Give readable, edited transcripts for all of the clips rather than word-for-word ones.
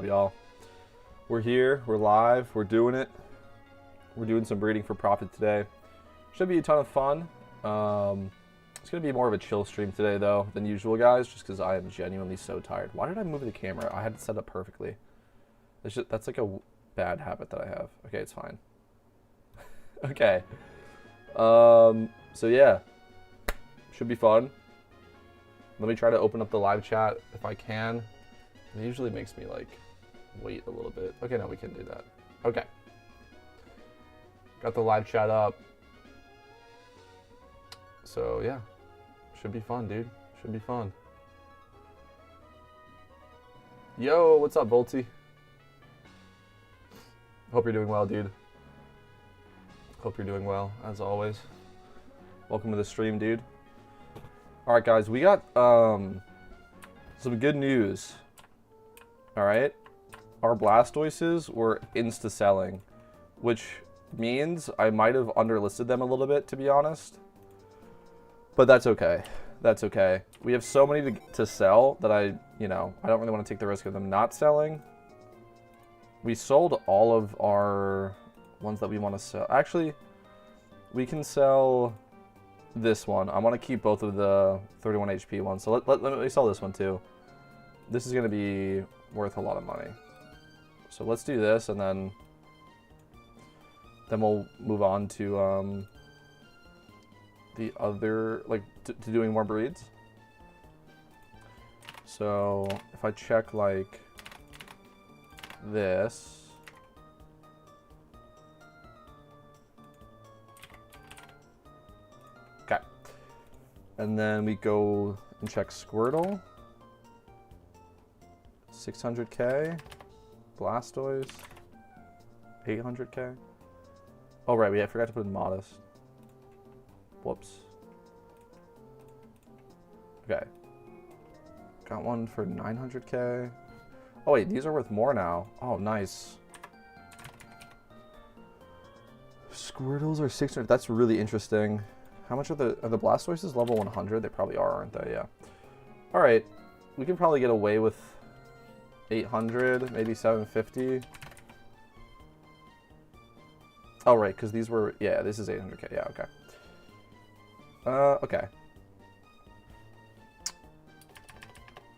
y'all? We're here. We're live. We're doing it. We're doing some breeding for profit today. Should be a ton of fun. It's going to be more of a chill stream today, though, than usual, guys, just because I am genuinely so tired. Why did I move the camera? I had it set up perfectly. That's like a bad habit that I have. Okay, it's fine. Okay. So, yeah. Should be fun. Let me try to open up the live chat if I can. It usually makes me, like, wait a little bit. Okay, no, we can do that. Okay. Got the live chat up. So, yeah. Should be fun, dude. Should be fun. Yo, what's up, Volty? Hope you're doing well, dude. Hope you're doing well, as always. Welcome to the stream, dude. Alright, guys, we got some good news. Alright? Our Blastoises were insta-selling, which means I might have underlisted them a little bit, to be honest. But that's okay. That's okay. We have so many to sell that I don't really want to take the risk of them not selling. We sold all of our ones that we want to sell. Actually, we can sell this one. I want to keep both of the 31 HP ones. So let me sell this one too. This is going to be worth a lot of money. So let's do this, and then we'll move on to the other, like, to doing more breeds. So if I check like this. Okay. And then we go and check Squirtle. 600k. Blastoise. 800k. Oh, right. I forgot to put in Modest. Whoops. Okay. Got one for 900k. Oh, wait. These are worth more now. Oh, nice. Squirtles are 600. That's really interesting. How much are the Blastoises level 100? They probably are, aren't they? Yeah. All right. We can probably get away with 800, maybe 750. Oh, right, because these were, yeah, this is 800k. Yeah, okay. Okay.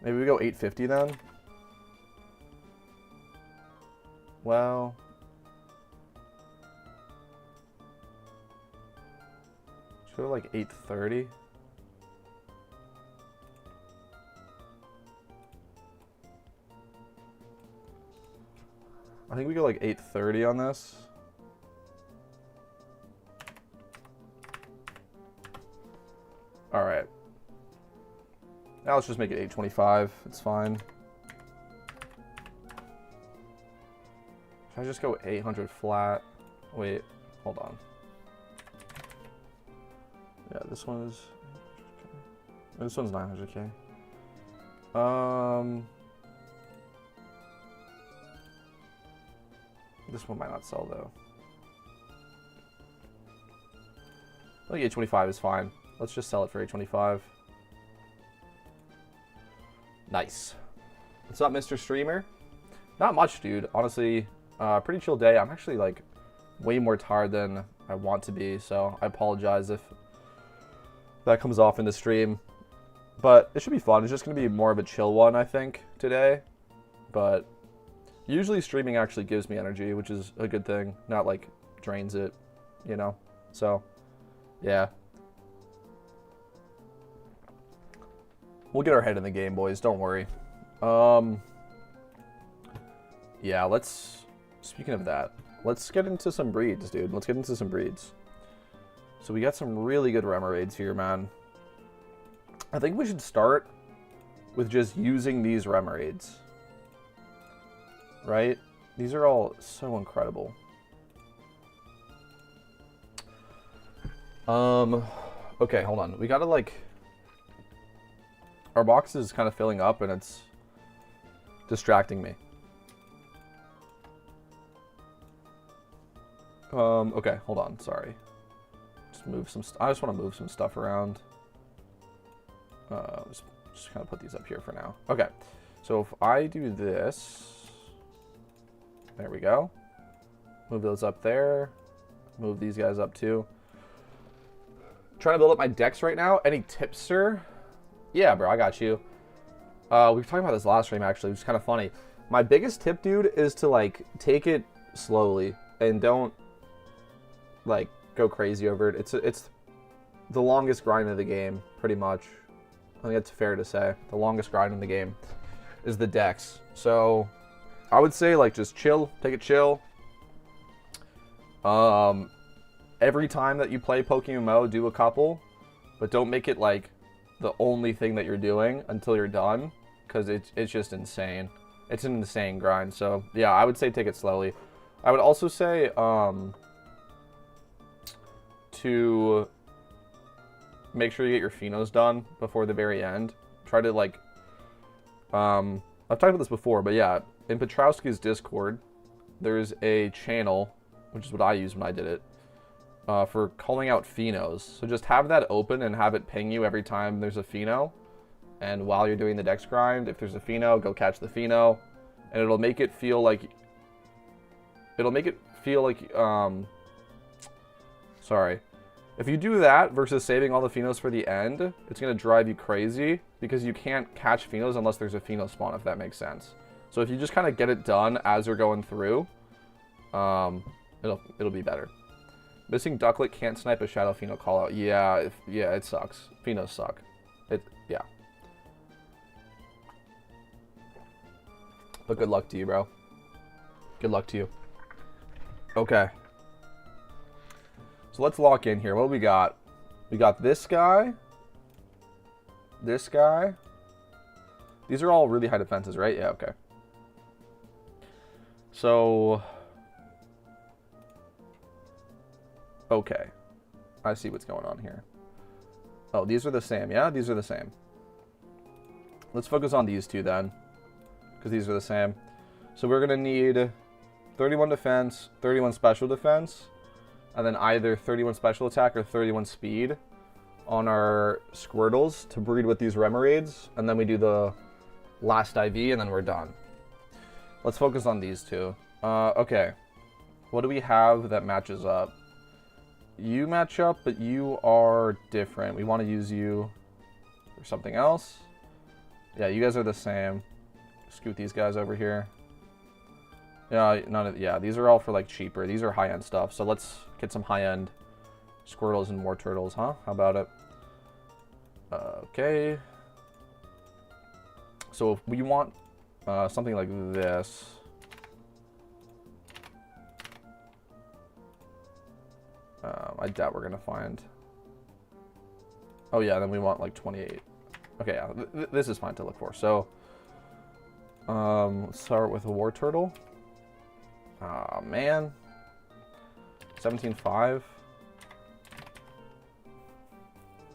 Maybe we go 850 then? Well, should we go like 830? I think we go like 830 on this. All right. Now let's just make it 825. It's fine. Should I just go 800 flat? Wait, hold on. Yeah, this one is. This one's 900k. This one might not sell though. I think 825 is fine. Let's just sell it for 825. Nice. What's up, Mr. Streamer? Not much, dude. Honestly, pretty chill day. I'm actually like way more tired than I want to be, so I apologize if that comes off in the stream. But it should be fun. It's just going to be more of a chill one, I think, today. But usually streaming actually gives me energy, which is a good thing. Not like drains it, you know? So, yeah. We'll get our head in the game, boys. Don't worry. Yeah, speaking of that, let's get into some breeds, dude. Let's get into some breeds. So we got some really good Remoraid's here, man. I think we should start with just using these Remoraid's. Right? These are all so incredible. Okay, hold on. We gotta, like... Our box is kind of filling up, and it's distracting me. Okay, hold on. Sorry. I just want to move some stuff around. Just kind of put these up here for now. Okay, so if I do this, There we go. Move those up there. Move these guys up too. Trying to build up my decks right now. Any tips, sir? Yeah, bro, I got you. We were talking about this last stream, actually, which is kind of funny. My biggest tip, dude, is to, like, take it slowly and don't, like, go crazy over it. It's the longest grind of the game, pretty much. I think that's fair to say. The longest grind in the game is the decks. So, I would say, like, just chill. Take it chill. Every time that you play Pokemon, do a couple. But don't make it, like, the only thing that you're doing until you're done. Because it's just insane. It's an insane grind. So, yeah, I would say take it slowly. I would also say, to make sure you get your Phenos done before the very end. Try to, like, I've talked about this before, but yeah, in Petrowski's Discord, there's a channel, which is what I used when I did it, for calling out Phenos. So just have that open and have it ping you every time there's a Pheno. And while you're doing the Dex grind, if there's a Pheno, go catch the Pheno. And it'll make it feel like... sorry. If you do that versus saving all the Phenos for the end, it's going to drive you crazy because you can't catch Phenos unless there's a Pheno spawn, if that makes sense. So if you just kind of get it done as you're going through, it'll be better. Missing Ducklet can't snipe a Shadow Pheno callout. Yeah, it sucks. Phenos suck. Yeah. But good luck to you, bro. Good luck to you. Okay. So let's lock in here. What do we got? We got this guy. This guy. These are all really high defenses, right? Yeah, okay. So... okay. I see what's going on here. Oh, these are the same, yeah? These are the same. Let's focus on these two then. Because these are the same. So we're going to need 31 defense, 31 special defense, and then either 31 special attack or 31 speed on our Squirtles to breed with these Remoraid's. And then we do the last IV and then we're done. Let's focus on these two. Okay. What do we have that matches up? You match up, but you are different. We want to use you for something else. Yeah, you guys are the same. Scoot these guys over here. Yeah, these are all for like cheaper. These are high-end stuff. So let's get some high-end Squirtles and more turtles, huh? How about it? Okay. So if we want something like this. I doubt we're going to find... oh yeah, then we want like 28. Okay, yeah, this is fine to look for. So, let's start with a War Turtle. Aw, man. 17.5.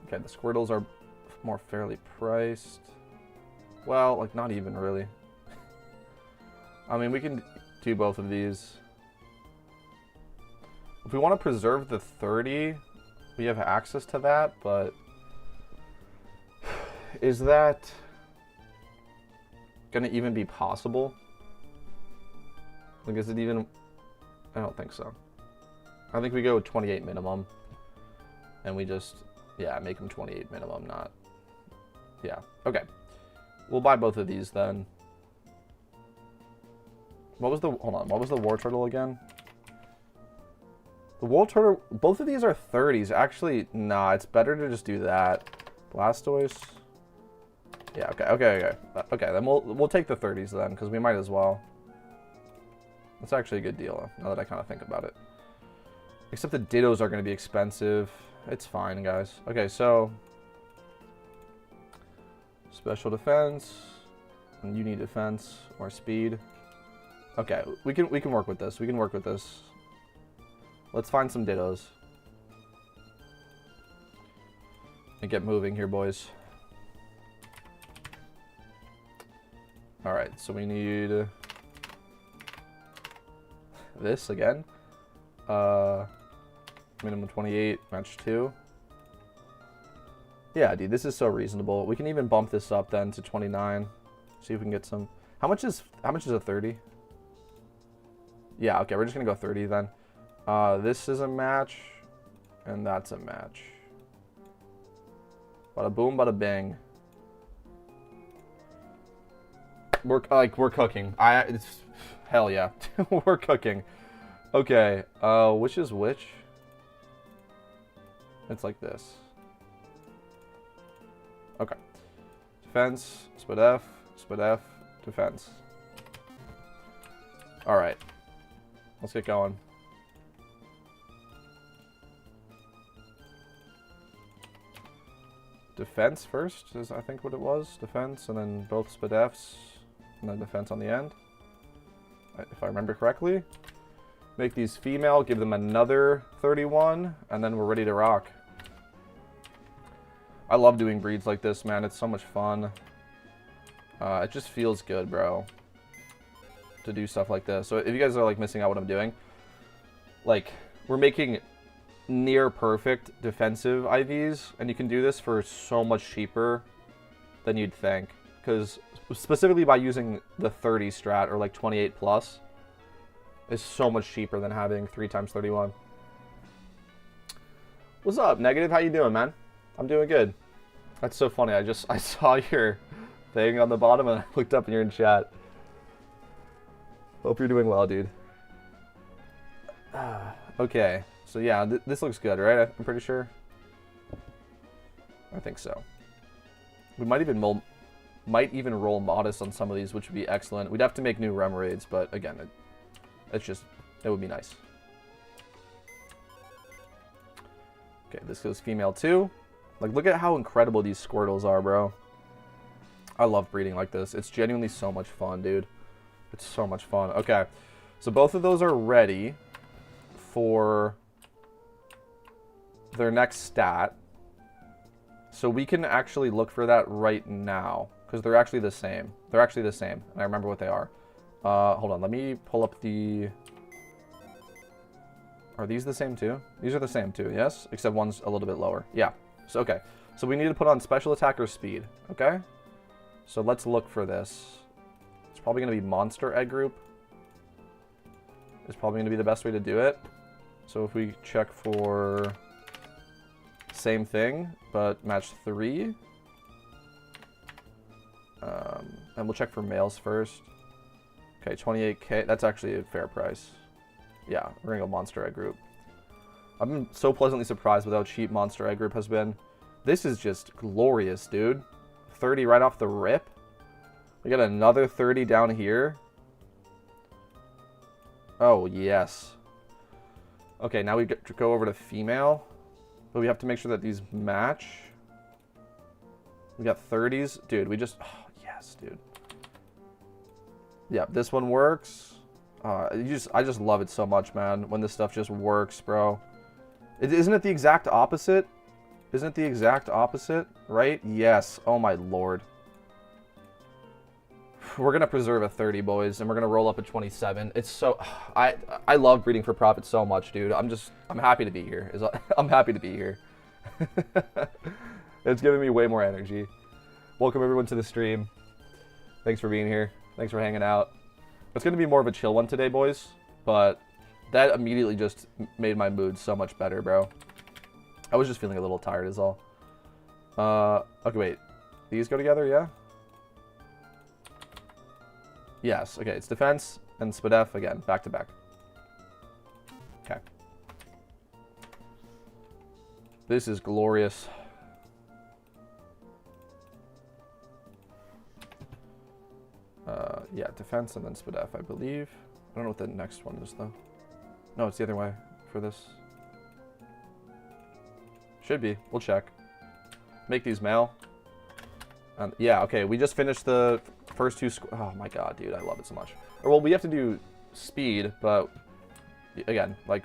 Okay, the Squirtles are more fairly priced. Well, like, not even really. I mean, we can do both of these. If we want to preserve the 30, we have access to that, but is that going to even be possible? Like, is it even... I don't think so. I think we go with 28 minimum, and we just, yeah, make them 28 minimum, not... yeah, okay. We'll buy both of these then. What was the... hold on, what was the War Turtle again? The War Turtle, both of these are 30s. Actually, nah, it's better to just do that. Blastoise. Yeah, okay. Okay, then we'll take the 30s then, because we might as well. That's actually a good deal, now that I kind of think about it. Except the Dittos are going to be expensive. It's fine, guys. Okay, so... special defense. And you need defense or speed. Okay, we can work with this. We can work with this. Let's find some Dittos. And get moving here, boys. Alright, so we need... this again. Minimum 28, match 2. Yeah, dude, this is so reasonable. We can even bump this up then to 29. See if we can get some... How much is a 30? Yeah, okay, we're just going to go 30 then. This is a match, and that's a match. Bada boom, bada bang. We're cooking. It's hell yeah. We're cooking. Okay, which is which? It's like this. Okay. Defense, SPDF, SPDF, defense. Alright. Let's get going. Defense first is I think what it was. Defense and then both SPDFs and then defense on the end. If I remember correctly. Make these female, give them another 31, and then we're ready to rock. I love doing breeds like this, man. It's so much fun. It just feels good, bro, to do stuff like this. So if you guys are like missing out what I'm doing, like we're making near perfect defensive IVs, and you can do this for so much cheaper than you'd think. Because specifically by using the 30 strat or like 28 plus, is so much cheaper than having 3 times 31. What's up, Negative? How you doing, man? I'm doing good. That's so funny. I saw your thing on the bottom and I looked up and you're in chat. Hope you're doing well, dude. Okay, so yeah, this looks good, right? I'm pretty sure. I think so. We might even roll modest on some of these, which would be excellent. We'd have to make new rem raids, but again, it would be nice. Okay, this goes female too. Like, look at how incredible these Squirtles are, bro. I love breeding like this. It's genuinely so much fun, dude. It's so much fun. Okay, so both of those are ready for their next stat. So we can actually look for that right now, because they're actually the same. They're actually the same, and I remember what they are. Hold on, let me pull up the... Are these the same too? These are the same too, yes? Except one's a little bit lower. Yeah, so okay. So we need to put on special attack or speed, okay? So let's look for this. It's probably going to be monster egg group. It's probably going to be the best way to do it. So if we check for same thing, but match 3. And we'll check for males first. Okay, 28k. That's actually a fair price. Yeah, we're going to go monster egg group. I've been so pleasantly surprised with how cheap monster egg group has been. This is just glorious, dude. 30 right off the rip. We got another 30 down here. Oh, yes. Okay, now we go over to female. But we have to make sure that these match. We got 30s. Dude, we just... Oh, yes, dude. Yeah, this one works. I just love it so much, man, when this stuff just works, bro. Isn't it the exact opposite? Isn't it the exact opposite, right? Yes. Oh, my lord. We're going to preserve a 30, boys, and we're going to roll up a 27. It's so... I love breeding for profit so much, dude. I'm happy to be here. I'm happy to be here. It's giving me way more energy. Welcome, everyone, to the stream. Thanks for being here. Thanks for hanging out. It's going to be more of a chill one today, boys, but that immediately just made my mood so much better, bro. I was just feeling a little tired is all. Okay, wait. These go together, yeah? Yes, okay, it's defense and SPDF again, back to back. Okay. This is glorious. Yeah, defense and then SPDF, I believe. I don't know what the next one is, though. No, it's the other way for this. Should be. We'll check. Make these male. Yeah, okay, we just finished the first 2 oh my god, dude, I love it so much. Or, well, we have to do speed, but again, like,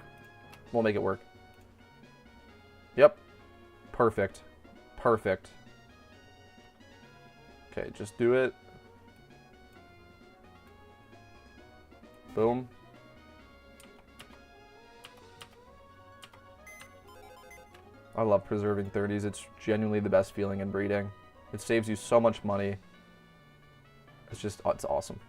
we'll make it work. Yep. Perfect. Perfect. Okay, just do it. Boom. I love preserving 30s. It's genuinely the best feeling in breeding. It saves you so much money. It's just, it's awesome.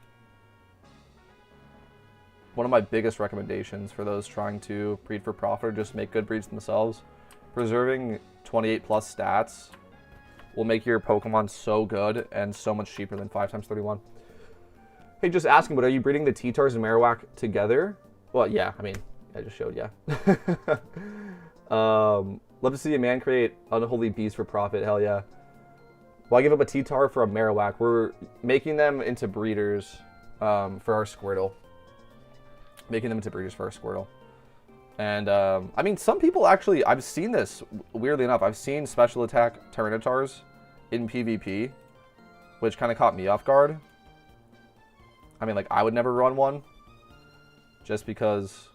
one of my biggest recommendations for those trying to breed for profit or just make good breeds themselves, preserving 28 plus stats will make your Pokemon so good and so much cheaper than 5x31. Hey, just asking, but are you breeding the T-Tars and Marowak together? Well, yeah, I mean, I just showed you. Love to see a man create unholy beasts for profit, hell yeah. Well, I give up a T-Tar for a Marowak. We're making them into breeders for our Squirtle. Making them into breeders for our Squirtle. And, I mean, some people actually, I've seen this, weirdly enough, I've seen special attack Tyranitars in PvP, which kind of caught me off guard. I mean, like, I would never run one, just because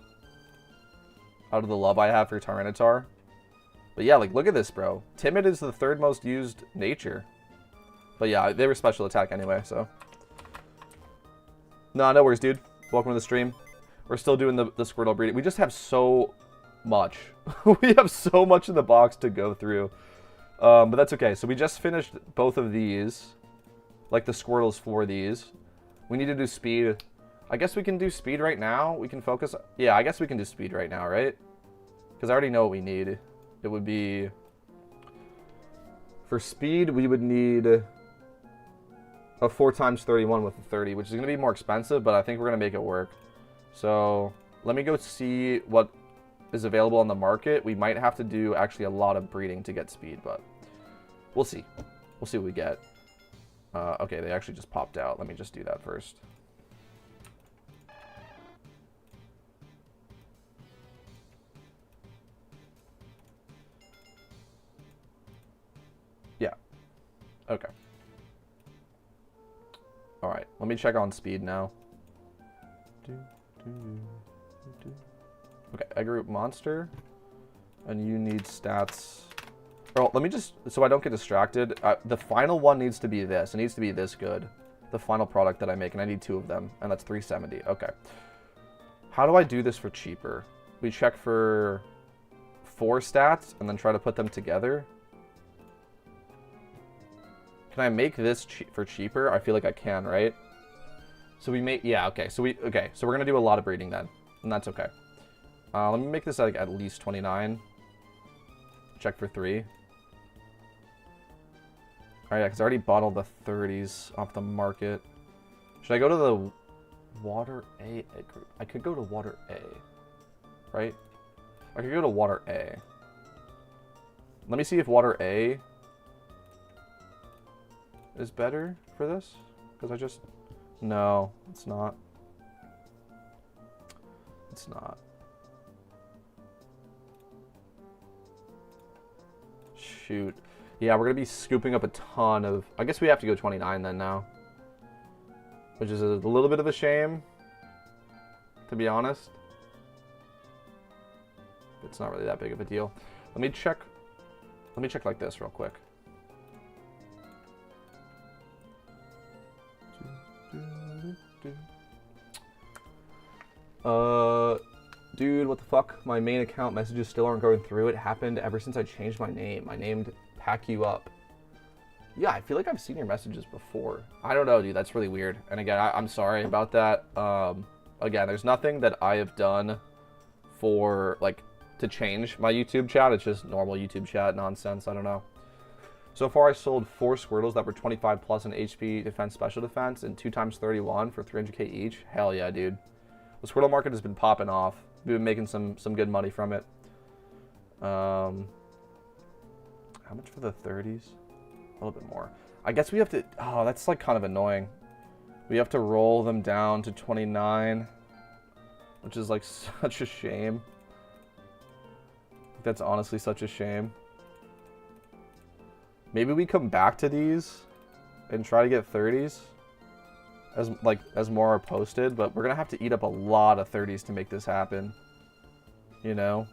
out of the love I have for Tyranitar. But yeah, like, look at this, bro. Timid is the 3rd most used nature. But yeah, they were special attack anyway, so. No worries, dude. Welcome to the stream. We're still doing the Squirtle breeding. We just have so much. We have so much in the box to go through. But that's okay. So we just finished both of these. Like the Squirtles for these. We need to do speed. I guess we can do speed right now. We can focus. Yeah, I guess we can do speed right now, right? Because I already know what we need. It would be... For speed, we would need a 4x31 with a 30, which is going to be more expensive, but I think we're going to make it work. So let me go see what is available on the market. We might have to do actually a lot of breeding to get speed, but we'll see. We'll see what we get. Okay, they actually just popped out. Let me just do that first. Yeah. Okay. All right. Let me check on speed now. Okay, egg root monster. And you need stats. Oh, let me just, so I don't get distracted. The final one needs to be this. It needs to be this good. The final product that I make, and I need 2 of them, and that's 370. Okay. How do I do this for cheaper? We check for 4 stats, and then try to put them together. Can I make this for cheaper? I feel like I can, right? So we make, yeah, okay. So so we're gonna do a lot of breeding then, and that's okay. Let me make this like at least 29. Check for 3. Alright, yeah, because I already bought all the 30s off the market. Should I go to the Water A egg group? I could go to Water A, right? I could go to Water A. Let me see if Water A is better for this, because I just... No, it's not. It's not. Shoot. Yeah, we're going to be scooping up a ton of... I guess we have to go 29 then now. Which is a little bit of a shame, to be honest. It's not really that big of a deal. Let me check like this real quick. Dude, what the fuck? My main account messages still aren't going through. It happened ever since I changed my name. I named Pack You Up. Yeah, I feel like I've seen your messages before. I don't know, dude. That's really weird. And again, I'm sorry about that. Again, there's nothing that I have done for, like, to change my YouTube chat. It's just normal YouTube chat nonsense. I don't know. So far, I sold 4 Squirtles that were 25 plus in HP defense, special defense, and 2x31 for 300k each. Hell yeah, dude. The Squirtle market has been popping off. We've been making some good money from it. How much for the 30s? A little bit more. I guess we have to... Oh, that's like kind of annoying. We have to roll them down to 29, which is like such a shame. That's honestly such a shame. Maybe we come back to these and try to get 30s as more are posted, but we're gonna have to eat up a lot of 30s to make this happen. You know?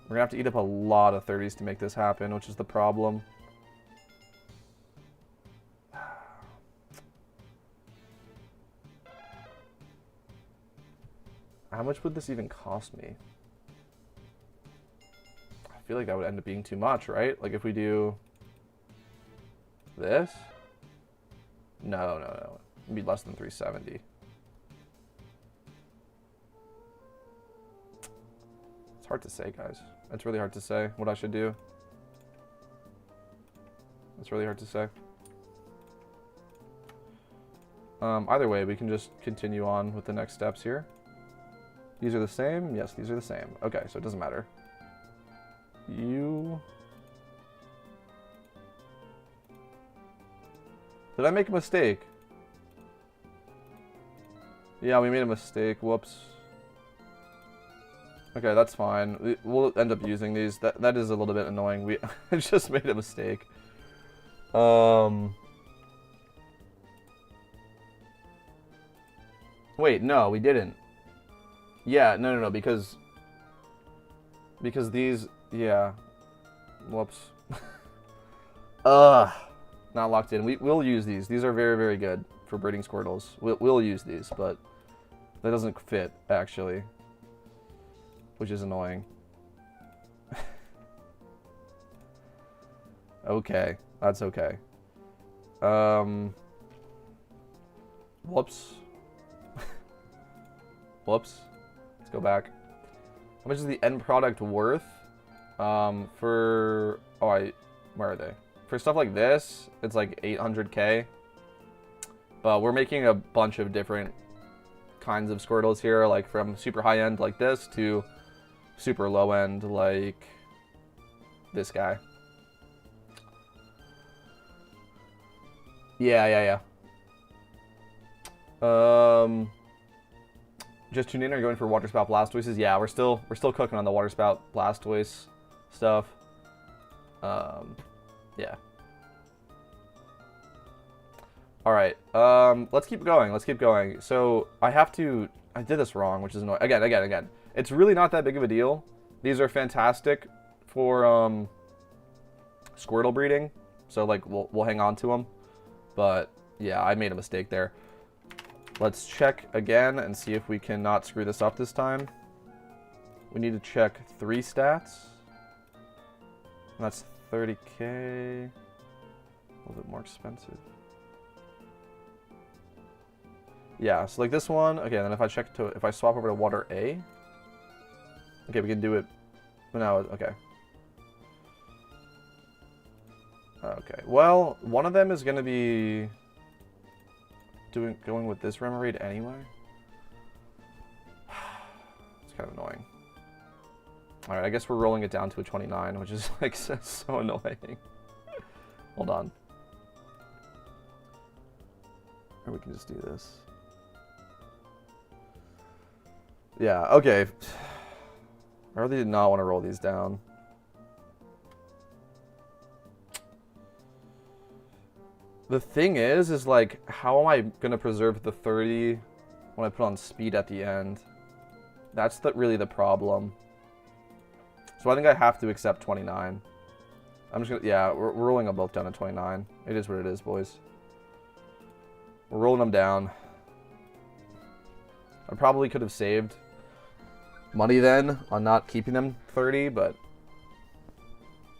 We're gonna have to eat up a lot of 30s to make this happen, which is the problem. How much would this even cost me? I feel like that would end up being too much, right? Like if we do this? No. It'd be less than 370. It's hard to say, guys. It's really hard to say what I should do. It's really hard to say. Either way, we can just continue on with the next steps here. These are the same? Yes, these are the same. Okay, so it doesn't matter. You... Did I make a mistake? Yeah, we made a mistake. Whoops. Okay, that's fine. We'll end up using these. That is a little bit annoying. We just made a mistake. Wait, no, we didn't. Yeah, no, because these, yeah. Whoops. Not locked in. We'll use these. These are very, very good for breeding Squirtles. We'll use these, but that doesn't fit, actually. Which is annoying. Okay, that's okay. Whoops. Whoops. Let's go back. How much is the end product worth? Where are they? For stuff like this, it's like 800k. But we're making a bunch of different kinds of Squirtles here, like from super high end like this to super low end like this guy. Yeah. Just tune in. Are you going for water spout Blastoises? Yeah, we're still cooking on the water spout Blastoise stuff. Yeah. All right. Let's keep going. So I did this wrong, which is annoying. Again. It's really not that big of a deal. These are fantastic for Squirtle breeding. So like we'll hang on to them. But yeah, I made a mistake there. Let's check again and see if we can not screw this up this time. We need to check 3 stats. That's 30k. A little bit more expensive. Yeah, so like this one. Okay, then if I swap over to water A. Okay, we can do it. No, okay. Okay. Well, one of them is gonna be going with this Remoraid anyway. It's kind of annoying. All right, I guess we're rolling it down to a 29, which is like so annoying. Hold on. Or we can just do this. Yeah, okay. I really did not want to roll these down. The thing is like, how am I going to preserve the 30 when I put on speed at the end? That's really the problem. So I think I have to accept 29. I'm just gonna, yeah, we're rolling them both down to 29. It is what it is, boys. We're rolling them down. I probably could have saved money then on not keeping them 30, but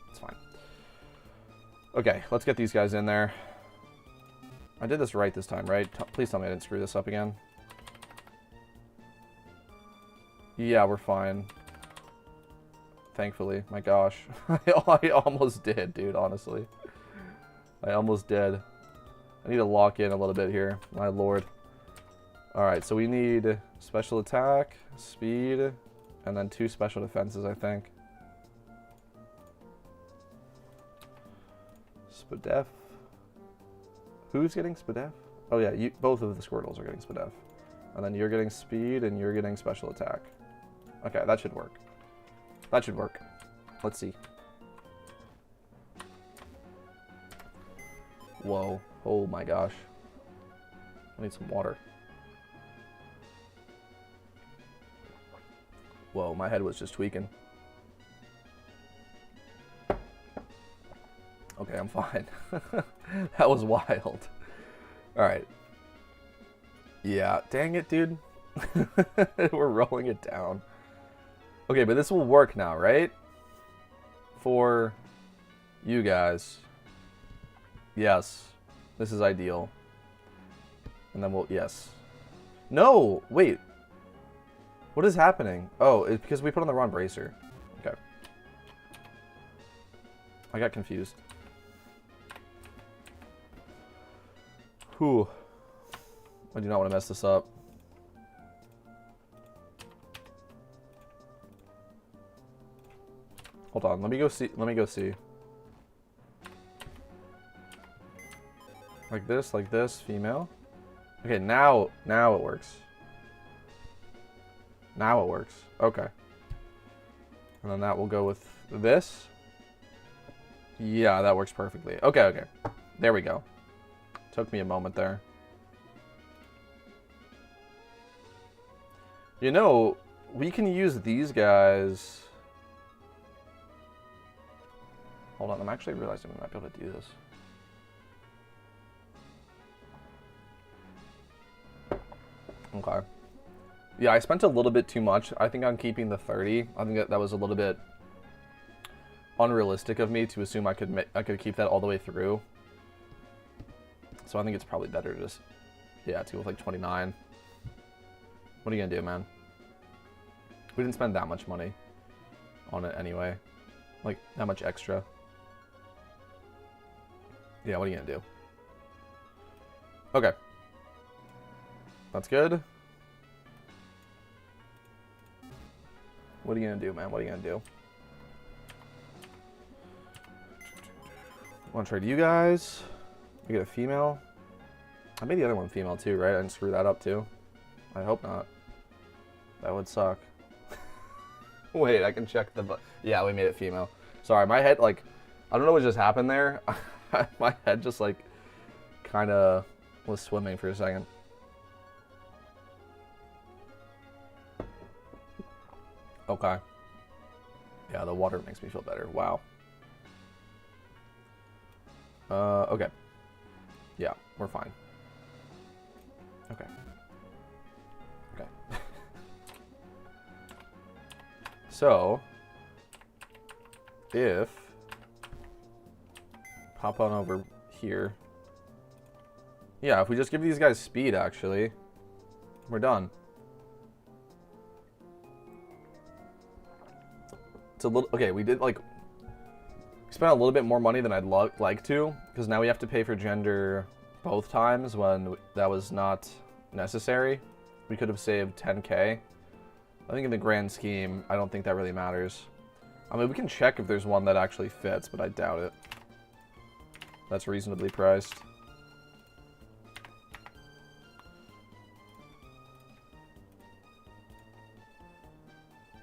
it's fine. Okay, let's get these guys in there. I did this right this time, right? Please tell me I didn't screw this up again. Yeah, we're fine. Thankfully. My gosh. I almost did, dude, honestly. I almost did. I need to lock in a little bit here. My lord. Alright, so we need special attack, speed, and then 2 special defenses, I think. Spadef. Who's getting Spadef? Oh yeah, both of the Squirtles are getting Spadef. And then you're getting speed and you're getting special attack. Okay, that should work. That should work. Let's see. Whoa. Oh my gosh. I need some water. Whoa, my head was just tweaking. Okay, I'm fine. That was wild. Alright. Yeah, dang it, dude. We're rolling it down. Okay, but this will work now, right? For you guys. Yes. This is ideal. And then we'll, yes. No, wait. What is happening? Oh, it's because we put on the wrong bracer. Okay. I got confused. Whew. I do not want to mess this up. Hold on, let me go see. Let me go see. Like this, female. Okay, now it works. Now it works. Okay. And then that will go with this. Yeah, that works perfectly. Okay, okay. There we go. Took me a moment there. You know, we can use these guys. Hold on, I'm actually realizing we might be able to do this. Okay. Yeah, I spent a little bit too much. I think on keeping the 30. I think that was a little bit unrealistic of me to assume I could keep that all the way through. So I think it's probably better to just, yeah, to go with like 29. What are you gonna do, man? We didn't spend that much money on it anyway. Like, that much extra. Yeah, what are you gonna do? Okay. That's good. What are you gonna do, man? What are you gonna do? Want to trade you guys? We get a female. I made the other one female too, right? I didn't screw that up too. I hope not. That would suck. Wait, I can check the... Yeah, we made it female. Sorry, my head, like... I don't know what just happened there. My head just, like, kind of was swimming for a second. Okay. Yeah, the water makes me feel better. Wow. Okay. Yeah, we're fine. Okay. Okay. So, if pop on over here. Yeah, if we just give these guys speed, actually, we're done. It's a little, okay, we did like, spent a little bit more money than I'd like to, because now we have to pay for gender both times when that was not necessary. We could have saved 10K. I think in the grand scheme, I don't think that really matters. I mean, we can check if there's one that actually fits, but I doubt it. That's reasonably priced.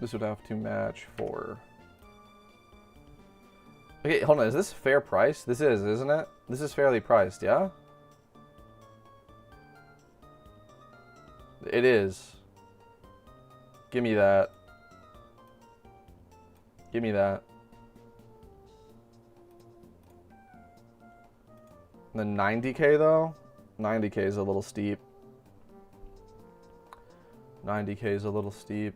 This would have to match for... Okay, hold on. Is this fair price? This is, isn't it? This is fairly priced, yeah? It is. Give me that. Give me that. The 90K though? 90K is a little steep. 90K is a little steep.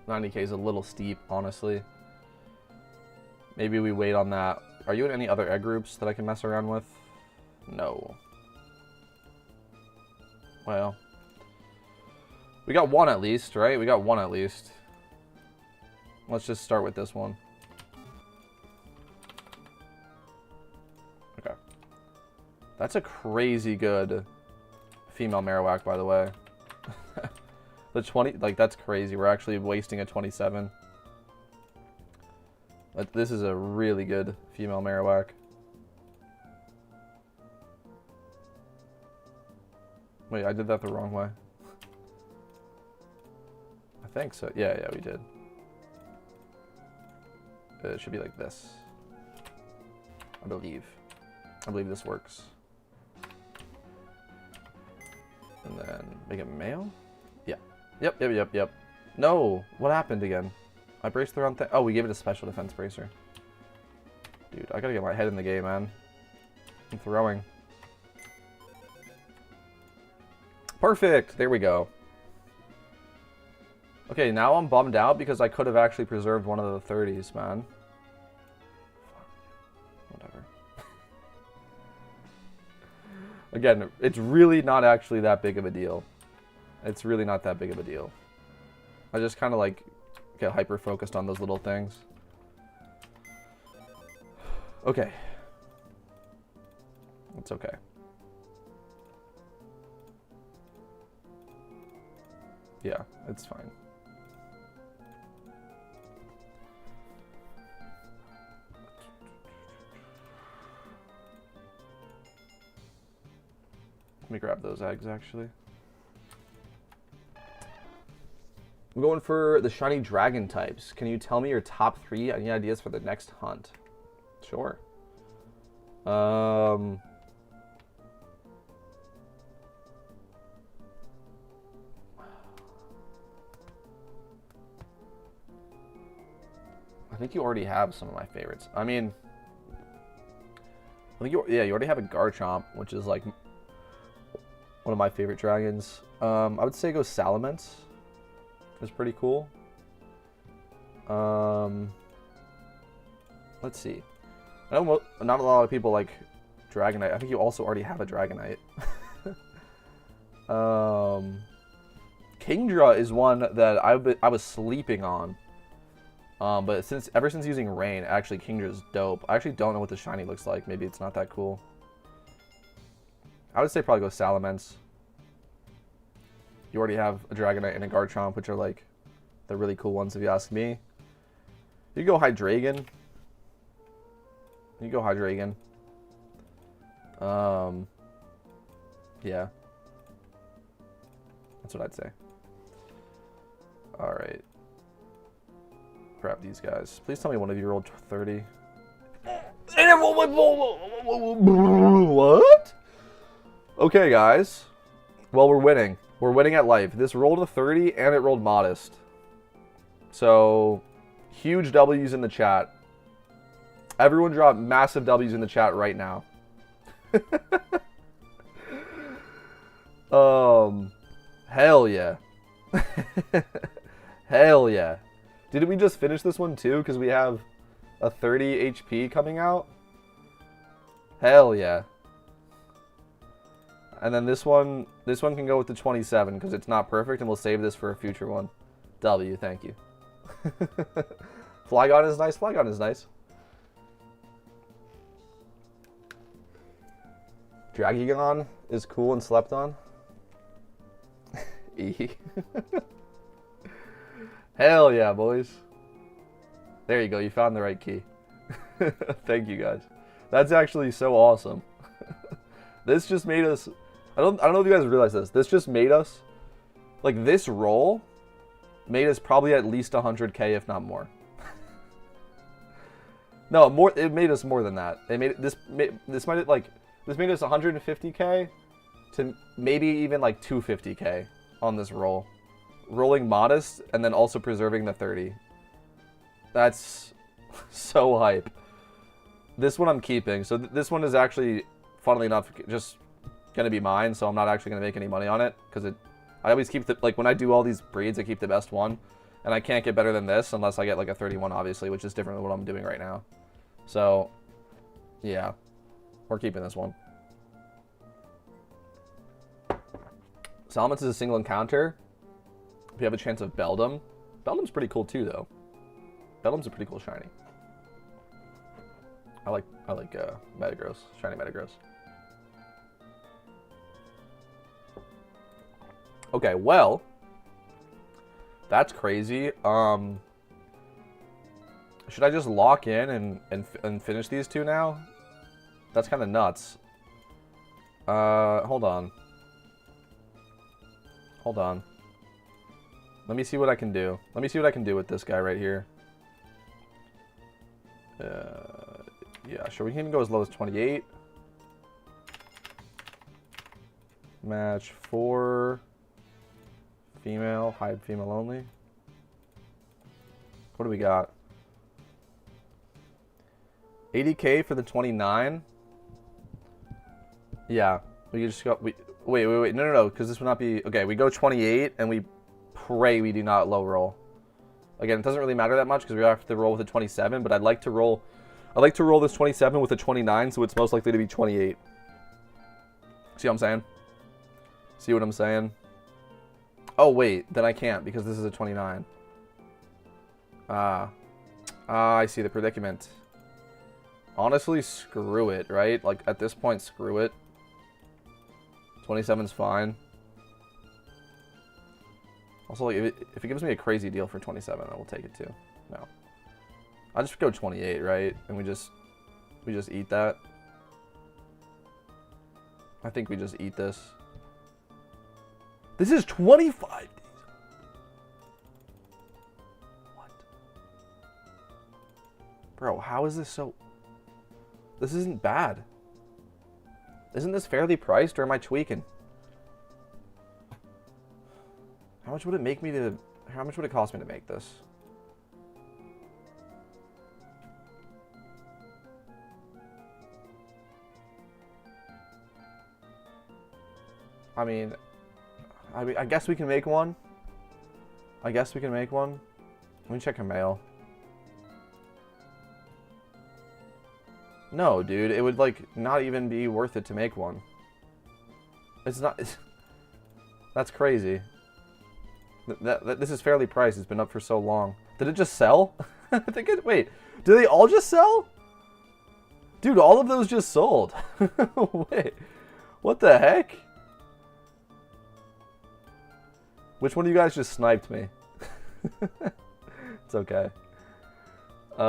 $90K is a little steep, honestly. Maybe we wait on that. Are you in any other egg groups that I can mess around with? No. Well. We got one at least, right? We got one at least. Let's just start with this one. Okay. That's a crazy good female Marowak, by the way. The 20, like, that's crazy. We're actually wasting a 27. But this is a really good female Marowak. Wait, I did that the wrong way. I think so. Yeah, yeah, we did. It should be like this. I believe. I believe this works. And then make it male? Yeah. Yep. No! What happened again? I braced the wrong thing. Oh, we gave it a special defense bracer. Dude, I gotta get my head in the game, man. I'm throwing. Perfect! There we go. Okay, now I'm bummed out because I could have actually preserved one of the 30s, man. Whatever. Again, it's really not actually that big of a deal. It's really not that big of a deal. I just kind of like get hyper focused on those little things. Okay. It's okay. Yeah, it's fine. Let me grab those eggs, actually. I'm going for the shiny dragon types. Can you tell me your top 3? Any ideas for the next hunt? Sure. I think you already have some of my favorites. I mean, I think you already have a Garchomp, which is like one of my favorite dragons. I would say go Salamence. It's pretty cool. Let's see. I know not a lot of people like Dragonite. I think you also already have a Dragonite. Kingdra is one that I was sleeping on. But ever since using Rain, actually Kingdra is dope. I actually don't know what the shiny looks like. Maybe it's not that cool. I would say probably go Salamence. You already have a Dragonite and a Garchomp, which are like the really cool ones if you ask me. You go Hydreigon. Yeah. That's what I'd say. Alright. Grab these guys. Please tell me one of you rolled 30. What? Okay, guys. Well, we're winning. We're winning at life. This rolled a 30 and it rolled modest. So, huge W's in the chat. Everyone drop massive W's in the chat right now. Hell yeah. Hell yeah. Did we just finish this one too? Because we have a 30 HP coming out? Hell yeah. And then this one can go with the 27 because it's not perfect, and we'll save this for a future one. W, thank you. Flygon is nice. Flygon is nice. Dragogon is cool and slept on. E. Hell yeah, boys. There you go. You found the right key. Thank you, guys. That's actually so awesome. This just made us... I don't know if you guys realize this. This just made us... Like, this roll made us probably at least 100k, if not more. No, more. It made us more than that. It made this made us 150k to maybe even like 250k on this roll. Rolling modest and then also preserving the 30. That's so hype. This one I'm keeping. So this one is actually, funnily enough, just going to be mine. So I'm not actually going to make any money on it because I always keep like when I do all these breeds, I keep the best one. And I can't get better than this unless I get like a 31, obviously, which is different than what I'm doing right now. So, yeah. We're keeping this one. Salamence is a single encounter. If you have a chance of Beldum. Beldum's pretty cool too, though. Beldum's a pretty cool shiny. I like Metagross. Shiny Metagross. Okay, well... That's crazy. Should I just lock in and finish these two now? That's kind of nuts. Hold on. Hold on. Let me see what I can do. Let me see what I can do with this guy right here. Yeah, sure. We can go as low as 28. Match 4. Female. Hide female only. What do we got? 80k for the 29. Yeah, we just go. Wait. No, because this would not be okay. We go 28, and we pray we do not low roll. Again, it doesn't really matter that much because we have to roll with a 27, but I'd like to roll this 27 with a 29, so it's most likely to be 28. See what I'm saying? See what I'm saying? Oh, wait. Then I can't because this is a 29. I see the predicament. Honestly, screw it, right? Like, at this point, screw it. 27's fine. Also, like, if it gives me a crazy deal for 27, I will take it too. No. I'll just go 28, right? And we just eat that. I think we just eat this. This is 25 days. What? Bro, how is this so... This isn't bad. Isn't this fairly priced, or am I tweaking? How much would it make me to... How much would it cost me to make this? I mean, I guess we can make one. I guess we can make one. Let me check her mail. No, dude, it would, like, not even be worth it to make one. It's not... That's crazy. This is fairly priced. It's been up for so long. Did it just sell? I think it... Wait, do they all just sell? Dude, all of those just sold. Wait, what the heck? Which one of you guys just sniped me? It's okay. I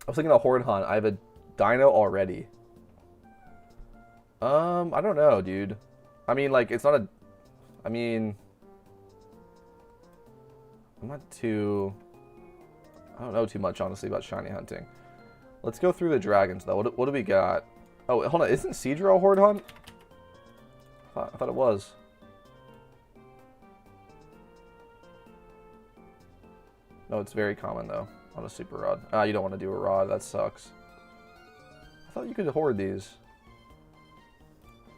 was thinking of Horde Hunt. I have a dino already. I don't know, dude. I mean, like, it's not a... I mean... I'm not too... I don't know too much, honestly, about shiny hunting. Let's go through the dragons, though. What do we got? Oh, hold on. Isn't Seadra a Horde Hunt? I thought it was. No, it's very common, though, on a super rod. Ah, you don't want to do a rod. That sucks. I thought you could hoard these.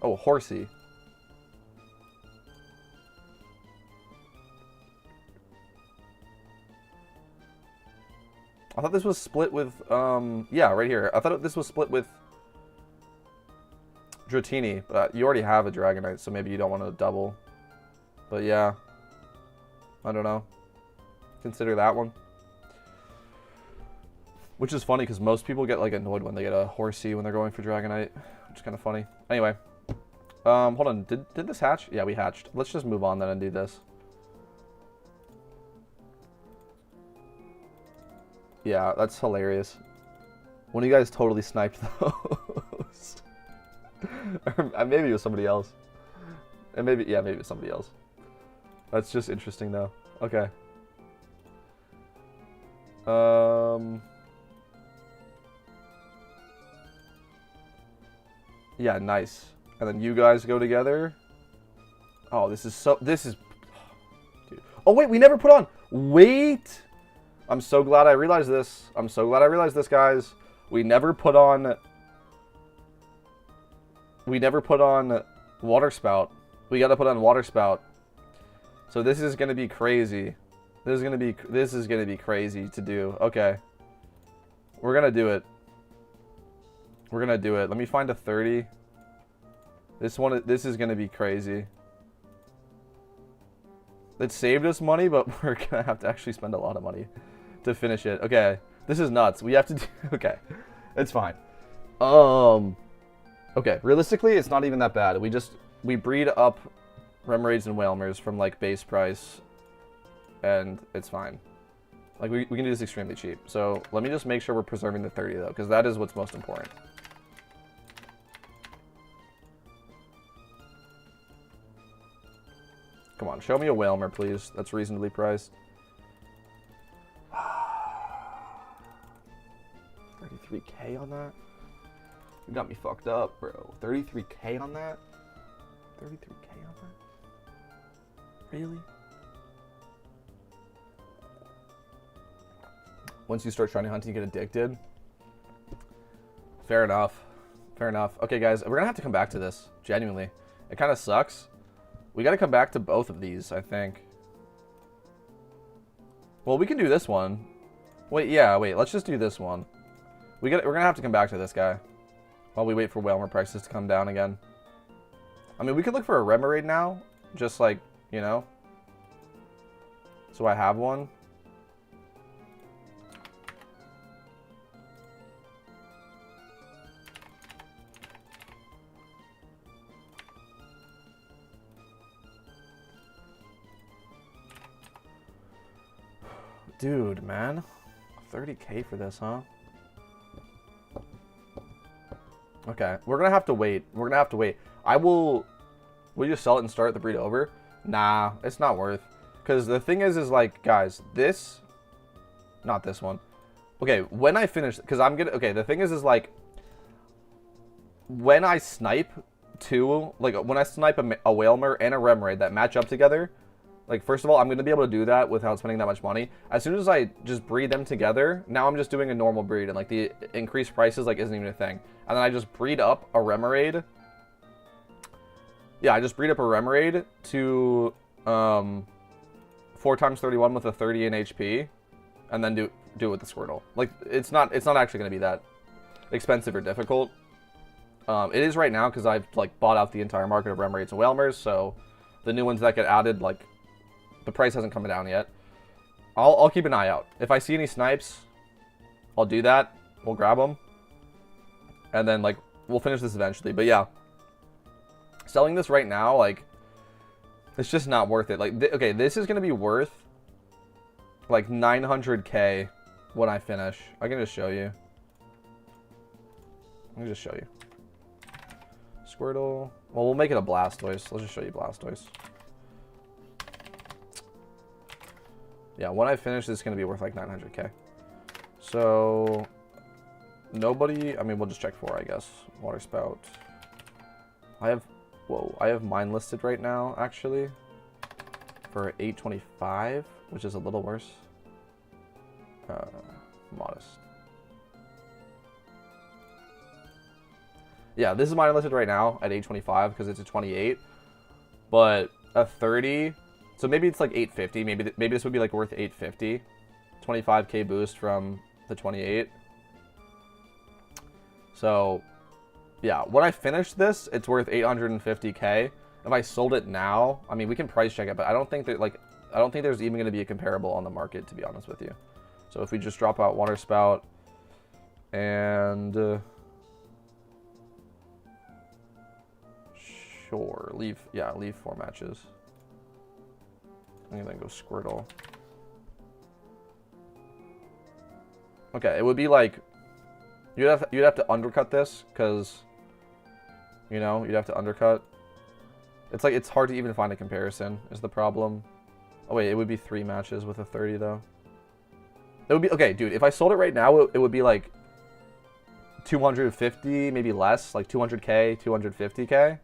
Oh, horsey. I thought this was split with, yeah, right here. I thought this was split with Dratini, but you already have a Dragonite, so maybe you don't want to double. But yeah, I don't know. Consider that one. Which is funny because most people get like annoyed when they get a Horsey when they're going for Dragonite, which is kind of funny. Anyway, hold on. Did this hatch? Yeah, we hatched. Let's just move on then and do this. Yeah, that's hilarious. One of you guys totally sniped those. Or maybe it was somebody else. And maybe, yeah, maybe it's somebody else. That's just interesting though. Okay. Yeah, nice. And then you guys go together. Oh, this is... Dude. Oh, wait, we never put on... Wait! I'm so glad I realized this. I'm so glad I realized this, guys. We never put on... Water Spout. We gotta put on Water Spout. So this is gonna be crazy. This is gonna be crazy to do. Okay. We're gonna do it. We're gonna do it. Let me find a 30. This is gonna be crazy. It saved us money, but we're gonna have to actually spend a lot of money to finish it. Okay. This is nuts. We have to do... Okay. It's fine. Okay. Realistically, it's not even that bad. We breed up Remoraid's and Whalmers from, like, base price, and it's fine. Like, we can do this extremely cheap. So, let me just make sure we're preserving the 30, though, because that is what's most important. Come on, show me a Whalmer, please. That's reasonably priced. 33K on that? You got me fucked up, bro. 33K on that? 33K on that? Really? Once you start shiny hunting, you get addicted. Fair enough. Fair enough. Okay, guys, we're gonna have to come back to this. Genuinely. It kind of sucks. We gotta come back to both of these, I think. Well, we can do this one. Wait, yeah, wait. Let's just do this one. We're gonna have to come back to this guy while we wait for Whalmer prices to come down again. I mean, we could look for a Remoraid now, just like, you know. So I have one. Dude, man. 30K for this, huh? Okay, we're gonna have to wait. We're gonna have to wait. Will you just sell it and start the breed over? Nah, it's not worth. Because the thing is like, guys, this, not this one. Okay, when I finish, because I'm gonna, okay, the thing is like, when I snipe two, like when I snipe a Whalmer and a Remoraid that match up together, like, first of all, I'm going to be able to do that without spending that much money. As soon as I just breed them together, now I'm just doing a normal breed, and, like, the increased prices, like, isn't even a thing. And then I just breed up a Remoraid. Yeah, I just breed up a Remoraid to 4 times 31 with a 30 in HP, and then do it with the Squirtle. Like, it's not actually going to be that expensive or difficult. It is right now, because I've, like, bought out the entire market of Remoraids and Whalmers, so the new ones that get added, like, the price hasn't come down yet. I'll keep an eye out. If I see any snipes, I'll do that. We'll grab them. And then, like, we'll finish this eventually. But yeah, selling this right now, like, it's just not worth it. Like, okay, this is going to be worth, like, 900K when I finish. I can just show you. Let me just show you. Squirtle. Well, we'll make it a Blastoise. Let's just show you Blastoise. Yeah, when I finish, this is going to be worth like 900K. So, nobody, I mean, we'll just check 4, I guess. Water Spout. I have mine listed right now, actually, for 825, which is a little worse. Modest. Yeah, this is mine listed right now at 825 because it's a 28, but a 30... So maybe it's like 850. Maybe this would be like worth 850. 25K boost from the 28. So, yeah, when I finish this, it's worth 850K. If I sold it now, I mean, we can price check it, but I don't think there's even going to be a comparable on the market, to be honest with you. So if we just drop out Water Spout and sure, leave 4 matches. And then go Squirtle. Okay, it would be like you'd have to undercut this because, you know, you'd have to undercut. It's like it's hard to even find a comparison is the problem. Oh wait, it would be 3 matches with a 30 though. It would be okay, dude. If I sold it right now, it would be like 250, maybe less, like 200K, 250K,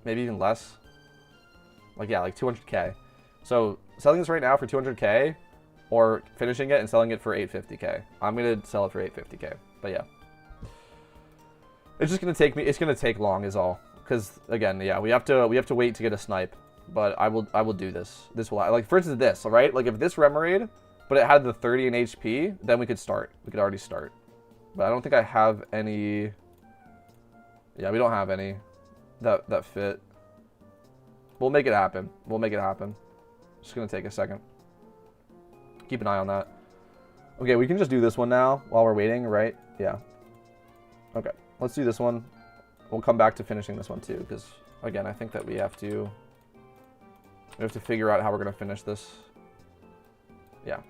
maybe even less. Like, yeah, like 200K. So, selling this right now for 200K, or finishing it and selling it for 850K. I'm going to sell it for 850K. But, yeah. It's just going to take me, it's going to take long is all. Because, again, yeah, we have to wait to get a snipe. But I will do this. This will, like, for instance, this, all right? Like, if this Remoraid, but it had the 30 in HP, then we could start. We could already start. But I don't think I have any, yeah, we don't have any that fit. We'll make it happen. We'll make it happen. Just gonna take a second. Keep an eye on that. Okay, we can just do this one now while we're waiting, right? Yeah. Okay, let's do this one. We'll come back to finishing this one too, because again, I think that we have to figure out how we're gonna finish this. Yeah.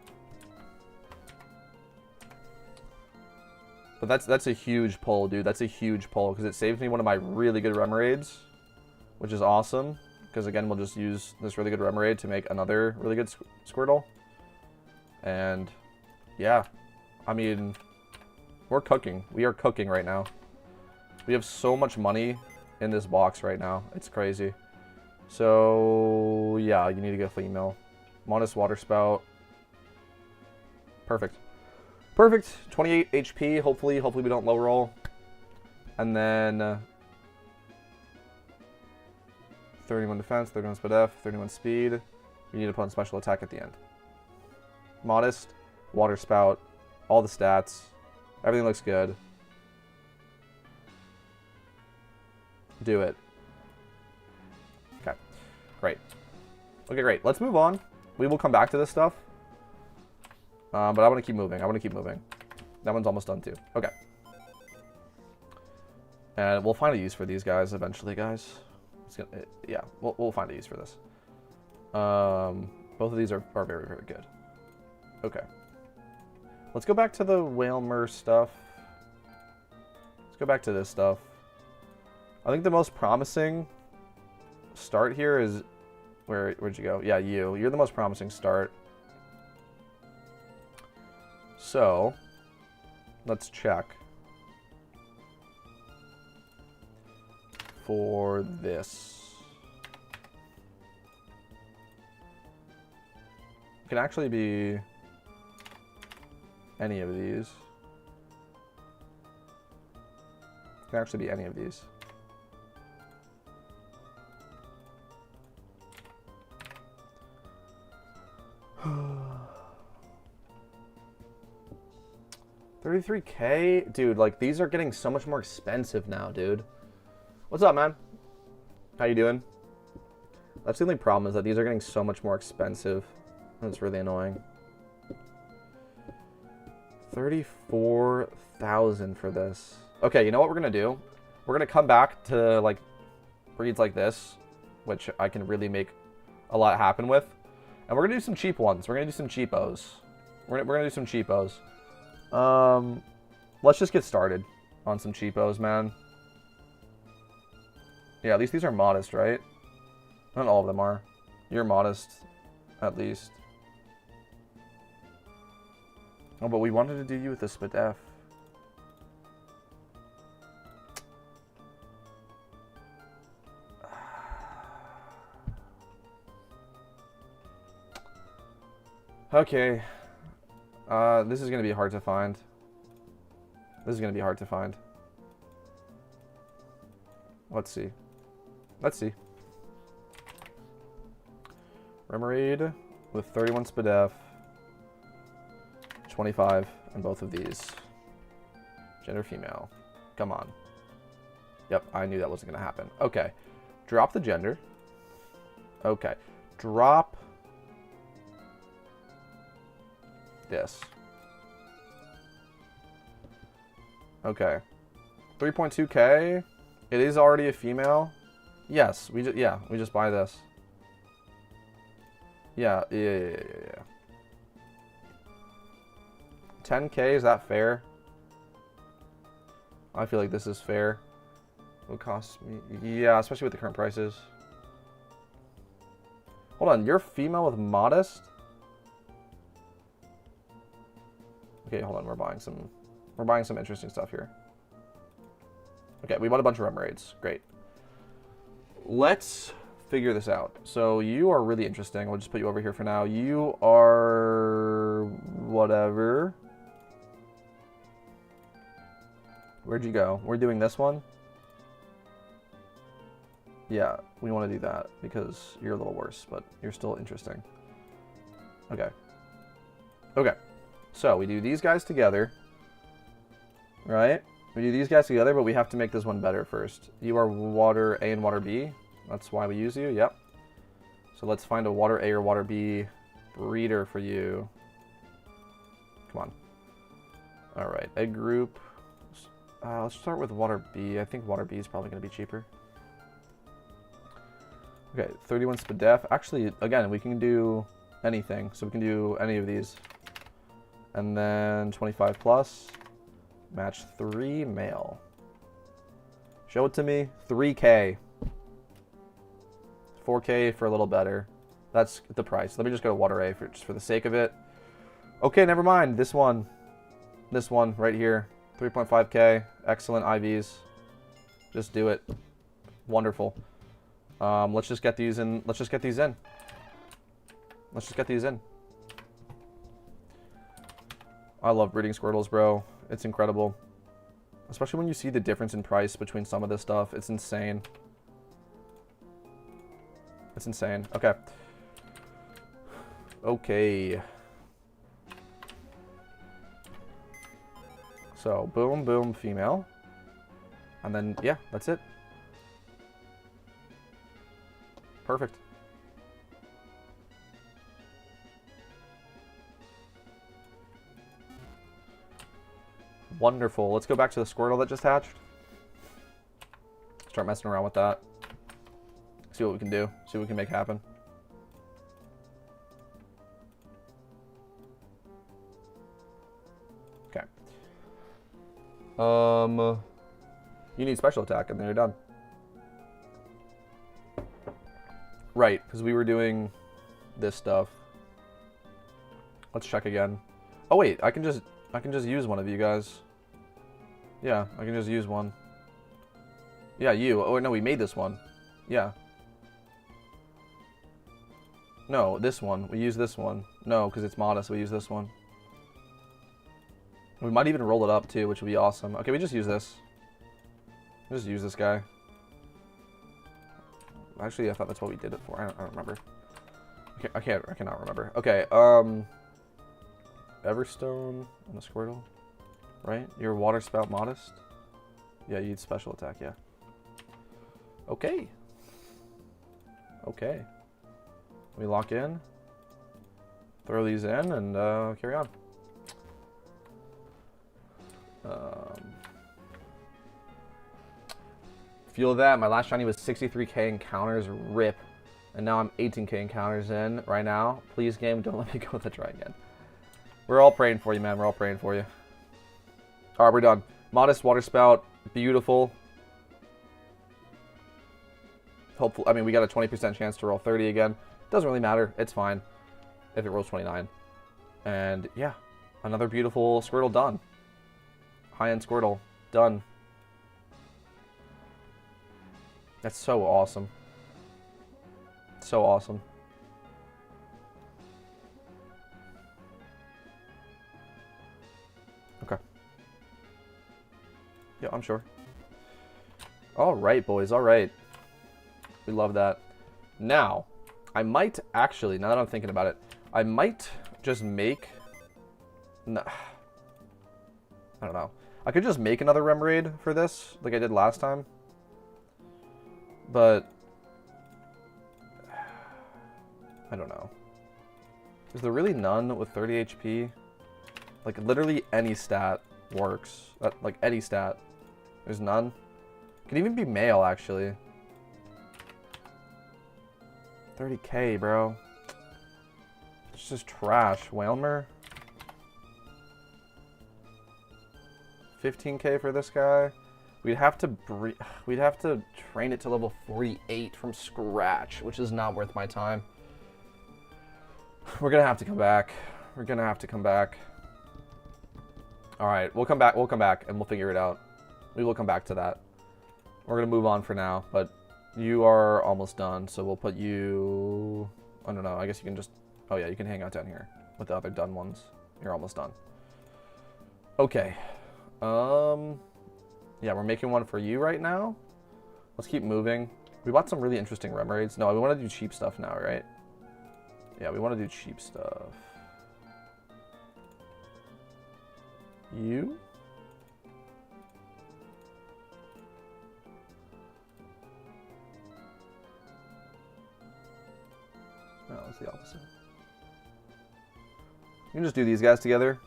But that's a huge pull, dude. That's a huge pull because it saves me one of my really good Remoraids, which is awesome. Because again, we'll just use this really good Remoraid to make another really good Squirtle. And yeah, I mean, we're cooking. We are cooking right now. We have so much money in this box right now. It's crazy. So yeah, you need to get female. Modest Water Spout. Perfect. Perfect. 28 HP. Hopefully we don't low roll. And then 31 defense, 31 speed F, 31 speed. You need to put on special attack at the end. Modest, water spout, all the stats. Everything looks good. Do it. Okay, great. Okay, great. Let's move on. We will come back to this stuff. But I want to keep moving. I want to keep moving. That one's almost done too. Okay. And we'll find a use for these guys eventually, guys. Yeah, we'll find a use for this. Both of these are very, very good. Okay. Let's go back to the Whalmer stuff. Let's go back to this stuff. I think the most promising start here is... Where'd you go? Yeah, you. You're the most promising start. So, let's check. For this. It can actually be any of these. It can actually be any of these. $33K? Dude, like, these are getting so much more expensive now, dude. What's up, man? How you doing? That's the only problem, is that these are getting so much more expensive. That's really annoying. 34,000 for this. Okay, you know what we're gonna do? We're gonna come back to, like, breeds like this, which I can really make a lot happen with. And we're gonna do some cheap ones. We're gonna do some cheapos. We're gonna do some cheapos. Let's just get started on some cheapos, man. Yeah, at least these are modest, right? Not all of them are. You're modest, at least. Oh, but we wanted to do you with the Spadef. Okay. This is going to be hard to find. This is going to be hard to find. Let's see. Let's see. Remoraid with 31 Spadef. 25 in both of these. Gender female. Come on. Yep, I knew that wasn't going to happen. Okay. Drop the gender. Okay. Drop this. Okay. 3.2K. It is already a female. Yes, we just buy this. Yeah. 10K, is that fair? I feel like this is fair. Would cost me, yeah, especially with the current prices. Hold on, you're female with modest? Okay, hold on, we're buying some interesting stuff here. Okay, we bought a bunch of Remoraid's. Great. Let's figure this out. So you are really interesting. We'll just put you over here for now. You are whatever. Where'd you go? We're doing this one? Yeah, we want to do that because you're a little worse, but you're still interesting. Okay. Okay. So we do these guys together. Right? We do these guys together, but we have to make this one better first. You are water A and water B. That's why we use you. Yep. So let's find a water A or water B breeder for you. Come on. All right. Egg group. Let's start with water B. I think water B is probably going to be cheaper. Okay. 31 Spadef. Actually, again, we can do anything. So we can do any of these. And then 25 plus. Match 3 male. Show it to me. 3K. 4K for a little better. That's the price. Let me just go to water A just for the sake of it. Okay, never mind. This one. This one right here. 3.5K. Excellent IVs. Just do it. Wonderful. Let's just get these in. Let's just get these in. Let's just get these in. I love breeding Squirtles, bro. It's incredible. Especially when you see the difference in price between some of this stuff. It's insane. It's insane. Okay. Okay. So, boom, boom, female. And then, yeah, that's it. Perfect. Wonderful. Let's go back to the Squirtle that just hatched. Start messing around with that. See what we can do. See what we can make happen. Okay. You need special attack and then you're done. Right, because we were doing this stuff. Let's check again. Oh wait, I can just use one of you guys. Yeah, I can just use one. Yeah, you. Oh no, we made this one. Yeah. No, this one. We use this one. No, because it's modest. We use this one. We might even roll it up too, which would be awesome. Okay, we just use this. Just use this guy. Actually, I thought that's what we did it for. I don't remember. I cannot remember. Okay, Everstone and a Squirtle, right? Your water spout modest. Yeah, you need special attack. Yeah. Okay. Okay. We lock in. Throw these in and carry on. Feel that. My last shiny was 63k encounters. RIP. And now I'm 18k encounters in right now. Please, game, don't let me go with the try again. We're all praying for you, man. We're all praying for you. Alright, we're done. Modest water spout. Beautiful. Hopefully, I mean, we got a 20% chance to roll 30 again. Doesn't really matter. It's fine if it rolls 29. And yeah, another beautiful Squirtle done. High-end Squirtle done. That's so awesome. So awesome. Okay. Yeah, I'm sure. All right, boys. All right. We love that. Now, I might actually, now that I'm thinking about it, I might just make... No, I don't know. I could just make another Remoraid for this, like I did last time. But... I don't know. Is there really none with 30 HP? Like, literally any stat works. Like, any stat. There's none. Could even be male, actually. 30k, bro. It's just trash. Whalmer. 15k for this guy. We'd have to train it to level 48 from scratch, which is not worth my time. We're gonna have to come back. We're gonna have to come back. All right, we'll come back. We'll come back and we'll figure it out. We will come back to that. We're gonna move on for now, but you are almost done, so we'll put you... I don't know. I guess you can just... Oh yeah, you can hang out down here with the other done ones. You're almost done. Okay. Yeah, we're making one for you right now. Let's keep moving. We bought some really interesting Remoraids. No, we want to do cheap stuff now, right? Yeah, we want to do cheap stuff. You? No, it's the opposite. You can just do these guys together.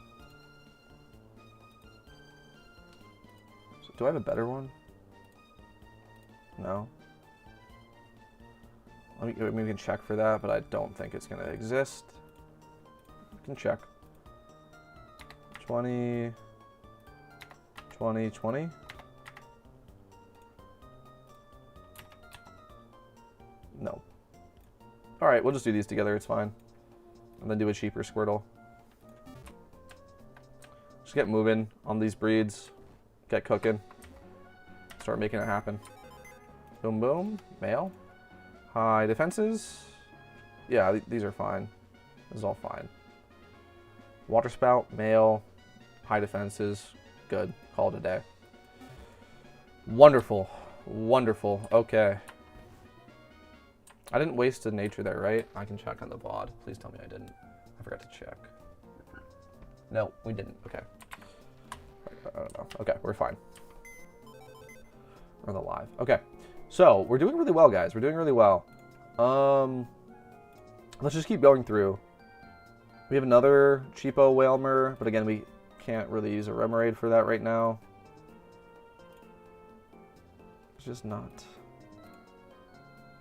So, do I have a better one? No. We can check for that, but I don't think it's going to exist. We can check. 20, 20, 20. No. Alright, we'll just do these together, it's fine. And then do a cheaper Squirtle. Just get moving on these breeds. Get cooking. Start making it happen. Boom, boom. Male. High defenses. Yeah, these are fine. This is all fine. Water spout, male. High defenses. Good. Call it a day. Wonderful. Wonderful. Okay. I didn't waste a nature there, right? I can check on the VOD. Please tell me I didn't. I forgot to check. No, we didn't. Okay. I don't know. Okay, we're fine. We're on the live. Okay. So, we're doing really well, guys. We're doing really well. Let's just keep going through. We have another cheapo Whalmer, but again, we can't really use a Remoraid for that right now. It's just not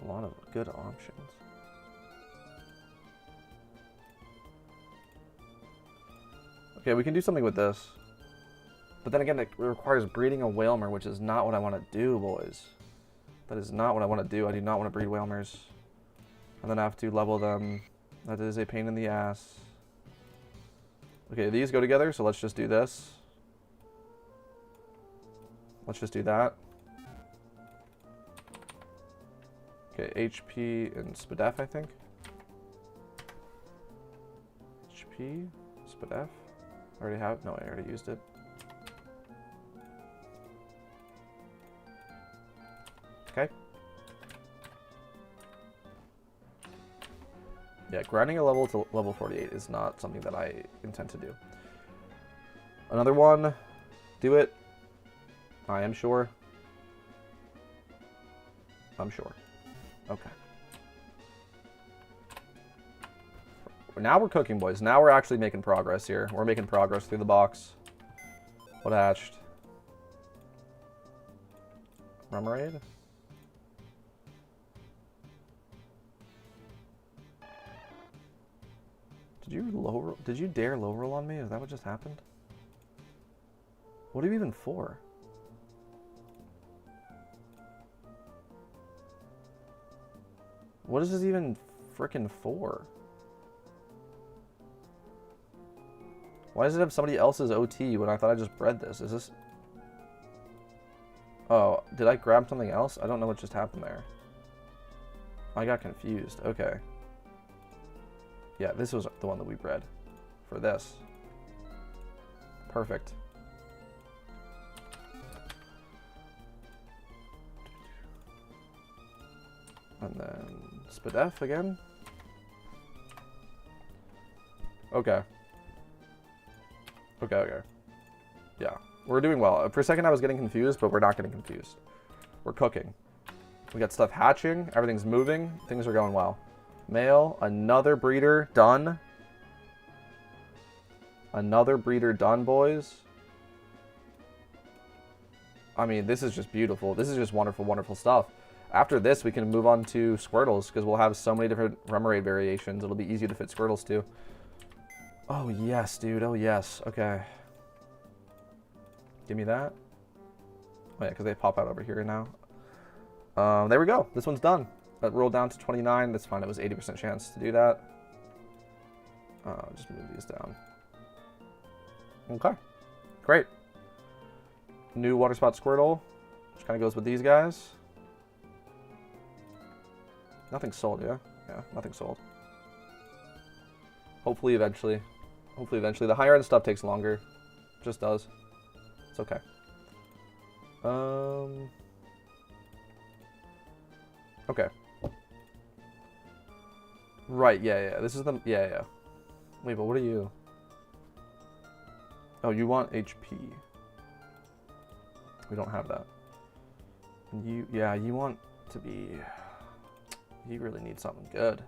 a lot of good options. Okay, we can do something with this. But then again, it requires breeding a Whalmer, which is not what I want to do, boys. That is not what I want to do. I do not want to breed Whalmers. And then I have to level them. That is a pain in the ass. Okay, these go together, so let's just do this. Let's just do that. Okay, HP and Spadef, I think. HP, Spadef. I already have. No, I already used it. Okay. Yeah, grinding a level to level 48 is not something that I intend to do. Another one. Do it. I am sure. I'm sure. Okay. Now we're cooking, boys. Now we're actually making progress here. We're making progress through the box. What hatched? Remoraid? Did you dare low roll on me? Is that what just happened? What are you even for? What is this even frickin' for? Why does it have somebody else's OT when I thought I just bred this? Is this... Oh, did I grab something else? I don't know what just happened there. I got confused. Okay. Yeah, this was the one that we bred for this. Perfect. And then Spadef again. Okay. Okay. Yeah, we're doing well. For a second I was getting confused, but we're not getting confused. We're cooking. We got stuff hatching. Everything's moving. Things are going well. Male, another breeder done. Another breeder done, boys. I mean, this is just beautiful. This is just wonderful, wonderful stuff. After this, we can move on to Squirtles, because we'll have so many different Remoraid variations. It'll be easy to fit Squirtles, too. Oh, yes, dude. Oh, yes. Okay. Give me that. Oh, yeah, because they pop out over here now. There we go. This one's done. That rolled down to 29. That's fine. It was 80% chance to do that. Just move these down. Okay. Great. New Water Spot Squirtle, which kind of goes with these guys. Nothing sold, yeah? Yeah, nothing sold. Hopefully eventually. Hopefully eventually. The higher end stuff takes longer. Just does. It's okay. Okay. Right, yeah. This is the... Yeah. Wait, but what are you? Oh, you want HP. We don't have that. And you want to be... You really need something good.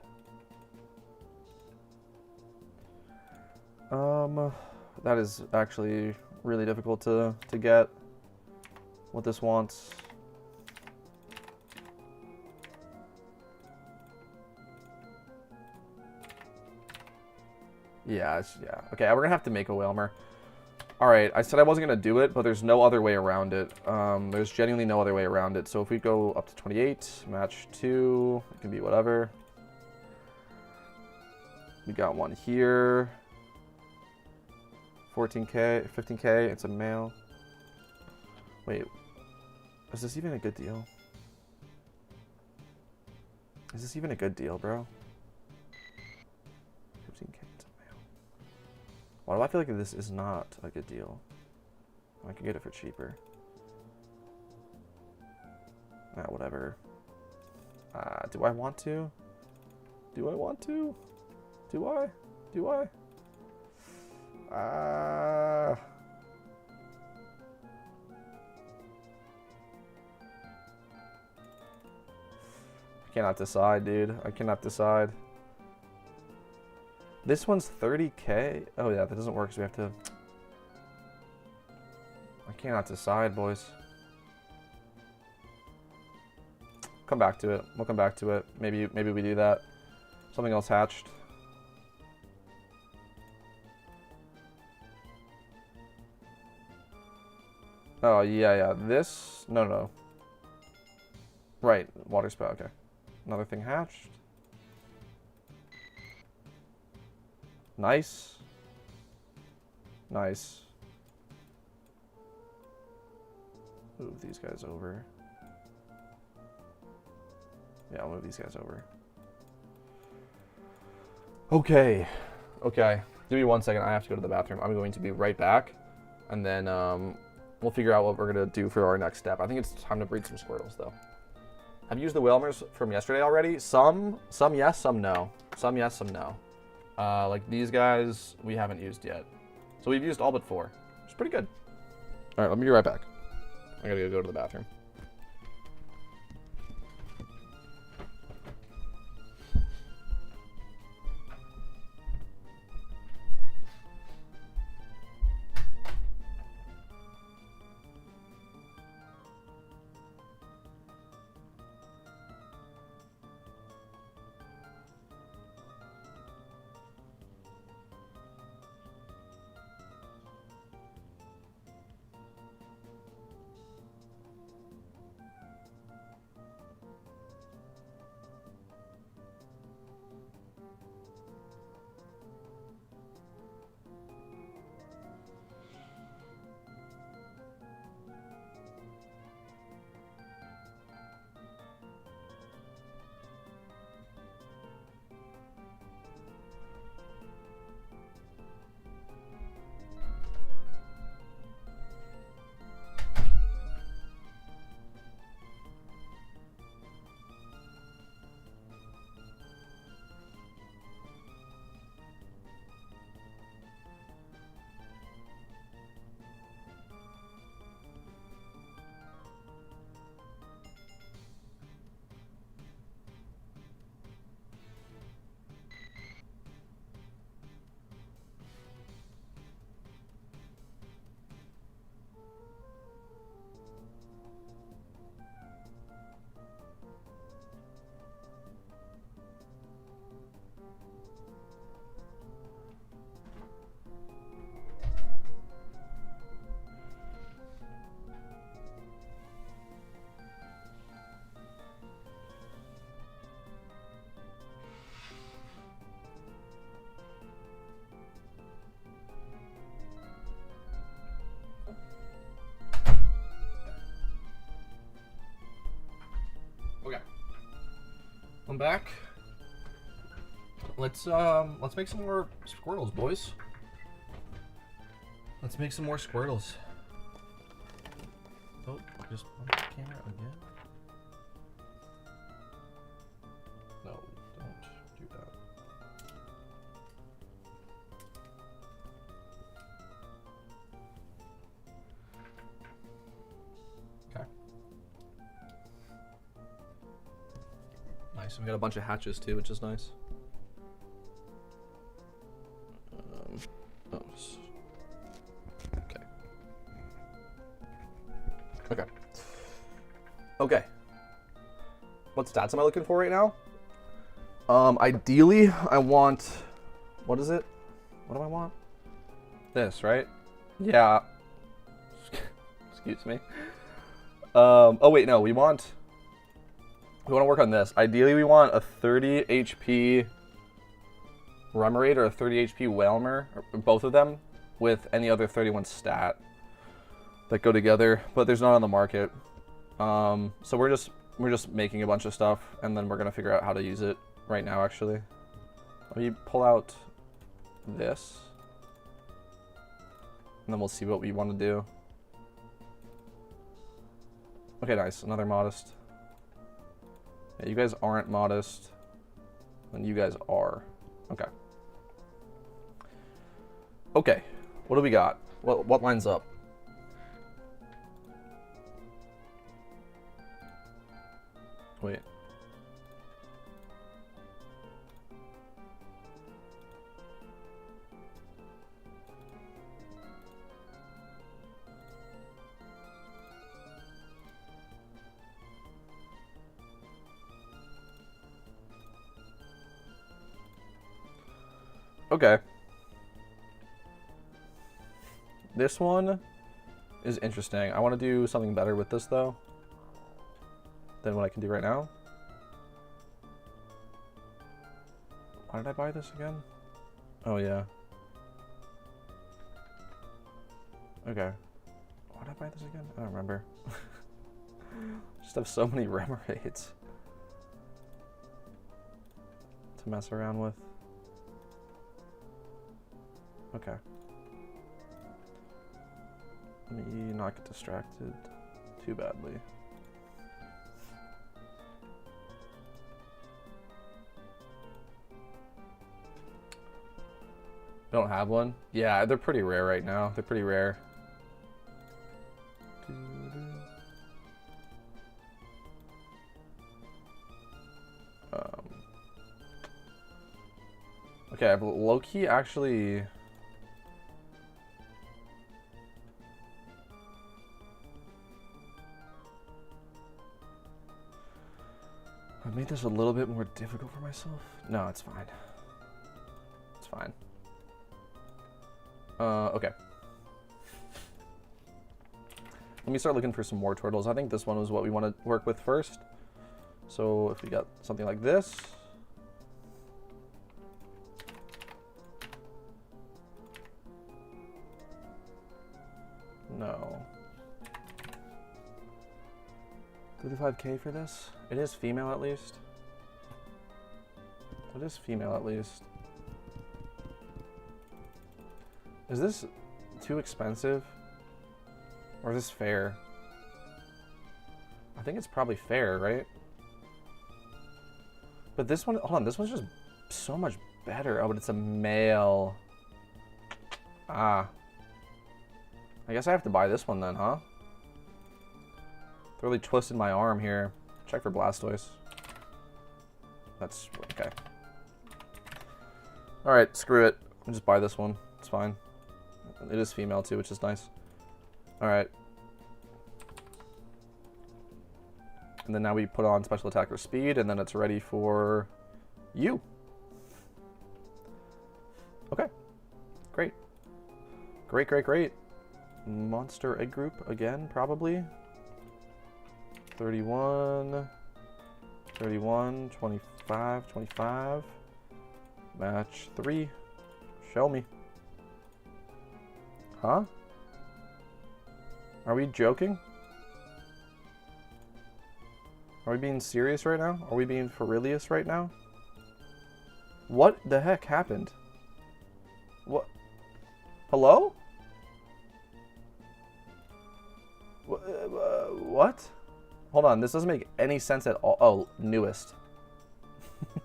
That is actually really difficult to get what this wants. Yeah. Okay, we're gonna have to make a Whalmer. Alright, I said I wasn't gonna do it, but there's no other way around it. There's genuinely no other way around it. So if we go up to 28, match 2, it can be whatever. We got one here. 14K, 15K, it's a male. Wait, is this even a good deal? Is this even a good deal, bro? 15K, it's a male. Why do I feel like this is not a good deal? I could get it for cheaper. Ah, whatever. Do I want to? Do I want to? Do I? Do I? I cannot decide, dude. I cannot decide. This one's 30K. Oh yeah, that doesn't work because we have to. I cannot decide, boys. Come back to it. We'll come back to it. Maybe we do that. Something else hatched. Oh yeah. This no. Right, water spout. Okay, another thing hatched. Nice. Nice. Move these guys over. Yeah, I'll move these guys over. Okay. Okay. Give me 1 second. I have to go to the bathroom. I'm going to be right back. And then we'll figure out what we're going to do for our next step. I think it's time to breed some Squirtles, though. Have you used the Whalmers from yesterday already? Some yes, some no. Some yes, some no. Like these guys, we haven't used yet. So we've used all but 4. It's pretty good. All right, let me be right back. I gotta go to the bathroom. Okay. I'm back. Let's make some more Squirtles, boys. Let's make some more Squirtles. Oh, just on the camera again. No, don't do that. Okay. Nice. We got a bunch of hatches too, which is nice. Okay. Okay. Okay. What stats am I looking for right now? Ideally, I want. What is it? What do I want? This, right? Yeah. Excuse me. Oh wait, no. We want to work on this. Ideally, we want a 30 HP Remoraid or a 30 HP Whalmer, or both of them, with any other 31 stat that go together. But there's none on the market. So we're just making a bunch of stuff, and then we're gonna figure out how to use it right now. Actually, let me pull out this, and then we'll see what we want to do. Okay, nice. Another modest. Yeah, you guys aren't modest. And you guys are. Okay. Okay. What do we got? What lines up? Wait. Okay. This one is interesting. I want to do something better with this, though, than what I can do right now. Why did I buy this again? Oh, yeah. Okay. Why did I buy this again? I don't remember. Just have so many Remorates to mess around with. Okay. Let me not get distracted too badly. Don't have one? Yeah, they're pretty rare right now. They're pretty rare. Okay, I've low-key actually... I've made this a little bit more difficult for myself. No, it's fine. It's fine. Okay. Let me start looking for some more turtles. I think this one was what we want to work with first. So if we got something like this. No. 35K for this? It is female at least. It is female at least. Is this too expensive? Or is this fair? I think it's probably fair, right? But this one, hold on, this one's just so much better. Oh, but it's a male. Ah. I guess I have to buy this one then, huh? Really twisted my arm here. Check for Blastoise. That's okay. Alright, screw it. I'll just buy this one. It's fine. It is female too, which is nice. Alright. And then now we put on special attack or speed, and then it's ready for you. Okay. Great. Great, great, great. Monster egg group again, probably. 31, 31, 25, 25. Match 3. Show me. Huh? Are we joking? Are we being serious right now? Are we being Ferilius right now? What the heck happened? What? Hello? What? Hold on, this doesn't make any sense at all. Oh, newest.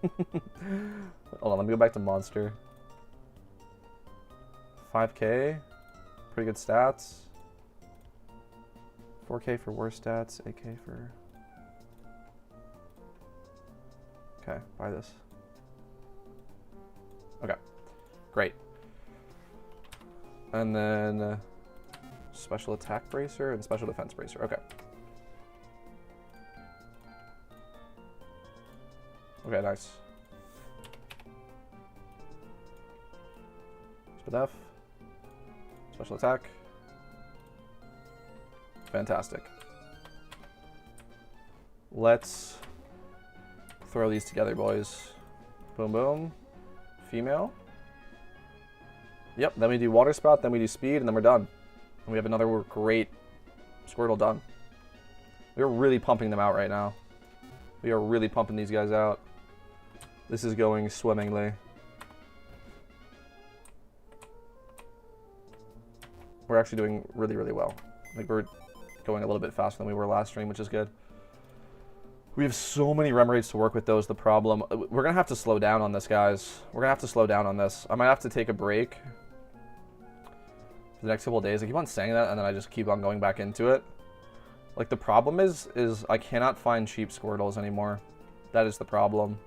Hold on, let me go back to Monster. 5K. Pretty good stats. 4K for worse stats. 8K for... Okay, buy this. Okay, great. And then special attack bracer and special defense bracer. Okay. Okay, nice. Special def. Special attack. Fantastic. Let's throw these together, boys. Boom, boom. Female. Yep, then we do water spout, then we do speed, and then we're done. And we have another great Squirtle done. We're really pumping them out right now. We are really pumping these guys out. This is going swimmingly. We're actually doing really, really well. Like, we're going a little bit faster than we were last stream, which is good. We have so many rem rates to work with, though, is the problem. We're going to have to slow down on this, guys. We're going to have to slow down on this. I might have to take a break for the next couple of days. I keep on saying that, and then I just keep on going back into it. Like, the problem is I cannot find cheap Squirtles anymore. That is the problem.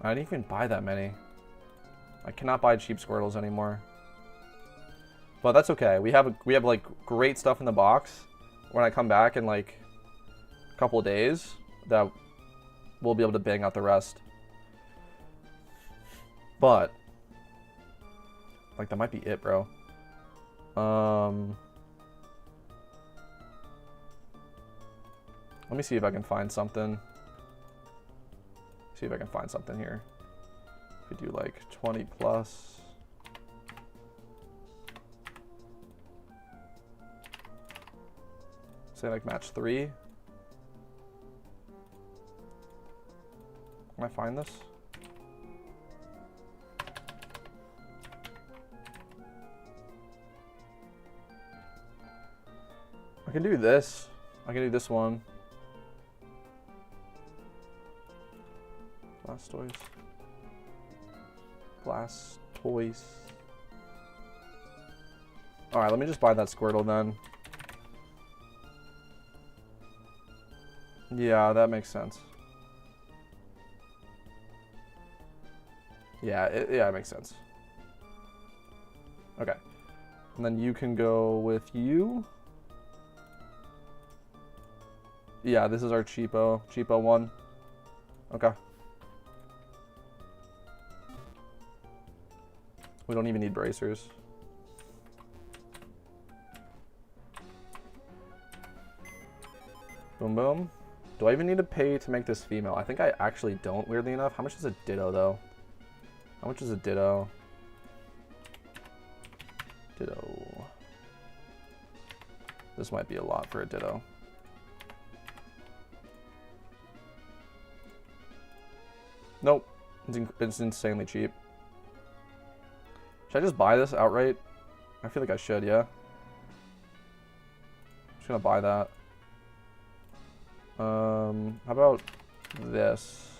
I didn't even buy that many. I cannot buy cheap Squirtles anymore. But that's okay. We have like great stuff in the box. When I come back in like a couple of days, that we'll be able to bang out the rest. But like that might be it, bro. Let me see if I can find something. See if I can find something here. If we do like 20 plus. Say like match 3. Can I find this? I can do this. I can do this one. Blastoise. Blastoise. Alright, let me just buy that Squirtle then. Yeah, that makes sense. Yeah, it makes sense. Okay. And then you can go with you. Yeah, this is our cheapo one. Okay. We don't even need bracers. Boom, boom. Do I even need to pay to make this female? I think I actually don't, weirdly enough. How much is a Ditto, though? How much is a Ditto? Ditto. This might be a lot for a Ditto. Nope. It's insanely cheap. Should I just buy this outright? I feel like I should, yeah. I'm just gonna buy that. How about this?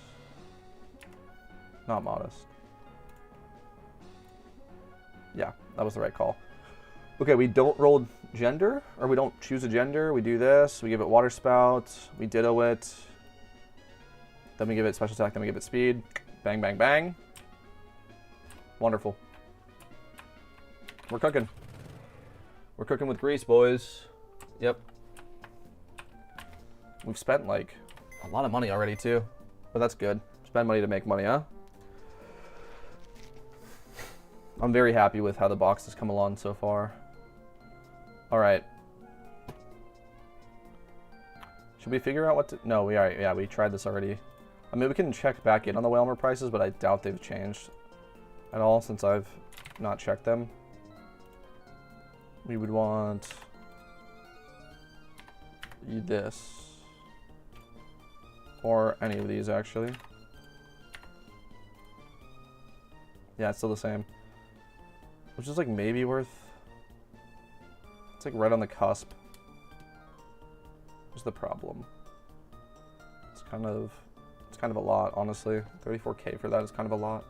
Not modest. Yeah, that was the right call. Okay, we don't roll gender, or we don't choose a gender. We do this, we give it water spout, we ditto it. Then we give it special attack, then we give it speed. Bang, bang, bang. Wonderful. We're cooking. We're cooking with grease, boys. Yep. We've spent like a lot of money already too, but that's good. Spend money to make money, huh? I'm very happy with how the box has come along so far. All right. Should we figure out what to... No, we are. Yeah, we tried this already. I mean, we can check back in on the Wailmer prices, but I doubt they've changed at all since I've not checked them. We would want this. Or any of these, actually. Yeah, it's still the same. Which is like maybe worth... It's like right on the cusp. What's the problem? It's kind of a lot, honestly. 34K for that is kind of a lot.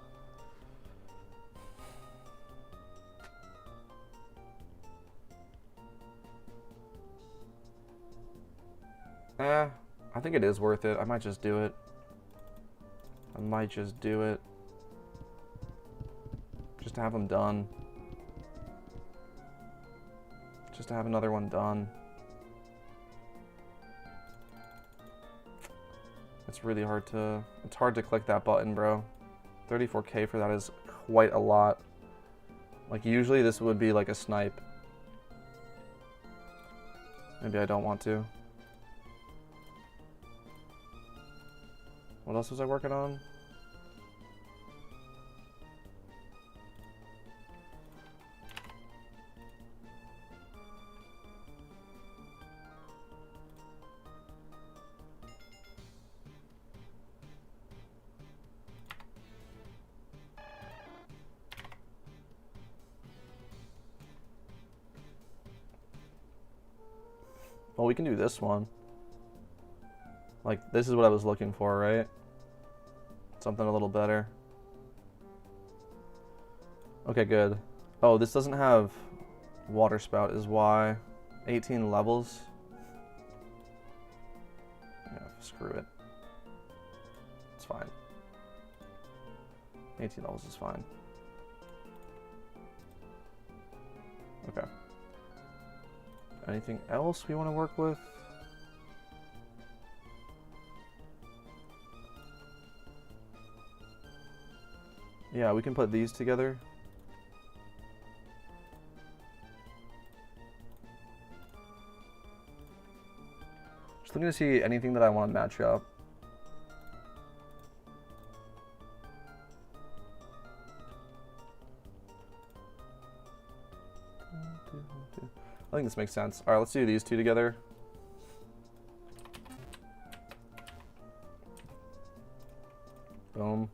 I think it is worth it. I might just do it. I might just do it. Just to have them done. Just to have another one done. It's really hard to... It's hard to click that button, bro. 34K for that is quite a lot. Like, usually this would be like a snipe. Maybe I don't want to. What else was I working on? Well, we can do this one. Like, this is what I was looking for, right? Something a little better. Okay, good. Oh, this doesn't have water spout is why. 18 levels. Yeah, screw it. It's fine. 18 levels is fine. Okay. Anything else we want to work with? Yeah, we can put these together. Just looking to see anything that I want to match up. I think this makes sense. All right, let's do these two together. Boom.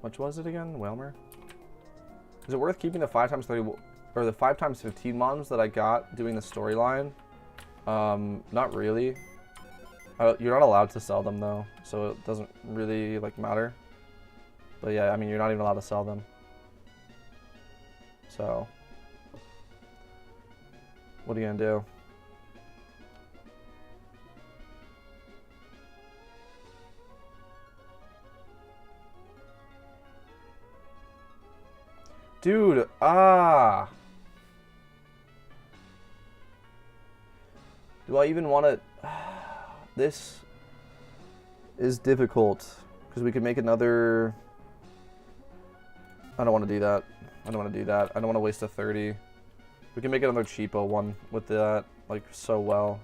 Which was it again? Whalmer? Is it worth keeping the 5x30 or the 5x15 mods that I got doing the storyline? Not really. You're not allowed to sell them though, so it doesn't really like matter. But yeah, I mean, you're not even allowed to sell them. So, what are you gonna do? Dude, ah. Do I even want to? This is difficult because we could make another. I don't want to do that. I don't want to do that. I don't want to waste a 30. We can make another cheapo one with that, like, so well.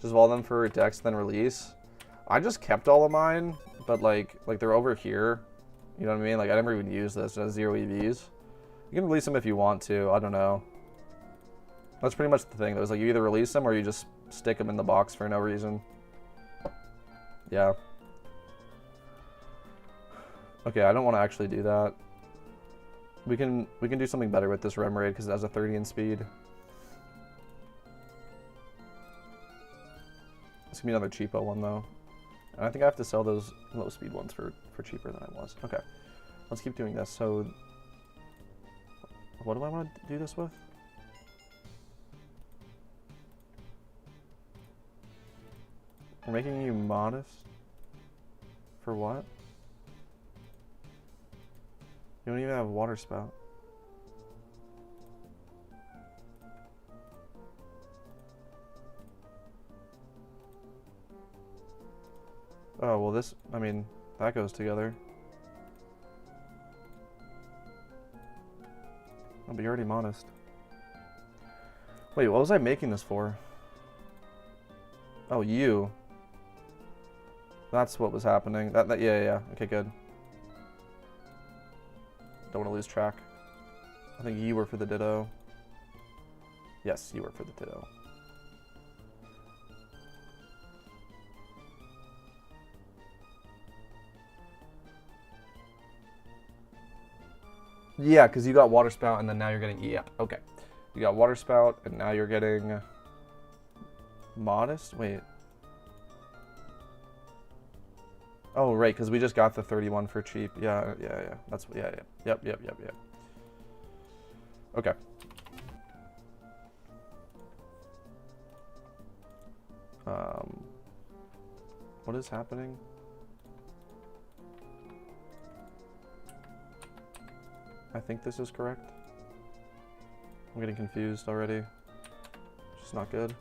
Just all them for Dex, then release. I just kept all of mine, but like they're over here. You know what I mean? Like, I never even use this. It has 0 EVs. You can release them if you want to. I don't know. That's pretty much the thing. It was like you either release them or you just stick them in the box for no reason. Yeah. Okay, I don't want to actually do that. We can do something better with this Remoraid because it has a 30 in speed. It's gonna be another cheapo one though. And I think I have to sell those low speed ones for cheaper than I was. Okay, let's keep doing this. So, what do I want to do this with? We're making you modest. For what? You don't even have a water spout. Oh, well this, I mean, that goes together. Oh, but you're already modest. Wait, what was I making this for? Oh, you. That's what was happening. Yeah. Okay, good. Don't want to lose track. I think you were for the Ditto. Yes, you were for the Ditto. Yeah, because you got Water Spout and then now you're getting... Yep, okay. You got Water Spout and now you're getting... Modest? Wait. Oh, right, because we just got the 31 for cheap. Yeah. That's... Yeah. Yep. Okay. What is happening? I think this is correct. I'm getting confused already. Which is not good.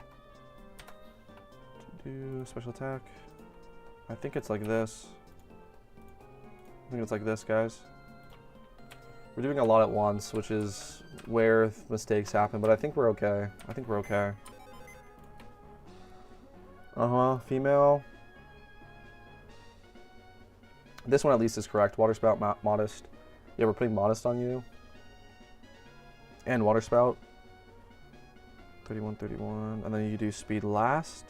To do special attack. I think it's like this. I think it's like this, guys. We're doing a lot at once, which is where mistakes happen, but I think we're okay. Female. This one at least is correct. Water Spout, Modest. Yeah, we're putting Modest on you. And Water Spout. 31. And then you do Speed last.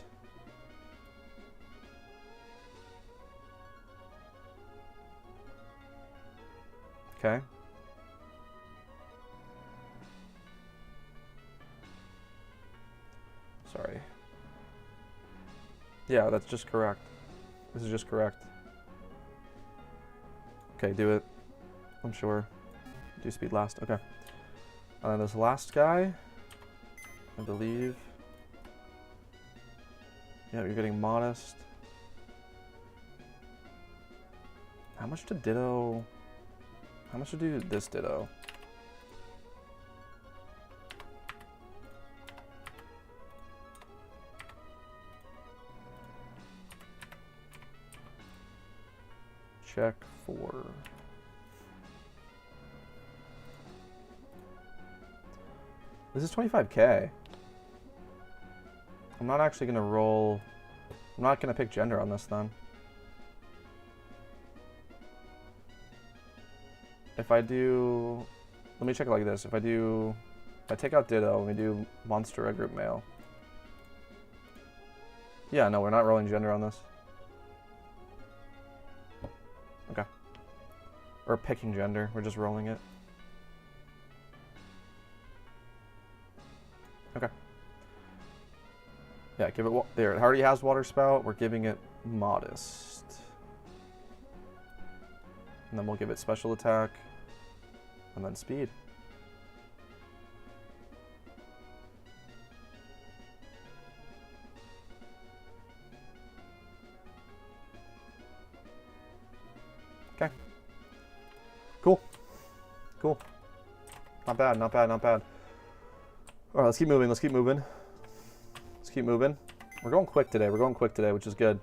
Okay. Yeah, that's just correct. This is just correct. Okay, do it. I'm sure. Do speed last. Okay. And then this last guy, I believe. Yeah, you're getting modest. How much to ditto? How much to do this ditto? Check for. This is 25k. I'm not actually gonna roll. I'm not gonna pick gender on this then. If I do, let me check it like this. If I take out ditto, let me do monster red group male. Yeah, no, we're not rolling gender on this. Okay. Or picking gender, we're just rolling it. Okay. Yeah, give it, there, it already has water spout, we're giving it modest. And then we'll give it special attack, and then speed. Okay. Cool. Cool. Not bad, not bad, not bad. Alright, let's keep moving, let's keep moving. Let's keep moving. We're going quick today, which is good.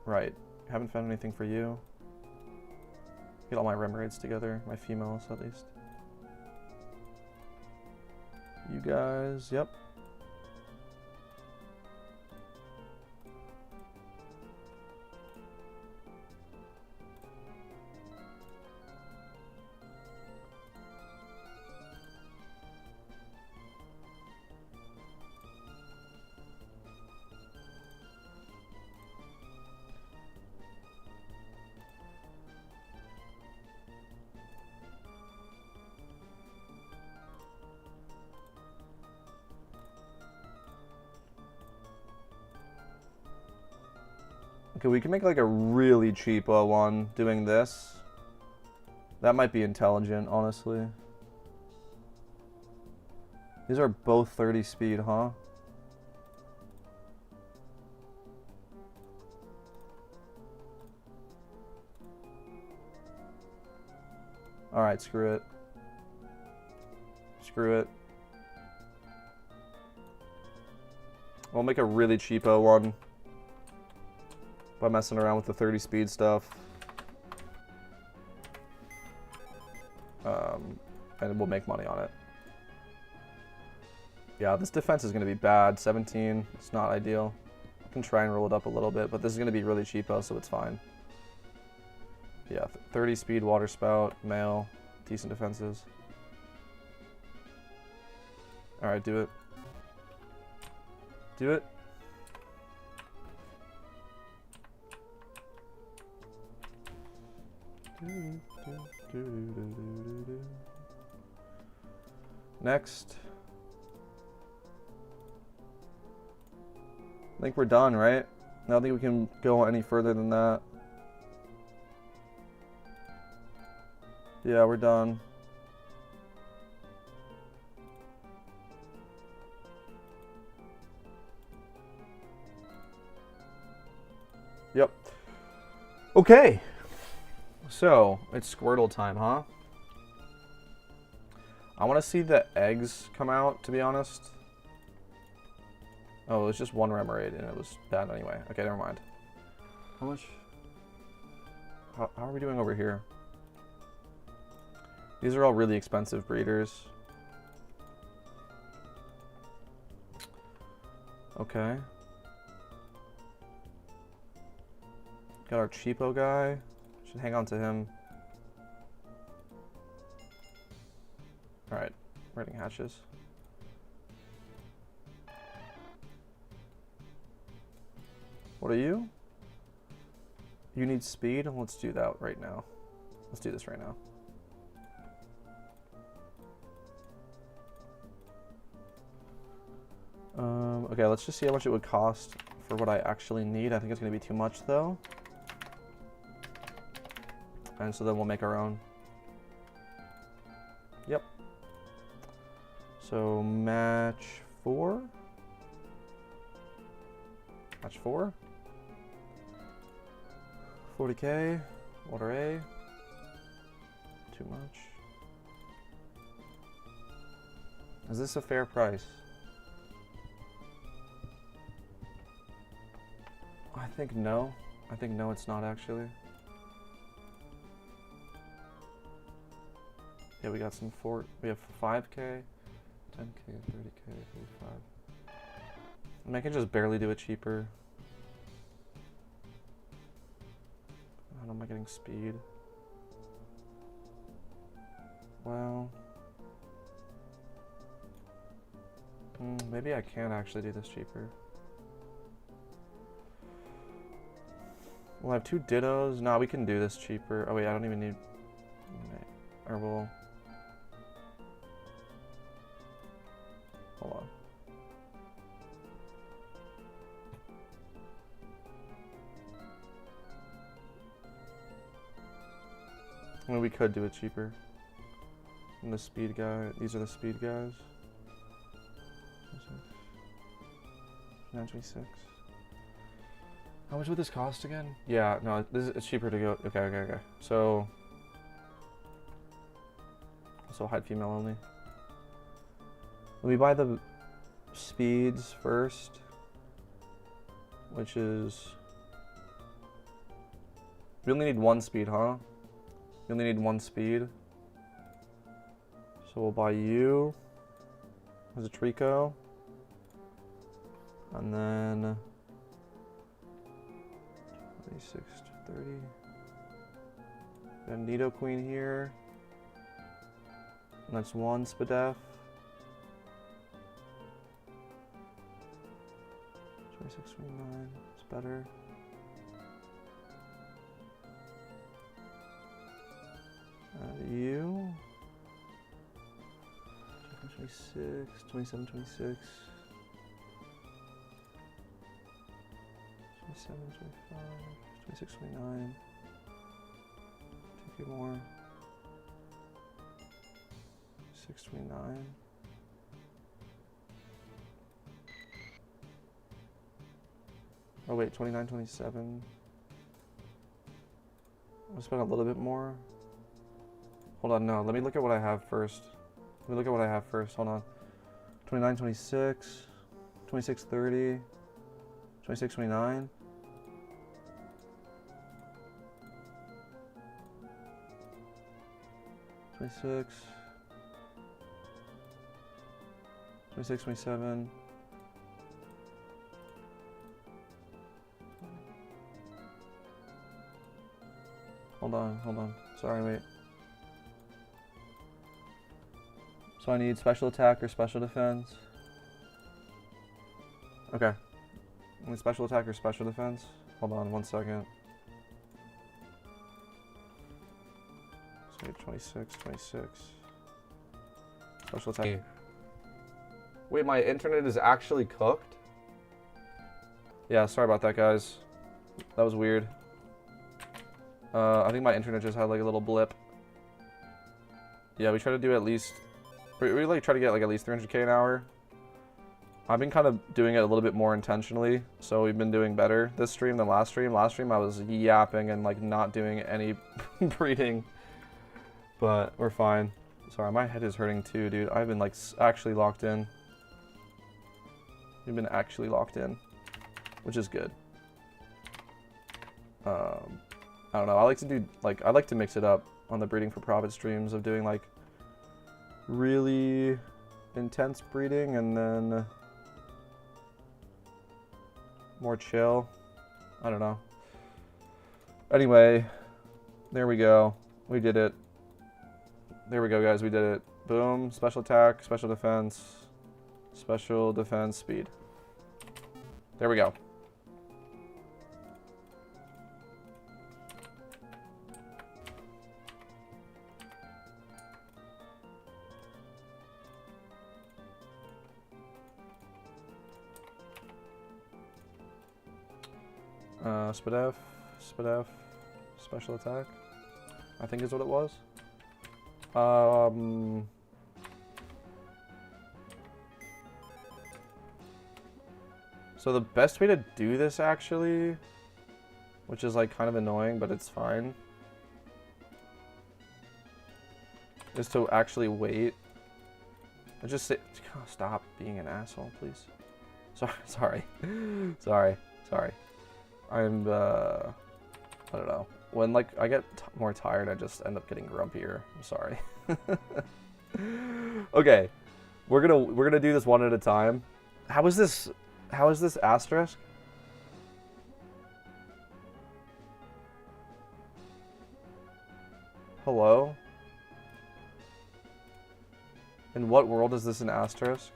Right. Haven't found anything for you. Get all my rem raids together, my females at least. You guys, yep. Okay, we can make like a really cheap one doing this. That might be intelligent, honestly. These are both 30 speed, huh? Alright, screw it. Screw it. We'll make a really cheapo one by messing around with the 30 speed stuff. And we'll make money on it. Yeah, this defense is going to be bad. 17, it's not ideal. I can try and roll it up a little bit, but this is going to be really cheapo, so it's fine. Yeah, 30 speed, water spout, male, decent defenses. Alright, do it. Do it. Next. I think we're done, right? I don't think we can go any further than that. Yeah, we're done. Yep. Okay. So, it's Squirtle time, huh? I want to see the eggs come out, to be honest. Oh, it was just one Remoraid, and it was bad anyway. Okay, never mind. How much? How are we doing over here? These are all really expensive breeders. Okay. Got our cheapo guy. Should hang on to him. Alright, writing hatches. What are you? You need speed? Let's do that right now. Let's do this right now. Okay, let's just see how much it would cost for what I actually need. I think it's going to be too much, though. And so then we'll make our own. Yep. So match 4. Match 4. 40k. Water A. Too much. Is this a fair price? I think no. I think no, it's not actually. Yeah, we got some we have 5k, 10k, 30k, 35. I mean, I can just barely do it cheaper. How am I getting speed? Well, maybe I can actually do this cheaper. We'll have 2 dittos. No, we can do this cheaper. Oh wait, I don't even need. Or we'll. Hold on. I mean, we could do it cheaper. And the speed guy. These are the speed guys. 926. How much would this cost again? Yeah, no, it's cheaper to go. Okay. So hide female only. Let me buy the speeds first, which is we only need 1 speed, huh? We only need 1 speed. So we'll buy you as a Trico, and then 26 to 30. Got Nido Queen here. And that's 1 Spadef. 26, 29. It's better. You. 26, 27, 26. 27, 25, 26, 29. 2k more. 629. Oh wait, 29, 27. I'll spend a little bit more. Hold on, no, let me look at what I have first. Hold on. 29, 26, 26, 30, 26, 29. 26, 26, 27. Hold on. Sorry, wait. So I need special attack or special defense. Okay. I need special attack or special defense. Hold on 1 second. So 26, 26. Special attack. Wait, my internet is actually cooked? Yeah, sorry about that, guys. That was weird. I think my internet just had like a little blip. Yeah, we try to do at least... We like try to get like at least 300k an hour. I've been kind of doing it a little bit more intentionally, so we've been doing better this stream than last stream. Last stream I was yapping and like not doing any breeding, but we're fine. Sorry, my head is hurting too, dude. I've been like actually locked in. We've been actually locked in, which is good. I don't know. I like to do I like to mix it up on the breeding for profit streams of doing like really intense breeding and then more chill. I don't know. Anyway, there we go. We did it. There we go, guys. We did it. Boom. Special attack, special defense, speed. There we go. Spadef, special attack, I think is what it was. So the best way to do this actually, which is like kind of annoying, but it's fine, is to actually wait. I just say, oh, stop being an asshole, please. Sorry. I'm, I don't know. When like I get more tired, I just end up getting grumpier. I'm sorry. Okay, we're gonna do this one at a time. How is this asterisk? Hello? In what world is this an asterisk?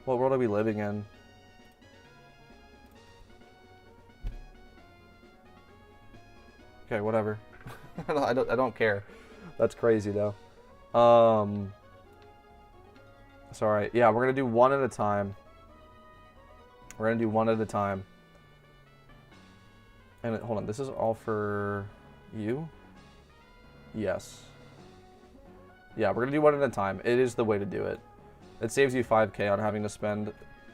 What world are we living in? Okay, whatever. I don't care. That's crazy though. Sorry. Yeah, we're gonna do one at a time. We're gonna do one at a time. And hold on, this is all for you? Yes. Yeah, we're gonna do one at a time. It is the way to do it. It saves you 5k on having to spend,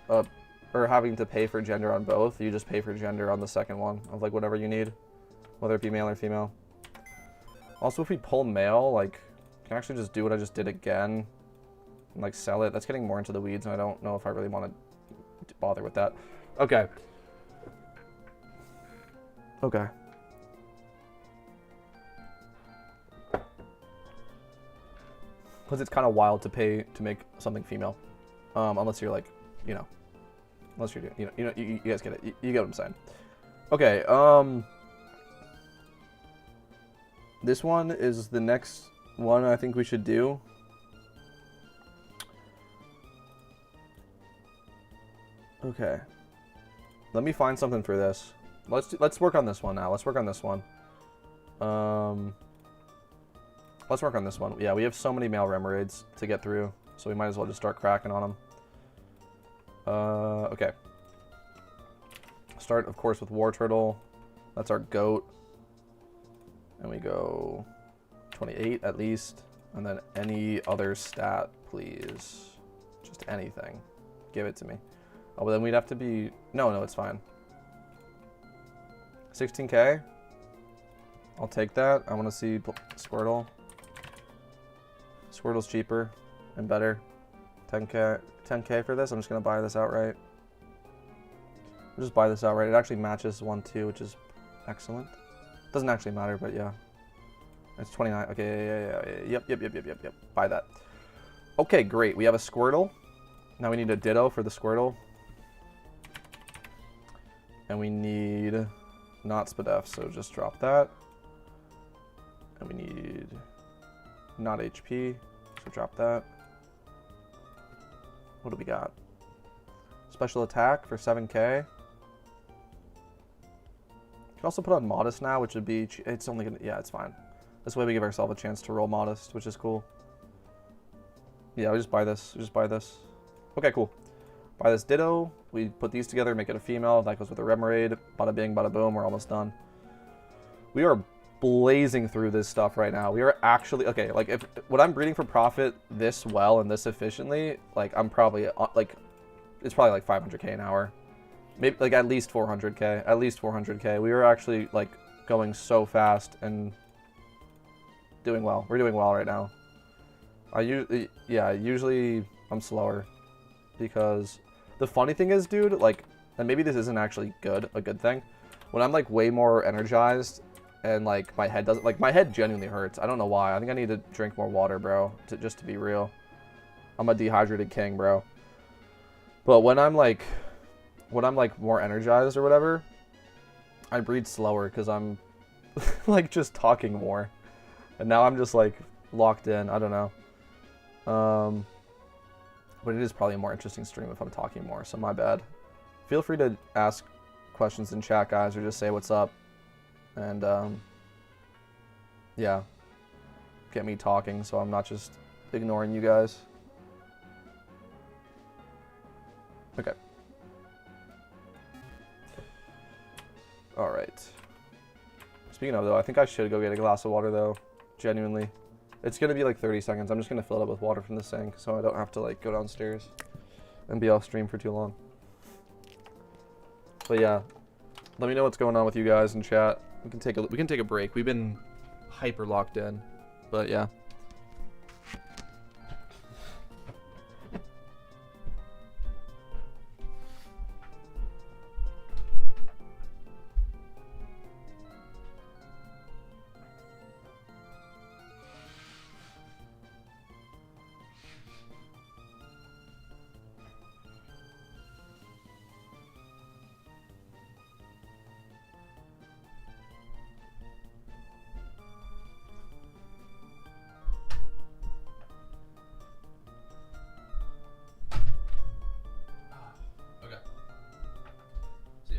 or having to pay for gender on both. You just pay for gender on the second one of like whatever you need, whether it be male or female. Also, if we pull male, like, can I actually just do what I just did again, and like sell it? That's getting more into the weeds, and I don't know if I really want to bother with that. Okay. Okay. Because it's kind of wild to pay to make something female, unless you're like, you know, unless you're doing, you guys get it. You get what I'm saying. Okay. This one is the next one I think we should do. Okay. Let me find something for this. Let's work on this one now. Let's work on this one. Let's work on this one. Yeah, we have so many male Remoraid's to get through, so we might as well just start cracking on them. Okay. Start, of course, with War Turtle. That's our goat. And we go 28 at least. And then any other stat, please. Just anything. Give it to me. Oh, but then we'd have to be... No, it's fine. 16k? I'll take that. I want to see Squirtle. Squirtle's cheaper and better. 10k for this. I'm just going to buy this outright. I'll just buy this outright. It actually matches 1-2, which is excellent. Doesn't actually matter, but yeah. It's 29. Okay, yeah. Yep. Buy that. Okay, great. We have a Squirtle. Now we need a Ditto for the Squirtle. And we need not Spadef, so just drop that. And we need not HP, so drop that. What do we got? Special attack for 7k. You can also put on Modest now, which would be, it's only gonna, yeah, it's fine. This way we give ourselves a chance to roll Modest, which is cool. Yeah, we just buy this, Okay, cool. Buy this Ditto, we put these together, make it a female, that goes with a Remoraid, bada bing, bada boom, we're almost done. We are blazing through this stuff right now. We are actually, okay, like if when I'm breeding for profit this well and this efficiently, like I'm probably, like, it's probably like 500k an hour. Maybe like at least 400k. We are actually like going so fast and doing well. We're doing well right now. Usually I'm slower because the funny thing is, dude, like, and maybe this isn't actually a good thing. When I'm like way more energized and like my head doesn't, like my head genuinely hurts. I don't know why. I think I need to drink more water, bro, just to be real. I'm a dehydrated king, bro. But when I'm like more energized or whatever, I breathe slower because I'm like just talking more. And now I'm just like locked in. I don't know. But it is probably a more interesting stream if I'm talking more, so my bad. Feel free to ask questions in chat, guys, or just say what's up. And yeah, get me talking so I'm not just ignoring you guys. Okay. All right. Speaking of, though, I think I should go get a glass of water, though. Genuinely. It's going to be like 30 seconds. I'm just going to fill it up with water from the sink so I don't have to like go downstairs and be off stream for too long. But yeah, let me know what's going on with you guys in chat. We can take a break. We've been hyper locked in. But yeah.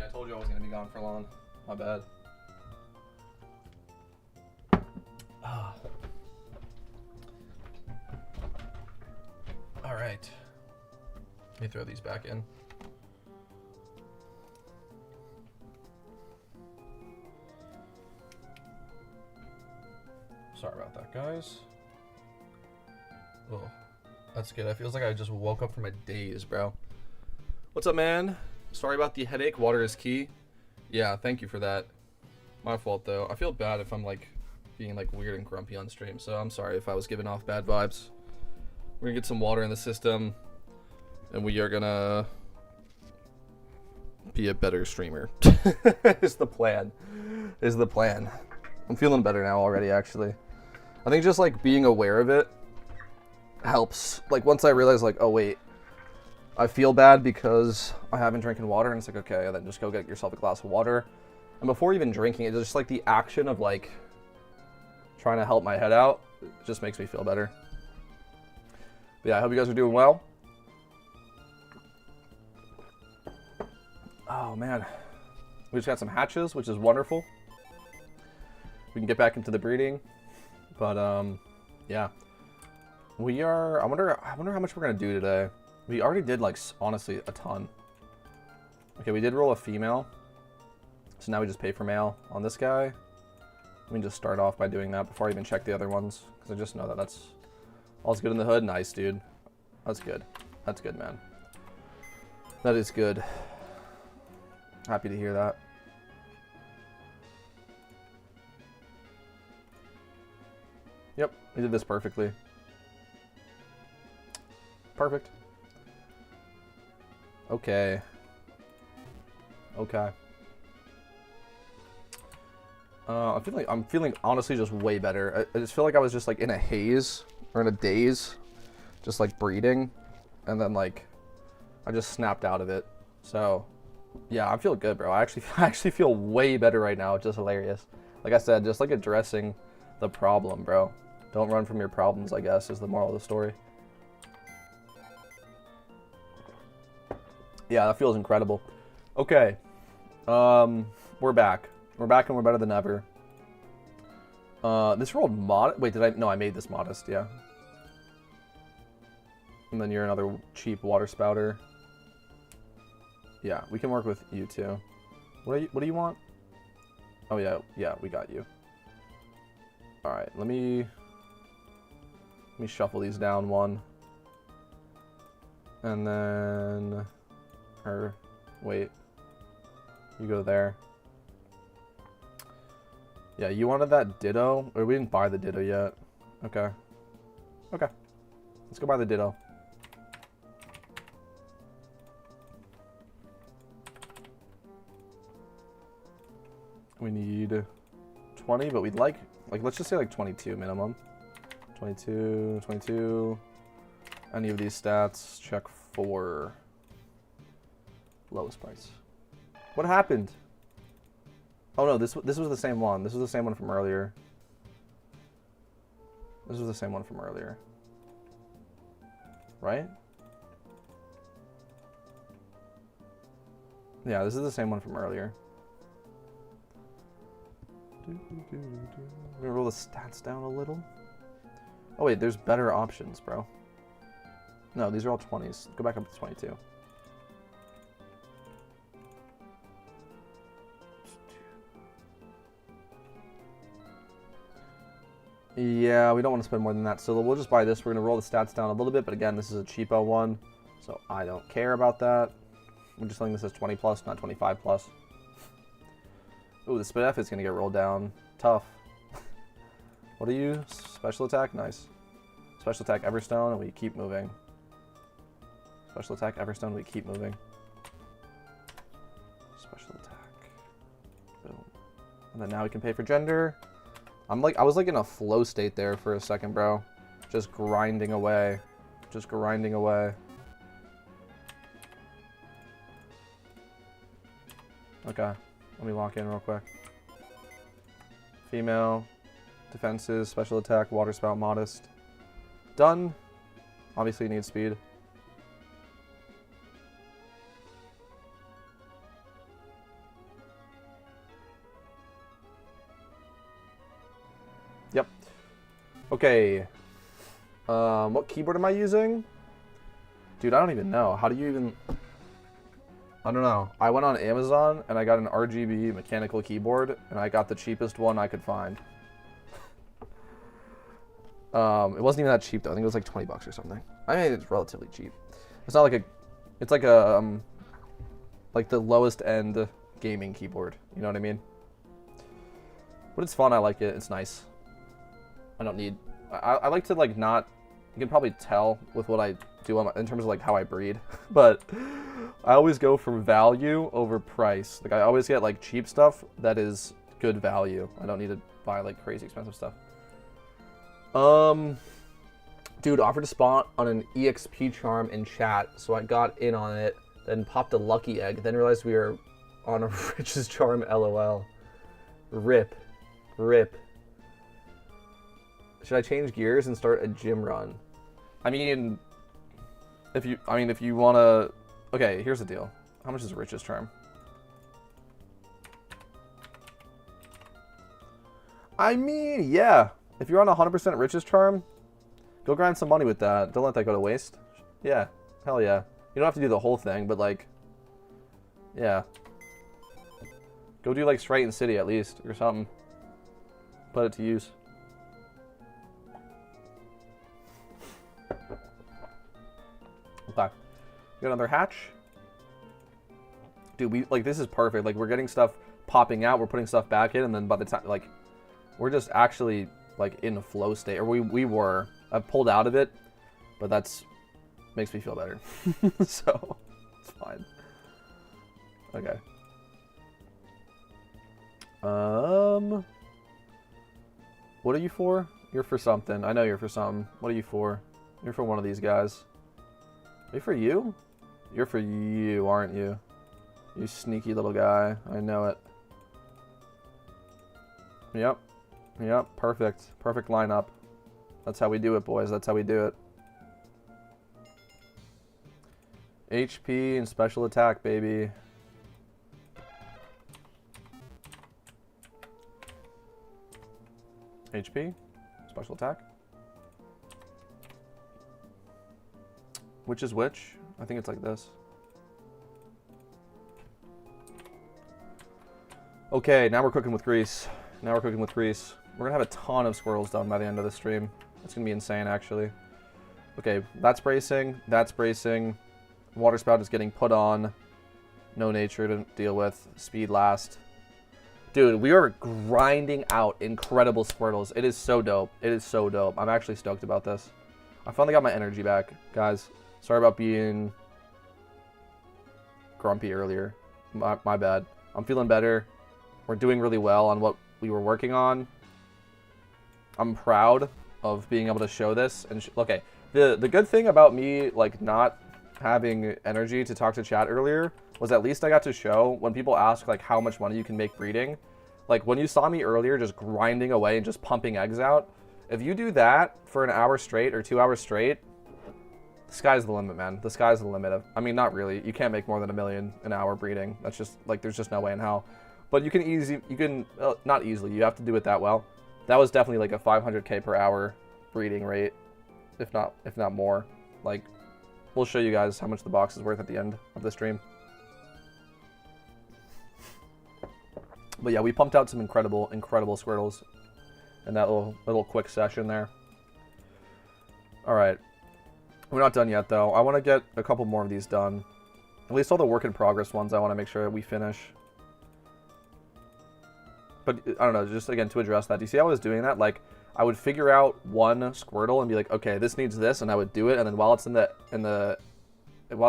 I told you I was gonna be gone for long. My bad. All right. Let me throw these back in. Sorry about that, guys. Oh, that's good. It feels like I just woke up from a daze, bro. What's up, man? Sorry about the headache. Water is key. Yeah, thank you for that. My fault, though. I feel bad if I'm, like, being, like, weird and grumpy on stream, so I'm sorry if I was giving off bad vibes. We're gonna get some water in the system, and we are gonna be a better streamer. Is the plan. Is the plan. I'm feeling better now already, actually. I think just, like, being aware of it helps. Like, once I realize, like, oh, wait. I feel bad because I haven't drinking water, and it's like, okay, then just go get yourself a glass of water. And before even drinking it, just like the action of like trying to help my head out, it just makes me feel better. But yeah, I hope you guys are doing well. Oh man, we just got some hatches, which is wonderful. We can get back into the breeding, but yeah, we are. I wonder how much we're gonna do today. We already did, like, honestly, a ton. Okay, we did roll a female. So now we just pay for male on this guy. We can just start off by doing that before I even check the other ones. Because I just know that that's all's good in the hood. Nice, dude. That's good. That's good, man. That is good. Happy to hear that. Yep, we did this perfectly. Perfect. Okay. Okay. I'm feeling honestly just way better. I just feel like I was just like in a haze or in a daze, just like breeding, and then like I just snapped out of it. So yeah, I feel good, bro. I actually feel way better right now. It's just hilarious. Like I said, just like addressing the problem, bro. Don't run from your problems, I guess, is the moral of the story. Yeah, that feels incredible. Okay. We're back. We're back and we're better than ever. This rolled mod. Wait, did I? No, I made this modest, yeah. And then you're another cheap water spouter. Yeah, we can work with you too. What do you want? Oh yeah, we got you. All right, let me shuffle these down one. And then wait. You go there. Yeah, you wanted that Ditto? Or we didn't buy the Ditto yet. Okay. Okay. Let's go buy the Ditto. We need 20, but we'd like let's just say like 22 minimum. 22, 22. Any of these stats, check for lowest price. What happened? Oh no, this was the same one. This was the same one from earlier. This was the same one from earlier. Right? Yeah, this is the same one from earlier. I'm gonna roll the stats down a little. Oh wait, there's better options, bro. No, these are all 20s. Go back up to 22. Yeah, we don't want to spend more than that. So we'll just buy this. We're going to roll the stats down a little bit. But again, this is a cheapo one. So I don't care about that. I'm just telling this as 20 plus, not 25 plus. Ooh, the Spit F is going to get rolled down. Tough. What are you? Special attack? Nice. Special attack Everstone, and we keep moving. Special attack Everstone, we keep moving. Special attack. Boom. And then now we can pay for gender. I was like in a flow state there for a second, bro. Just grinding away. Just grinding away. Okay. Let me lock in real quick. Female. Defenses, special attack, water spout, modest. Done. Obviously you need speed. Yep. Okay. What keyboard am I using? Dude, I don't even know. How do you even... I don't know. I went on Amazon and I got an RGB mechanical keyboard and I got the cheapest one I could find. It wasn't even that cheap though. I think it was like 20 bucks or something. I mean, it's relatively cheap. It's not like a, it's like a, like the lowest end gaming keyboard. You know what I mean? But it's fun. I like it. It's nice. I don't need, I like to like not, you can probably tell with what I do in terms of like how I breed, but I always go for value over price. Like I always get like cheap stuff that is good value. I don't need to buy like crazy expensive stuff. Dude, offered to spawn on an EXP charm in chat, so I got in on it, then popped a lucky egg, then realized we were on a riches charm, lol. Rip. Rip. Should I change gears and start a gym run? I mean, if you wanna, okay, here's the deal. How much is a riches charm? I mean, yeah. If you're on 100% riches charm, go grind some money with that. Don't let that go to waste. Yeah, hell yeah. You don't have to do the whole thing, but like, yeah. Go do like Straight and City at least, or something. Put it to use. Okay. Got another hatch. Dude, we like this is perfect. Like we're getting stuff popping out, we're putting stuff back in, and then by the time like we're just actually like in a flow state, or we were. I've pulled out of it, but that's makes me feel better. So it's fine. Okay. What are you for? You're for something. I know you're for something. What are you for? You're for one of these guys. Are you for you? You're for you, aren't you? You sneaky little guy. I know it. Yep. Yep, perfect. Perfect lineup. That's how we do it, boys. That's how we do it. HP and special attack, baby. HP, special attack. Which is which? I think it's like this. Okay, now we're cooking with grease. Now we're cooking with grease. We're gonna have a ton of squirrels done by the end of the stream. It's gonna be insane, actually. Okay, that's bracing. That's bracing. Water spout is getting put on. No nature to deal with. Speed last. Dude, we are grinding out incredible Squirtles. It is so dope. It is so dope. I'm actually stoked about this. I finally got my energy back, guys. Sorry about being grumpy earlier. My bad. I'm feeling better. We're doing really well on what we were working on. I'm proud of being able to show this. And okay, the good thing about me like not having energy to talk to chat earlier was at least I got to show when people ask like how much money you can make breeding. Like when you saw me earlier just grinding away and just pumping eggs out, if you do that for an hour straight or 2 hours straight, the sky's the limit, man. The sky's the limit. I mean, not really. You can't make more than $1 million an hour breeding. That's just like there's just no way in hell. But you can not easily. You have to do it that well. That was definitely like a 500K per hour breeding rate, if not more. Like, we'll show you guys how much the box is worth at the end of the stream. But yeah, we pumped out some incredible Squirtles. in that little quick session there. All right. We're not done yet, though. I want to get a couple more of these done. At least all the work in progress ones I want to make sure that we finish. But, I don't know, just, again, to address that. Do you see how I was doing that? Like, I would figure out one Squirtle and be like, okay, this needs this, and I would do it, and then while it's while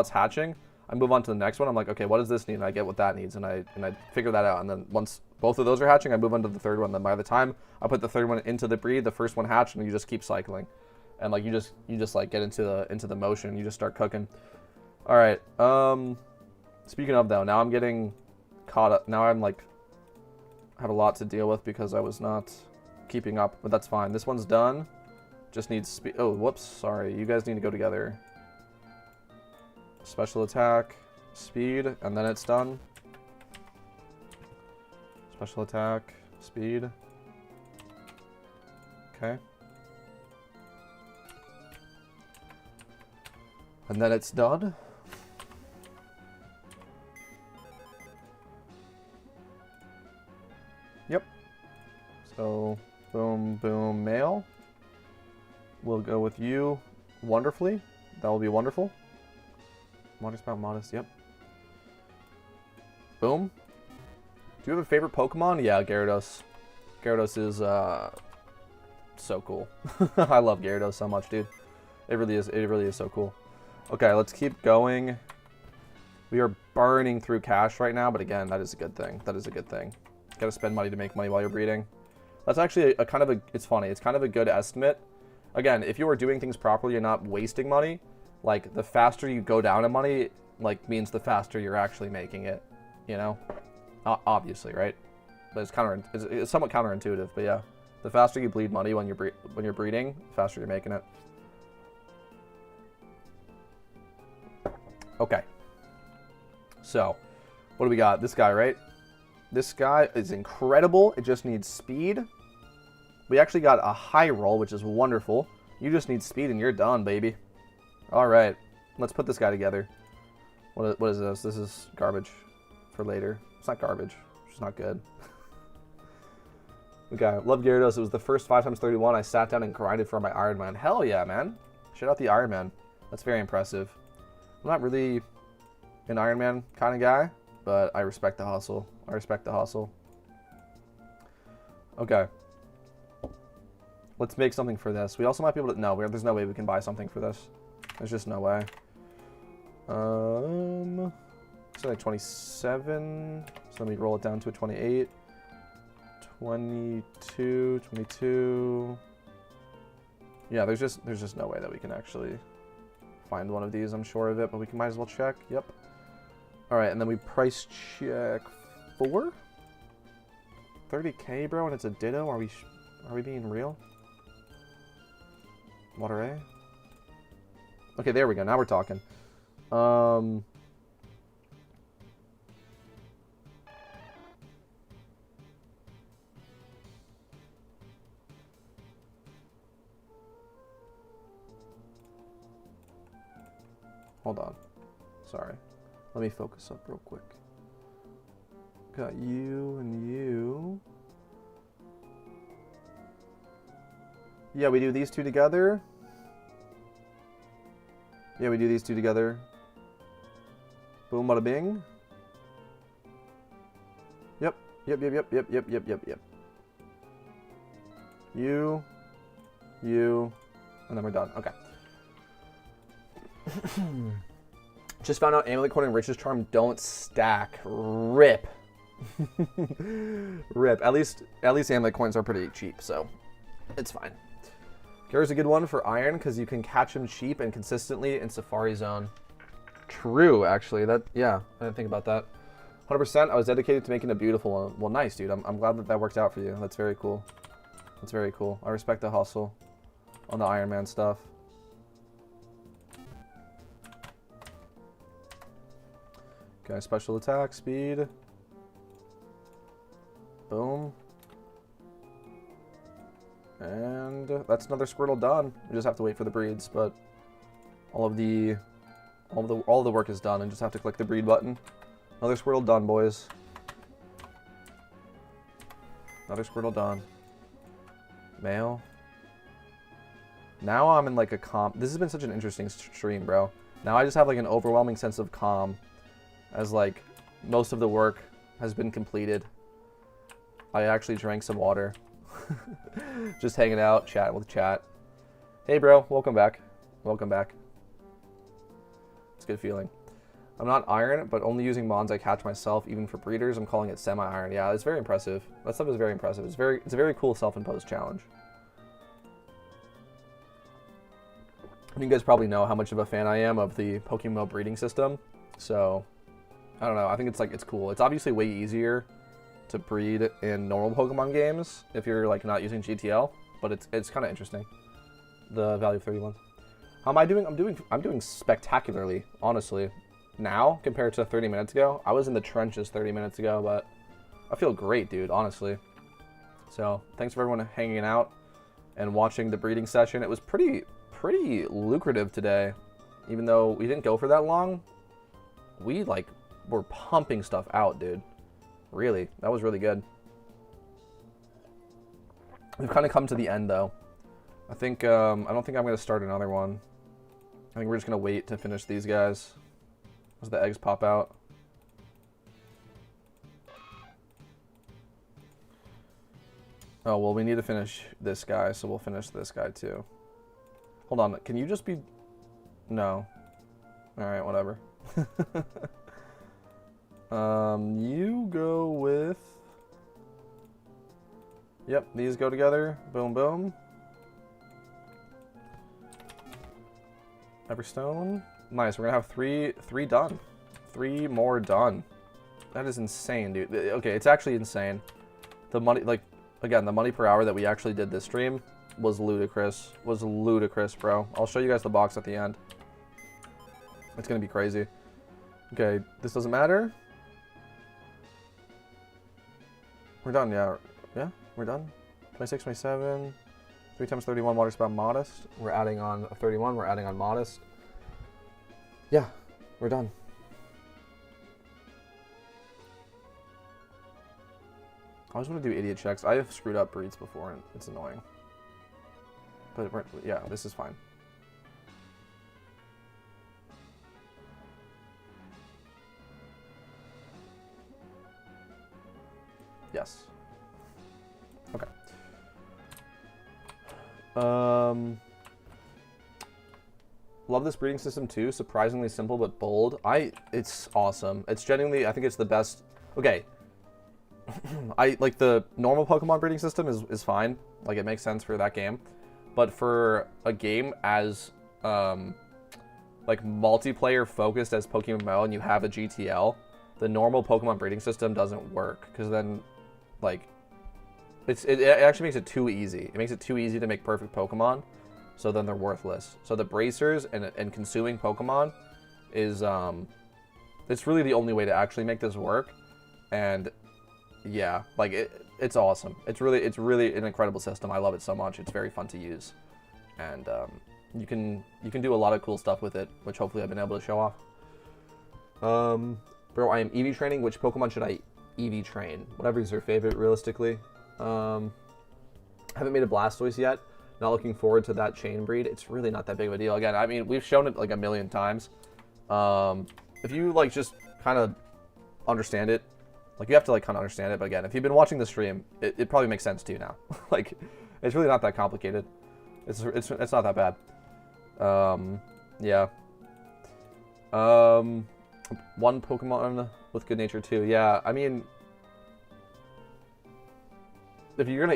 it's hatching, I move on to the next one. I'm like, okay, what does this need? And I get what that needs, and I figure that out. And then once both of those are hatching, I move on to the third one. Then by the time I put the third one into the breed, the first one hatched, and you just keep cycling. And like you just like get into the motion. You just start cooking. All right. Speaking of though, now I'm getting caught up. Now I'm like have a lot to deal with because I was not keeping up, but that's fine. This one's done. Just needs speed. Oh, whoops. Sorry. You guys need to go together. Special attack, speed, and then it's done. Special attack, speed. Okay. And then it's done. Yep. So, boom, boom, male. We'll go with you wonderfully. That will be wonderful. Modest, about modest, yep. Boom. Do you have a favorite Pokemon? Yeah, Gyarados. Gyarados is so cool. I love Gyarados so much, dude. It really is so cool. Okay, let's keep going. We are burning through cash right now, but again, that is a good thing. That is a good thing. Gotta spend money to make money while you're breeding. That's actually a kind of a, it's funny, it's kind of a good estimate. Again, if you are doing things properly, you're not wasting money. Like, the faster you go down in money, like, means the faster you're actually making it, you know? Obviously, right? But it's somewhat counterintuitive, but yeah. The faster you bleed money when you're breeding, the faster you're making it. Okay. So, what do we got? This guy, right? This guy is incredible. It just needs speed. We actually got a high roll, which is wonderful. You just need speed and you're done, baby. All right. Let's put this guy together. What is this? This is garbage for later. It's not garbage. It's just not good. Okay. Love Gyarados. It was the first 5x31. I sat down and grinded for my Iron Man. Hell yeah, man. Shout out the Iron Man. That's very impressive. I'm not really an Iron Man kind of guy, but I respect the hustle. I respect the hustle. Okay. Let's make something for this. We also might be able to... No, there's no way we can buy something for this. There's just no way. So like 27. So let me roll it down to a 28. 22, 22. Yeah, there's just no way that we can actually find one of these, I'm sure of it, but we might as well check. Yep. All right, and then we price check 4. 30K, bro, and it's a Ditto. Are we being real? Water A. Okay, there we go. Now we're talking. Hold on. Sorry. Let me focus up real quick. Got you and you. Yeah, we do these two together. Yeah, we do these two together. Boom, bada bing. Yep. Yep. You, and then we're done. Okay. Just found out Amulet Coin and Riches Charm don't stack. Rip. Rip. At least Amulet Coins are pretty cheap, so it's fine. Here's a good one for Iron because you can catch him cheap and consistently in Safari Zone. True, actually. Yeah, I didn't think about that. 100%. I was dedicated to making a beautiful one. Well, nice, dude. I'm glad that worked out for you. That's very cool. That's very cool. I respect the hustle on the Iron Man stuff. Okay, special attack, speed. Boom. And that's another Squirtle done. We just have to wait for the breeds, but all the work is done and just have to click the breed button. Another Squirtle done, boys. Another Squirtle done. Male. Now I'm in like a calm. This has been such an interesting stream, bro. Now I just have like an overwhelming sense of calm as like most of the work has been completed. I actually drank some water. Just hanging out, chatting with chat. Hey, bro. Welcome back. Welcome back. It's a good feeling. I'm not iron, but only using mons I catch myself, even for breeders. I'm calling it semi-iron. Yeah, it's very impressive. That stuff is very impressive. It's a very cool self-imposed challenge. You guys probably know how much of a fan I am of the Pokemon breeding system. So, I don't know. I think it's cool. It's obviously way easier to breed in normal Pokemon games if you're like not using GTL, but it's kind of interesting. The value of 31. How am I doing? I'm doing spectacularly, honestly. Now compared to 30 minutes ago, I was in the trenches 30 minutes ago, but I feel great, dude, honestly. So thanks for everyone hanging out and watching the breeding session. It was pretty lucrative today, even though we didn't go for that long. We like were pumping stuff out, dude. Really, that was really good. We've kind of come to the end though. I think I don't think I'm gonna start another one. I think we're just gonna wait to finish these guys as the eggs pop out. Oh, well, we need to finish this guy, so we'll finish this guy too. Hold on, can you just be... No. Alright, whatever. You go with... Yep, these go together. Boom, boom. Everstone. Nice, we're gonna have three done. 3 more done. That is insane, dude. Okay, it's actually insane. The money, like, again, the money per hour that we actually did this stream was ludicrous. Was ludicrous, bro. I'll show you guys the box at the end. It's gonna be crazy. Okay, this doesn't matter. We're done, yeah. Yeah, we're done. 26, 27. 3 times 31 water spout modest. We're adding on 31. We're adding on modest. Yeah, we're done. I just want to do idiot checks. I have screwed up breeds before, and it's annoying. But yeah, this is fine. Yes. Okay. Love this breeding system too. Surprisingly simple but bold. It's awesome. It's genuinely, I think it's the best. Okay. I like the normal Pokemon breeding system is fine. Like it makes sense for that game. But for a game as like multiplayer focused as Pokemon Go and you have a GTL, the normal Pokemon breeding system doesn't work because then like it actually makes it too easy. It makes it too easy to make perfect Pokemon, so then they're worthless. So the bracers and consuming Pokemon is it's really the only way to actually make this work. And yeah, like it's awesome. It's really an incredible system. I love it so much. It's very fun to use, and you can do a lot of cool stuff with it, which hopefully I've been able to show off. Bro, I am EV training. Which Pokemon should I EV train? Whatever is your favorite, realistically. Haven't made a Blastoise yet. Not looking forward to that chain breed. It's really not that big of a deal. Again, I mean, we've shown it like a million times. If you like just kind of understand it, like you have to like kind of understand it. But again, if you've been watching the stream, it probably makes sense to you now. Like, it's really not that complicated. It's not that bad. Yeah. One Pokemon with good nature too. Yeah, I mean, if you're gonna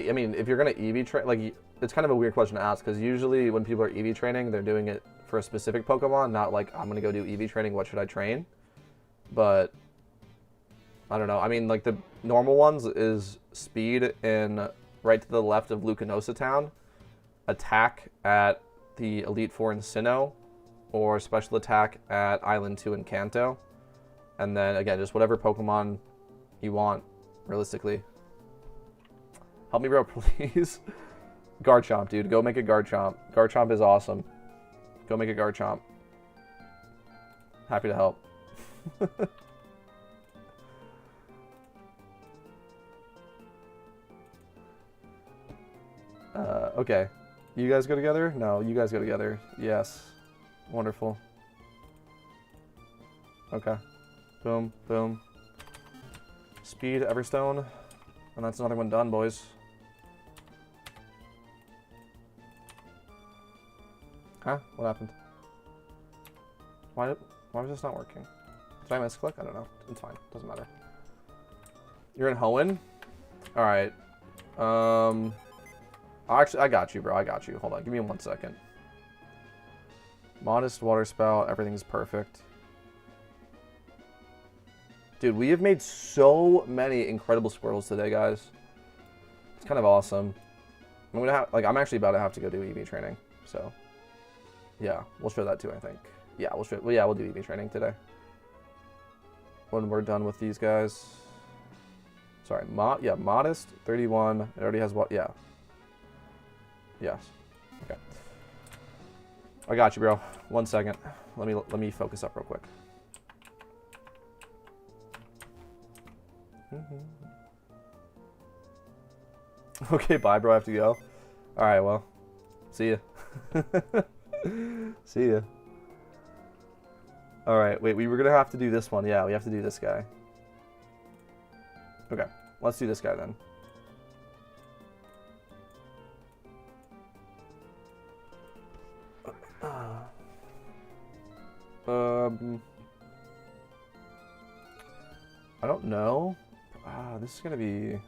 EV train, like, it's kind of a weird question to ask because usually when people are EV training, they're doing it for a specific Pokemon, not like I'm gonna go do EV training. What should I train? But I don't know. I mean, like the normal ones is speed in right to the left of Lucanosa Town, attack at the Elite Four in Sinnoh, or special attack at Island 2 in Kanto. And then, again, just whatever Pokemon you want, realistically. Help me, bro, please. Garchomp, dude. Go make a Garchomp. Garchomp is awesome. Go make a Garchomp. Happy to help. Okay. You guys go together? No, you guys go together. Yes. Wonderful. Okay. Boom, boom. Speed, Everstone. And that's another one done, boys. Huh? What happened? Why was this not working? Did I misclick? I don't know. It's fine. Doesn't matter. You're in Hoenn? Alright. Actually, I got you, bro. I got you. Hold on. Give me 1 second. Modest water spout. Everything's perfect. Dude, we have made so many incredible Squirtles today, guys. It's kind of awesome. I'm actually about to have to go do EV training. So, yeah. We'll show that too, I think. Yeah, we'll do EV training today. When we're done with these guys. Sorry, modest, 31. It already has what? Yeah. Yes. Okay. I got you, bro. 1 second. Let me focus up real quick. Okay, bye, bro. I have to go. All right, well, see ya. See ya. All right, wait. We were gonna have to do this one. Yeah, we have to do this guy. Okay, let's do this guy then. I don't know. This is gonna be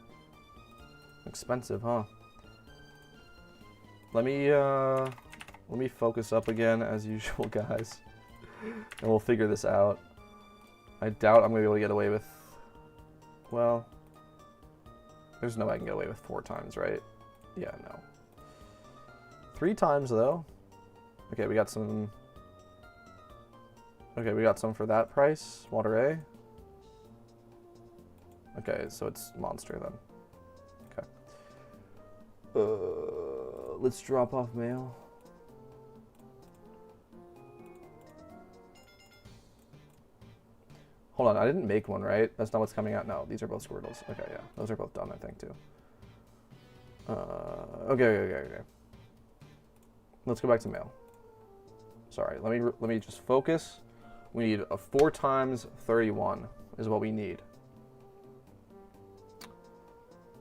expensive, huh? Let me focus up again as usual, guys, and we'll figure this out. I doubt I'm gonna be able to get away with. Well, there's no way I can get away with 4 times, right? Yeah, no. 3 times though. Okay, we got some. Okay, we got some for that price. Water A. Okay, so it's monster then. Okay. Let's drop off mail. Hold on, I didn't make one, right? That's not what's coming out. No, these are both Squirtles. Okay, yeah, those are both done, I think, too. Okay. Let's go back to mail. Sorry, let me just focus. We need a 4 times 31 is what we need.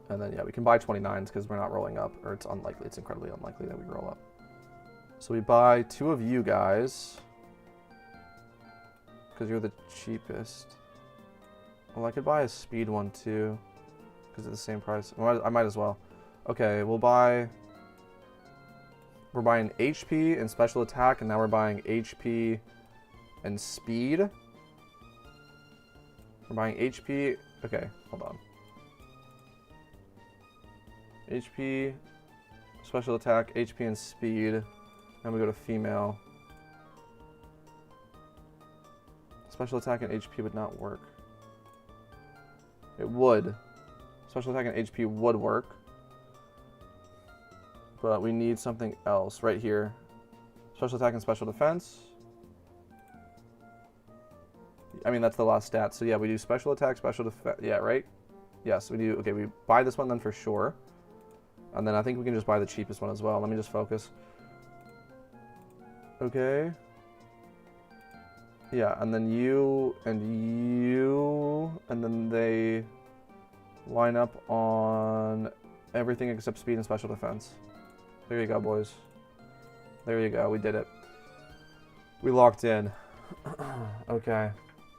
And then, yeah, we can buy 29s because we're not rolling up, or it's unlikely. It's incredibly unlikely that we roll up. So we buy 2 of you guys because you're the cheapest. Well, I could buy a speed one too because it's the same price. I might as well. Okay, we're buying HP and special attack, and now we're buying HP and speed. We're buying HP. Okay, hold on. HP, special attack, HP and speed. Then we go to female. Special attack and HP would not work. It would. Special attack and HP would work. But we need something else right here. Special attack and special defense. I mean, that's the last stat. So yeah, we do special attack, special defense. Yeah, right? Yes, we do. Okay, we buy this one then for sure. And then I think we can just buy the cheapest one as well. Let me just focus. Okay. Yeah, and then you, and then they line up on everything except speed and special defense. There you go, boys. There you go. We did it. We locked in. Okay.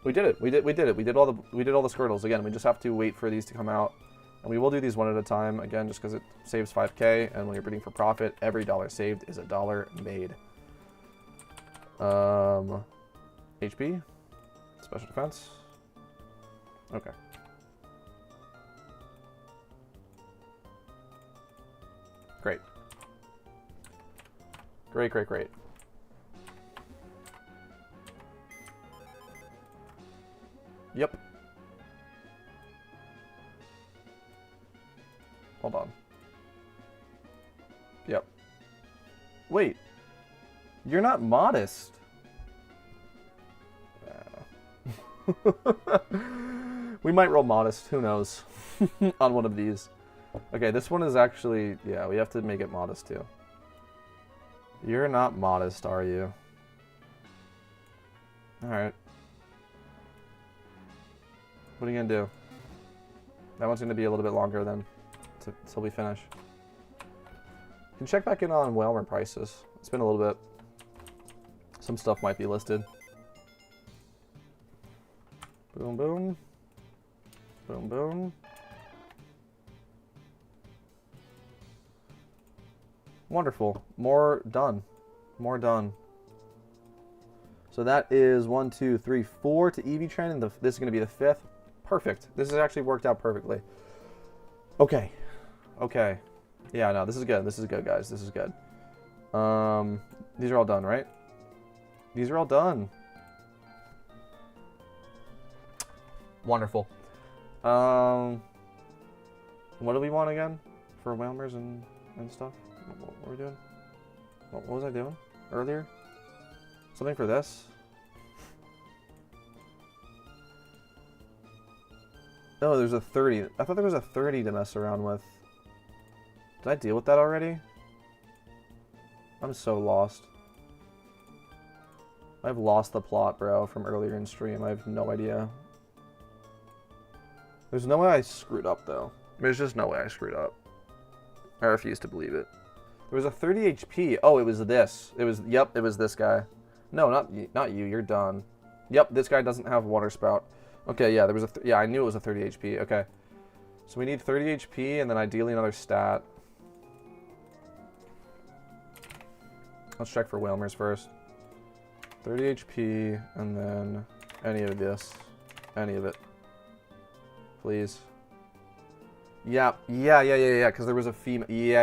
We did it. We did it. We did all the Squirtles. Again, we just have to wait for these to come out. And we will do these one at a time, again, just because it saves 5K, and when you're bidding for profit, every dollar saved is a dollar made. HP, special defense. Okay. Great. Great. Yep. Hold on. Yep. Wait. You're not modest. We might roll modest. Who knows? On one of these. Okay, this one is actually, yeah, we have to make it modest too. You're not modest, are you? Alright. What are you gonna do? That one's gonna be a little bit longer then, till we finish. You can check back in on Whalmer prices. It's been a little bit. Some stuff might be listed. Boom, boom. Boom, boom. Wonderful. More done. More done. So that is 1, 2, 3, 4 to EV train, and this is going to be the 5th. Perfect. This has actually worked out perfectly. Okay. Okay. Yeah, no, this is good. This is good, guys. This is good. These are all done, right? These are all done. Wonderful. What do we want again for Whalmers and stuff? What were we doing? What was I doing earlier? Something for this? Oh, there's a 30. I thought there was a 30 to mess around with. Did I deal with that already? I'm so lost. I've lost the plot, bro, from earlier in stream. I have no idea. There's no way I screwed up, though. There's just no way I screwed up. I refuse to believe it. There was a 30 HP. Oh, it was this. It was, yep, it was this guy. No, not you. You're done. Yep, this guy doesn't have water spout. Okay, yeah, there was a, yeah, I knew it was a 30 HP. Okay. So we need 30 HP and then ideally another stat. Let's check for Whalmers first. 30 HP and then any of this. Any of it. Please. Yeah, because there was a female. Yeah,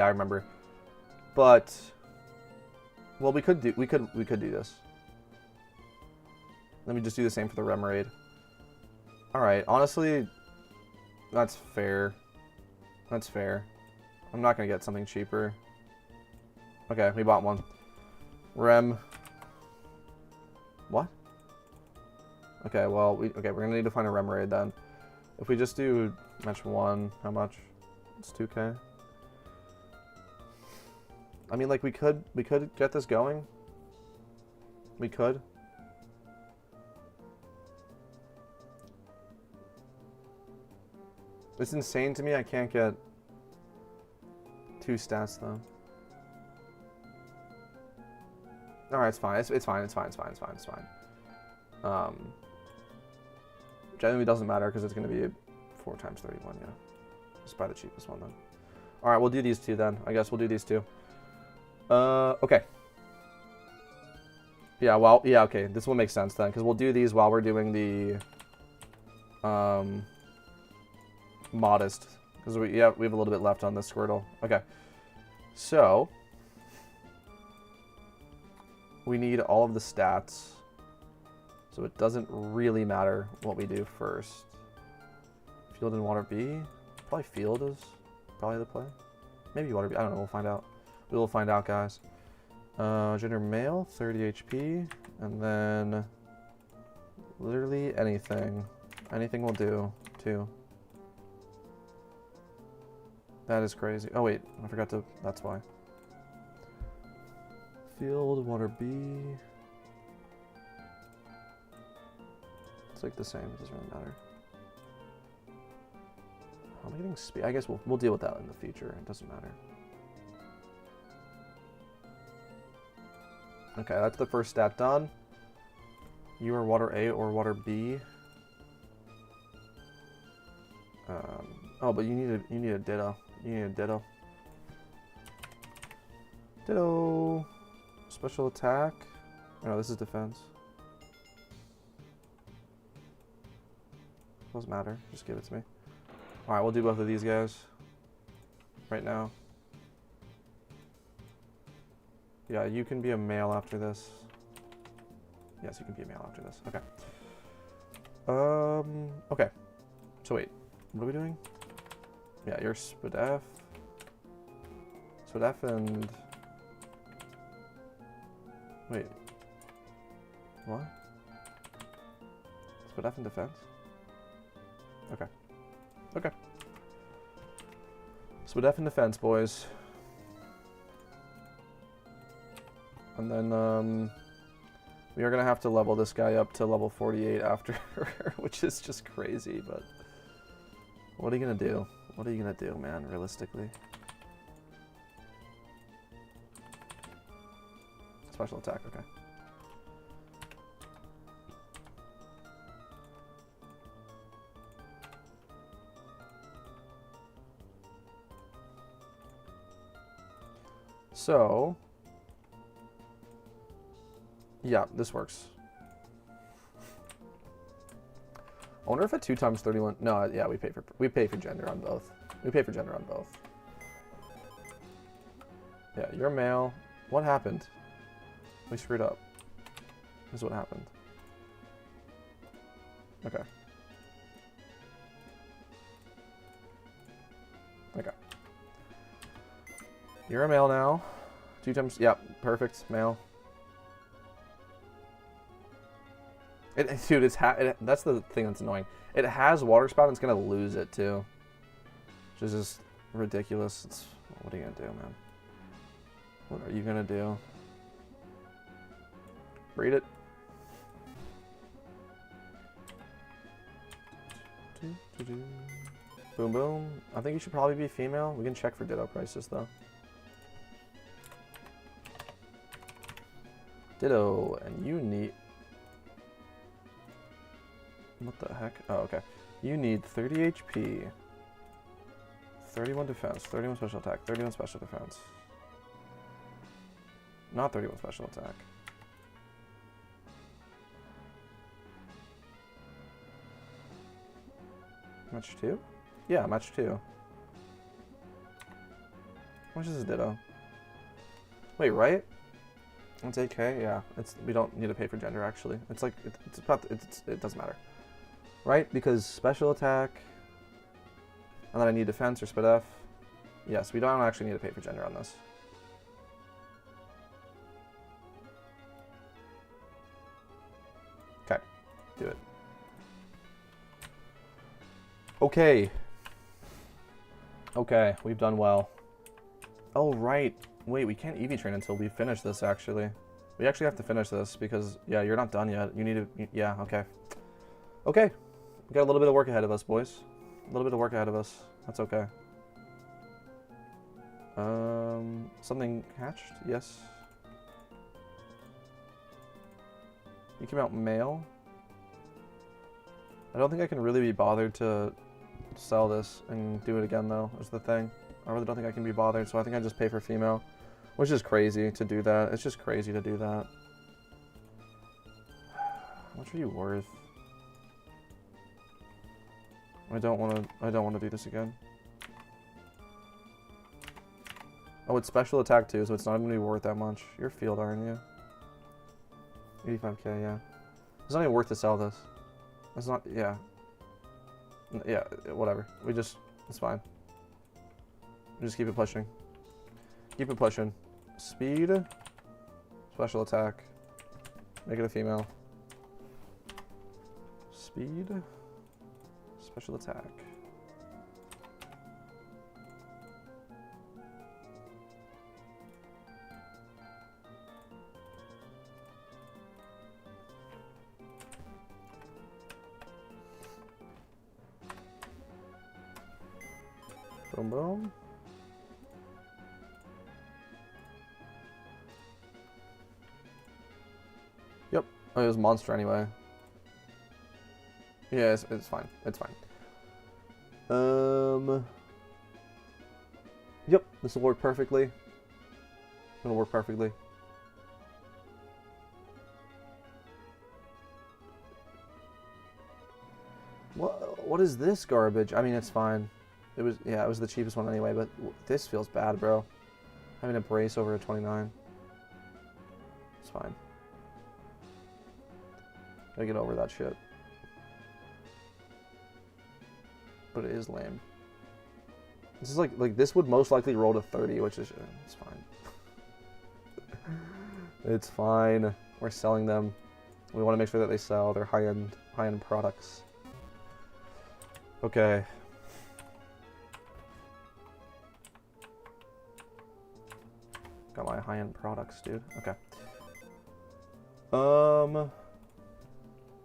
I remember. But well, we could do this. Let me just do the same for the Remoraid. All right, honestly, that's fair. That's fair. I'm not gonna get something cheaper. Okay, we bought one. Rem. What? Okay, well, we're gonna need to find a Remoraid then. If we just do match 1, how much? It's 2k. I mean, like, we could get this going. We could. It's insane to me I can't get 2 stats, though. Alright, it's fine. It's fine. Generally doesn't matter because it's going to be 4 times 31, yeah. Just buy the cheapest one, then. Alright, we'll do these 2, then. I guess we'll do these 2. Okay. Yeah, well, yeah, okay. This will make sense, then, because we'll do these while we're doing the, modest. Because we have a little bit left on this Squirtle. Okay. So, we need all of the stats. So it doesn't really matter what we do first. Field and Water B? Probably Field is probably the play. Maybe Water B. I don't know. We'll find out. We will find out, guys. Gender male, 30 HP. And then literally anything. Anything will do, too. That is crazy. Oh, wait. I forgot to... That's why. Field, Water B... It's like the same, it doesn't really matter. How am I getting speed? I guess we'll deal with that in the future. It doesn't matter. Okay, that's the first stat done. You are Water A or Water B. Oh, but you need a Ditto. You need a Ditto. Ditto. Special attack. No, this is defense. Doesn't matter. Just give it to me. Alright, we'll do both of these guys. Right now. Yeah, you can be a male after this. Yes, you can be a male after this. Okay. Okay. So wait. What are we doing? Yeah, you're Spadef. Spadef and... Wait. What? Spadef and defense? Okay. Okay. SPDEF and defense, boys. And then we are going to have to level this guy up to level 48 after, which is just crazy, but what are you going to do? What are you going to do, man, realistically? Special attack, okay. So, yeah, this works. I wonder if at 2 times 31. No, yeah, we pay for gender on both. We pay for gender on both. Yeah, you're male. What happened? We screwed up. This is what happened. Okay. Okay. You're a male now. 2 times. Yeah, perfect. Male. Dude, that's the thing that's annoying. It has water spout and it's going to lose it too. Which is just ridiculous. What are you going to do, man? What are you going to do? Breed it. Boom, boom. I think you should probably be female. We can check for ditto prices, though. Ditto, and you need... What the heck? Oh, okay. You need 30 HP, 31 defense, 31 special attack, 31 special defense. Not 31 special attack. Match 2? Yeah, match 2. How much is this ditto? Wait, right? It's 8K? Yeah. We don't need to pay for gender, actually. It's like, it doesn't matter. Right? Because special attack, and then I need defense or SPDEF. Yes, we don't actually need to pay for gender on this. Okay, do it. Okay. Okay, we've done well. Oh, right. Wait, we can't EV train until we finish this, actually. We actually have to finish this because, yeah, you're not done yet. You need to, yeah, okay. Okay. We got a little bit of work ahead of us, boys. A little bit of work ahead of us. That's okay. Something hatched? Yes. You came out male? I don't think I can really be bothered to sell this and do it again, though, is the thing. I really don't think I can be bothered, so I think I just pay for female. Which is crazy to do that. It's just crazy to do that. How much are you worth? I don't want to do this again. Oh, it's special attack too, so it's not even going to be worth that much. You're field, aren't you? 85k, yeah. It's not even worth to sell this. It's not, yeah. Yeah, whatever. It's fine. We just keep it pushing. Keep it pushing. Speed. Special attack. Make it a female. Speed. Special attack. Boom, boom. Yep. Oh, it was monster anyway. Yeah, it's fine. It's fine. Yep, this will work perfectly. It'll work perfectly. What is this garbage? I mean, it's fine. It was the cheapest one anyway, but this feels bad, bro. Having a brace over a 29. It's fine. Gotta get over that shit. But it is lame. This is like this would most likely roll to 30, which is it's fine. It's fine. We're selling them. We want to make sure that they sell. They're high-end products. Okay. on my high-end products, dude. Okay.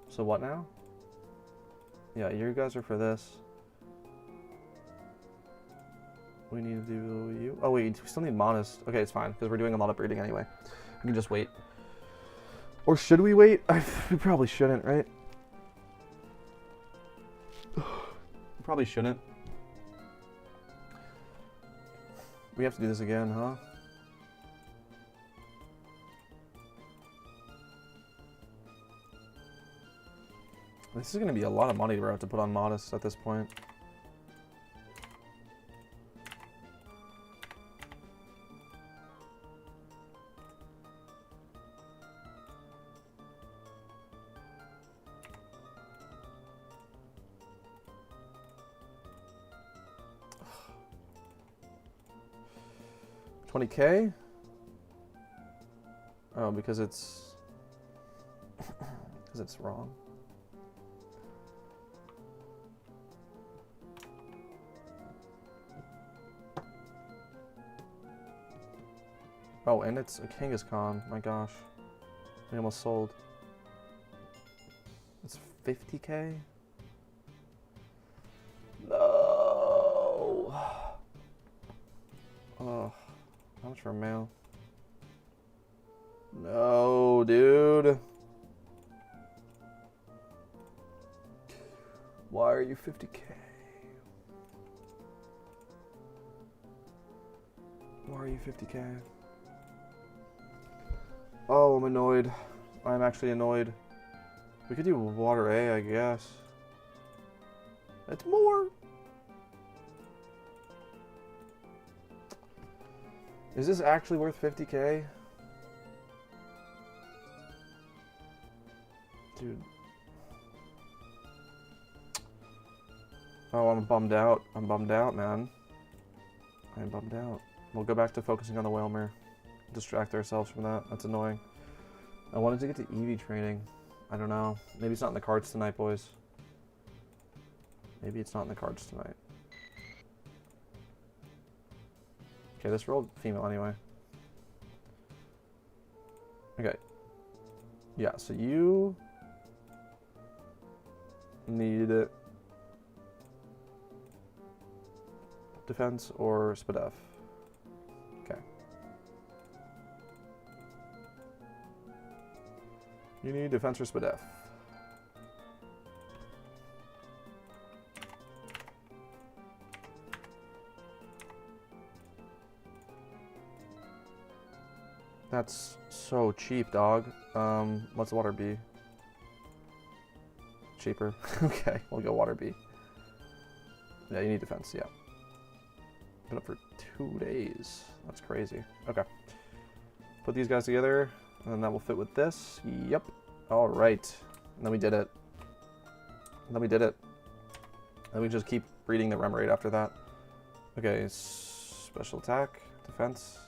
So what now? Yeah, you guys are for this. We need to do you. Oh wait, we still need modest. Okay, it's fine because we're doing a lot of breeding anyway. We can just wait. Or should we wait? We probably shouldn't, right? Probably shouldn't. We have to do this again, huh? This is going to be a lot of money we're have to put on modest at this point. $20K? Oh, because it's wrong. Oh, and it's a Kangaskhan. My gosh, we almost sold. It's 50K. No. Oh, how much for a male? No, dude. Why are you 50K? Why are you 50K? Oh, I'm annoyed. I'm actually annoyed. We could do water A, I guess. That's more. Is this actually worth 50K? Dude. Oh, I'm bummed out. I'm bummed out, man. I'm bummed out. We'll go back to focusing on the Whalmer. Distract ourselves from that. That's annoying. I wanted to get to EV training. I don't know. Maybe it's not in the cards tonight, boys. Maybe it's not in the cards tonight. Okay, this rolled female anyway. Okay. Yeah, so you need defense or SPDF. Okay. You need defense or SPDF. That's so cheap, dog. What's water B? Cheaper. Okay, we'll go water B. Yeah, you need defense, yeah. Been up for 2 days. That's crazy. Okay. Put these guys together, and then that will fit with this. Yep. All right. And then we did it. And then we did it. And we just keep breeding the Remoraid after that. Okay, special attack, defense.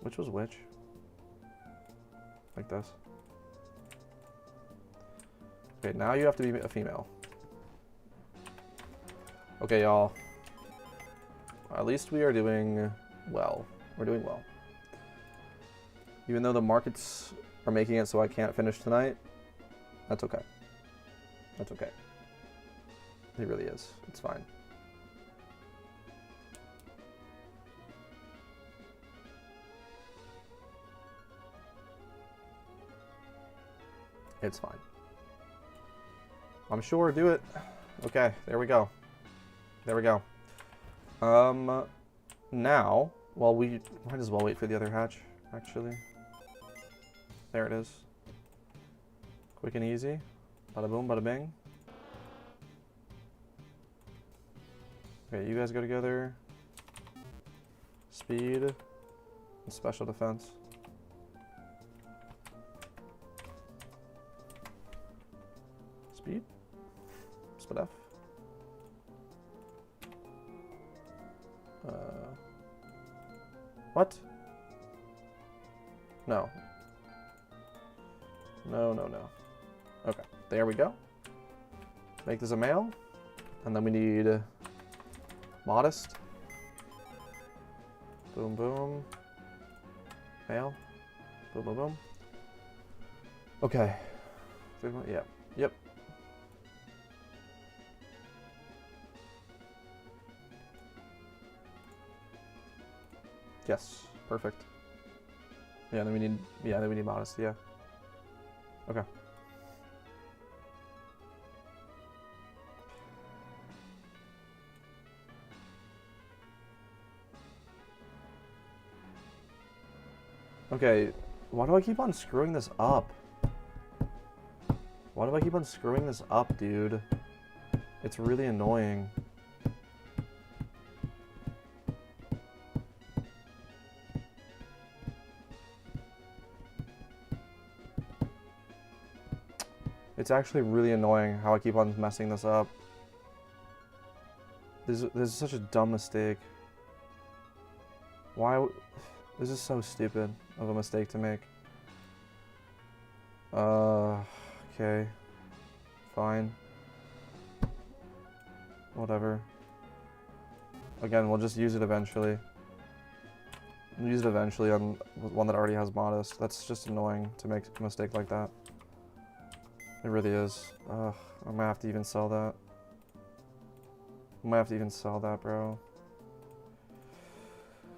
Which was which? Like this. Okay, now you have to be a female. Okay, y'all. At least we are doing well. We're doing well. Even though the markets are making it so I can't finish tonight, that's okay. That's okay. It really is. It's fine. It's fine. I'm sure. Do it. Okay, there we go. There we go. Now, well, we might as well wait for the other hatch, actually. There it is. Quick and easy. Bada boom, bada bing. Okay, you guys go together. Speed and special defense. Speed. SPDF. What? No. No, no, no. Okay, there we go. Make this a male. And then we need modest. Boom, boom. Mail. Boom, boom, boom. Okay. Yeah. Yep. Yes. Perfect. Yeah, then we need modest, yeah. Okay. Okay, why do I keep on screwing this up? Why do I keep on screwing this up, dude? It's really annoying. It's actually really annoying how I keep on messing this up. This is such a dumb mistake. Why? This is so stupid of a mistake to make. Okay. Fine. Whatever. Again, we'll just use it eventually. We'll use it eventually on one that already has modest. That's just annoying to make a mistake like that. It really is. Ugh, I might have to even sell that. I might have to even sell that, bro.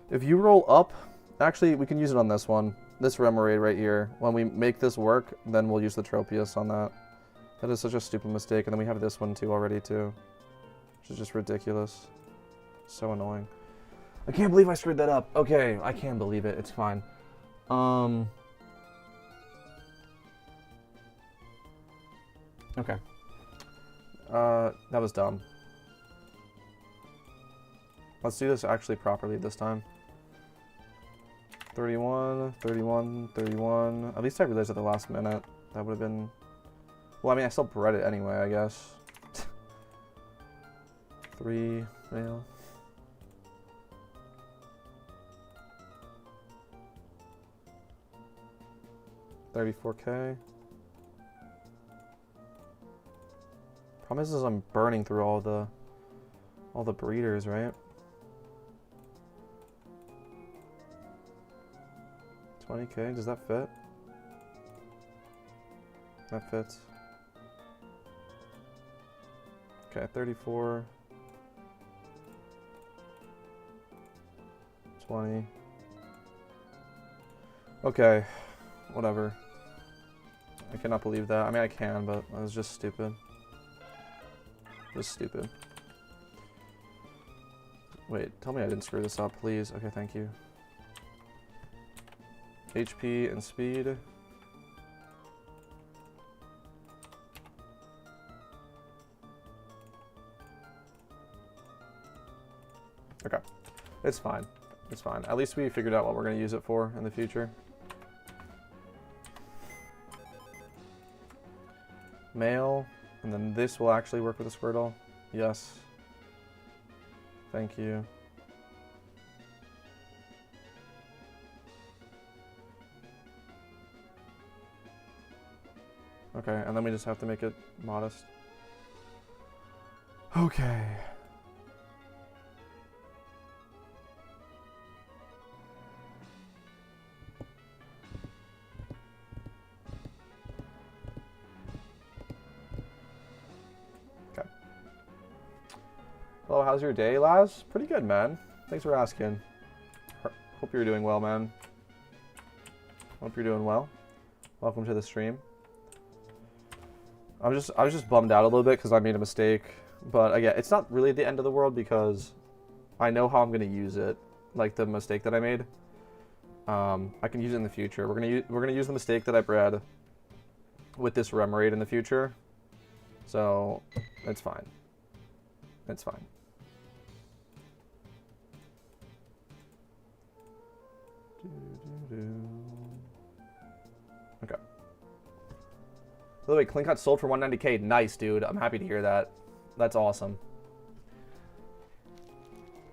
If you roll up, actually, we can use it on this one. This Remoraid right here. When we make this work, then we'll use the Tropius on that. That is such a stupid mistake. And then we have this one too already too. Which is just ridiculous. So annoying. I can't believe I screwed that up. Okay, I can't believe it. It's fine. Okay. That was dumb. Let's do this actually properly this time. 31, 31, 31. At least I realized at the last minute. That would have been... Well, I mean, I still bred it anyway, I guess. 3 mail. $34K. Problem is I'm burning through all the breeders, right? 20K, does that fit? That fits. Okay, 34. 20. Okay, whatever. I cannot believe that. I mean, I can, but that was just stupid. Just stupid. Wait, tell me I didn't screw this up, please. Okay, thank you. HP and speed. Okay, it's fine. It's fine. At least we figured out what we're going to use it for in the future. Mail, and then this will actually work with the Squirtle. Yes. Thank you. Okay, and then we just have to make it modest. Okay. Okay. Hello, how's your day, Laz? Pretty good, man. Thanks for asking. Hope you're doing well, man. Hope you're doing well. Welcome to the stream. I was just bummed out a little bit because I made a mistake, but again, it's not really the end of the world because I know how I'm gonna use it, like the mistake that I made. I can use it in the future. We're gonna use the mistake that I bred with this Remoraid in the future, so it's fine. It's fine. Okay. By the way, Clinkot sold for 190K. Nice, dude. I'm happy to hear that. That's awesome.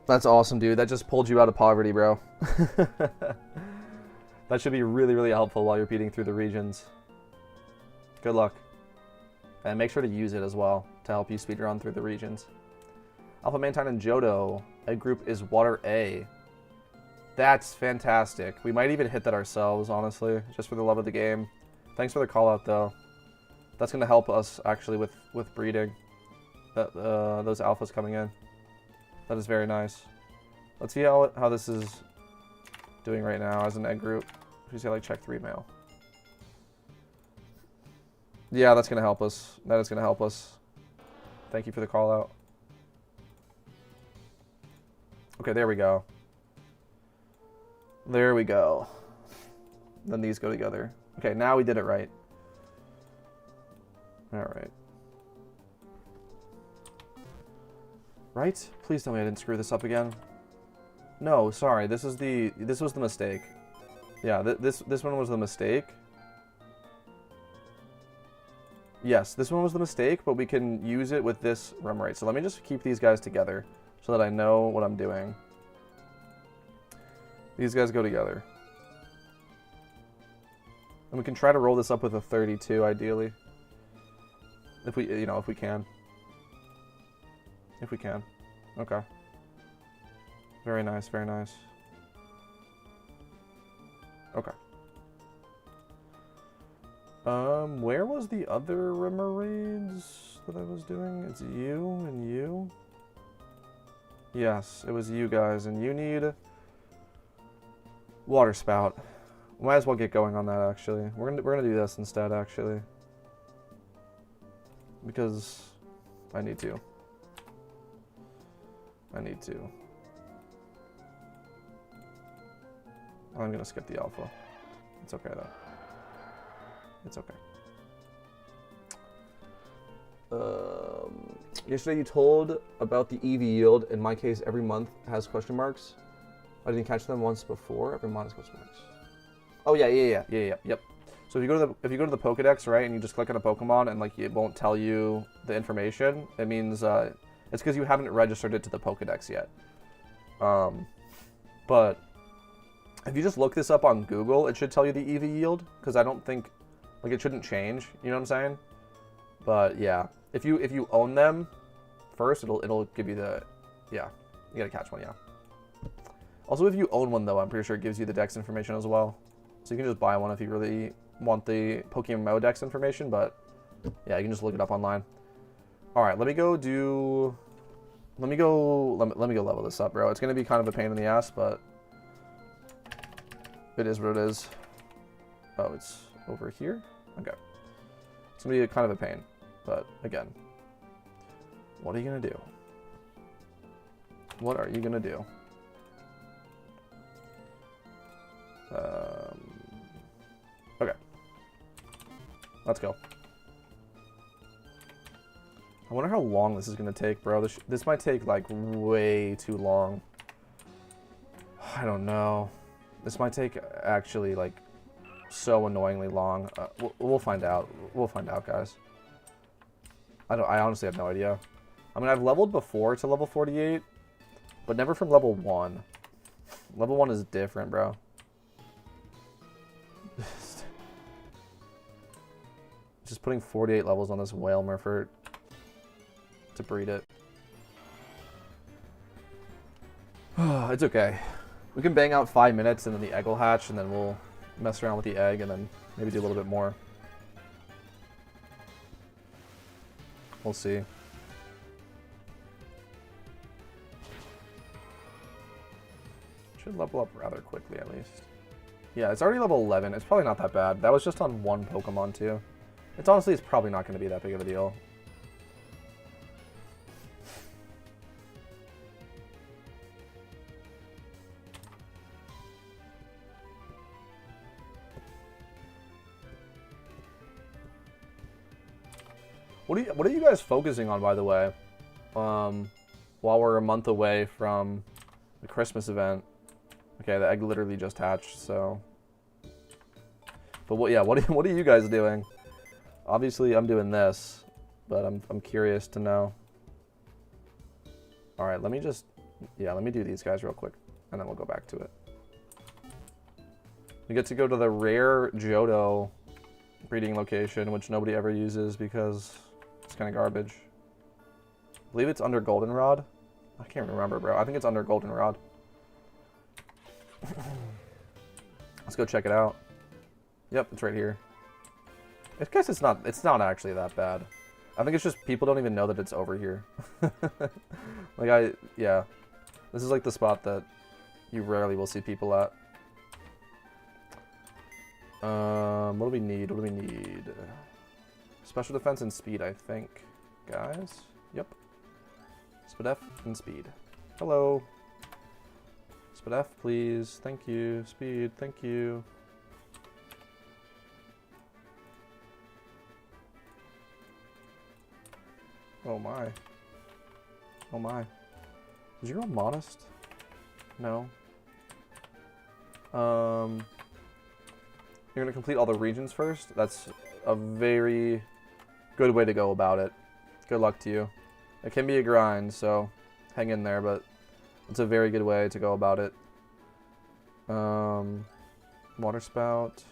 That's awesome, dude. That just pulled you out of poverty, bro. That should be really, really helpful while you're beating through the regions. Good luck. And make sure to use it as well to help you speedrun through the regions. Alpha Mantine and Johto. Egg group is water A. That's fantastic. We might even hit that ourselves, honestly, just for the love of the game. Thanks for the call out, though. That's going to help us, actually, with breeding. Those alphas coming in. That is very nice. Let's see how this is doing right now as an egg group. Just like check 3 male. Yeah, that's going to help us. That is going to help us. Thank you for the call out. Okay, there we go. There we go. Then these go together. Okay, now we did it right. Alright. Right? Please tell me I didn't screw this up again. No, sorry. This was the mistake. Yeah, this one was the mistake. Yes, this one was the mistake, but we can use it with this Remoraid. So let me just keep these guys together so that I know what I'm doing. These guys go together. And we can try to roll this up with a 32, ideally. If we, if we can. If we can. Okay. Very nice, very nice. Okay. Where was the other Remoraid's that I was doing? It's you and you? Yes, it was you guys, and you need water spout. Might as well get going on that, actually. We're gonna do this instead, actually. Because I need to. I'm gonna skip the alpha. It's okay though. It's okay. Yesterday you told about the EV yield. In my case, every month has question marks. I didn't catch them once before. Every month has question marks. Oh yeah. Yep. So if you go to the Pokedex, right, and you just click on a Pokemon and like it won't tell you the information, it means it's because you haven't registered it to the Pokedex yet. But if you just look this up on Google, it should tell you the EV yield, because I don't think, like, it shouldn't change. You know what I'm saying? But yeah, if you own them first, it'll give you the, yeah, you gotta catch one, yeah. Also, if you own one though, I'm pretty sure it gives you the Dex information as well. So you can just buy one if you really want the Pokemon Dex information, but yeah, you can just look it up online. All right, let me go level this up, bro. It's gonna be kind of a pain in the ass, but it is what it is. Oh, it's over here? Okay. It's gonna be kind of a pain, but again, what are you gonna do? What are you gonna do? Okay. Let's go. I wonder how long this is gonna take, bro. This might take like way too long. I don't know. This might take actually like so annoyingly long. We'll find out. We'll find out, guys. I honestly have no idea. I mean, I've leveled before to level 48, but never from level 1. Level 1 is different, bro. Just putting 48 levels on this Whalmer to breed it. It's okay. We can bang out 5 minutes and then the egg will hatch, and then we'll mess around with the egg and then maybe do a little bit more. We'll see. Should level up rather quickly at least. Yeah, it's already level 11. It's probably not that bad. That was just on one Pokemon too. It's probably not going to be that big of a deal. What are you guys focusing on, by the way? While we're a month away from the Christmas event. Okay, the egg literally just hatched, so. But what are you guys doing? Obviously, I'm doing this, but I'm curious to know. All right, let me do these guys real quick, and then we'll go back to it. We get to go to the rare Johto breeding location, which nobody ever uses because it's kind of garbage. I believe it's under Goldenrod. I can't remember, bro. I think it's under Goldenrod. Let's go check it out. Yep, it's right here. I guess it's not actually that bad. I think it's just people don't even know that it's over here. Yeah. This is like the spot that you rarely will see people at. What do we need? What do we need? Special defense and speed, I think. Guys? Yep. Spadef and speed. Hello. Spadef, please. Thank you. Speed, thank you. Oh my. Oh my. Did you go modest? No. You're gonna complete all the regions first? That's a very good way to go about it. Good luck to you. It can be a grind, so hang in there, but it's a very good way to go about it. Water spout.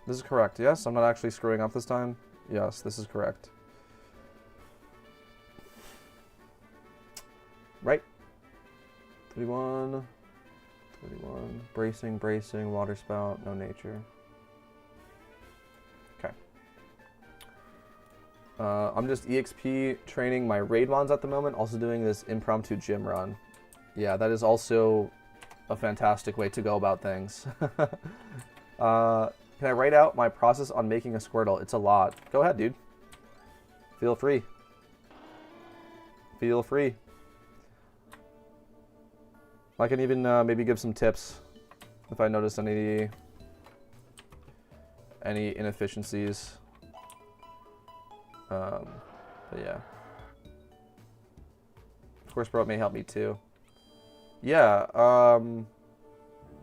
This is correct, yes? I'm not actually screwing up this time? Yes, this is correct. Right. 31. 31. Bracing, bracing, water spout, no nature. Okay. I'm just EXP training my raid mons at the moment, also doing this impromptu gym run. Yeah, that is also a fantastic way to go about things. Can I write out my process on making a Squirtle? It's a lot. Go ahead, dude. Feel free. Feel free. I can even maybe give some tips if I notice any inefficiencies. But yeah. Of course, bro, it may help me too. Yeah.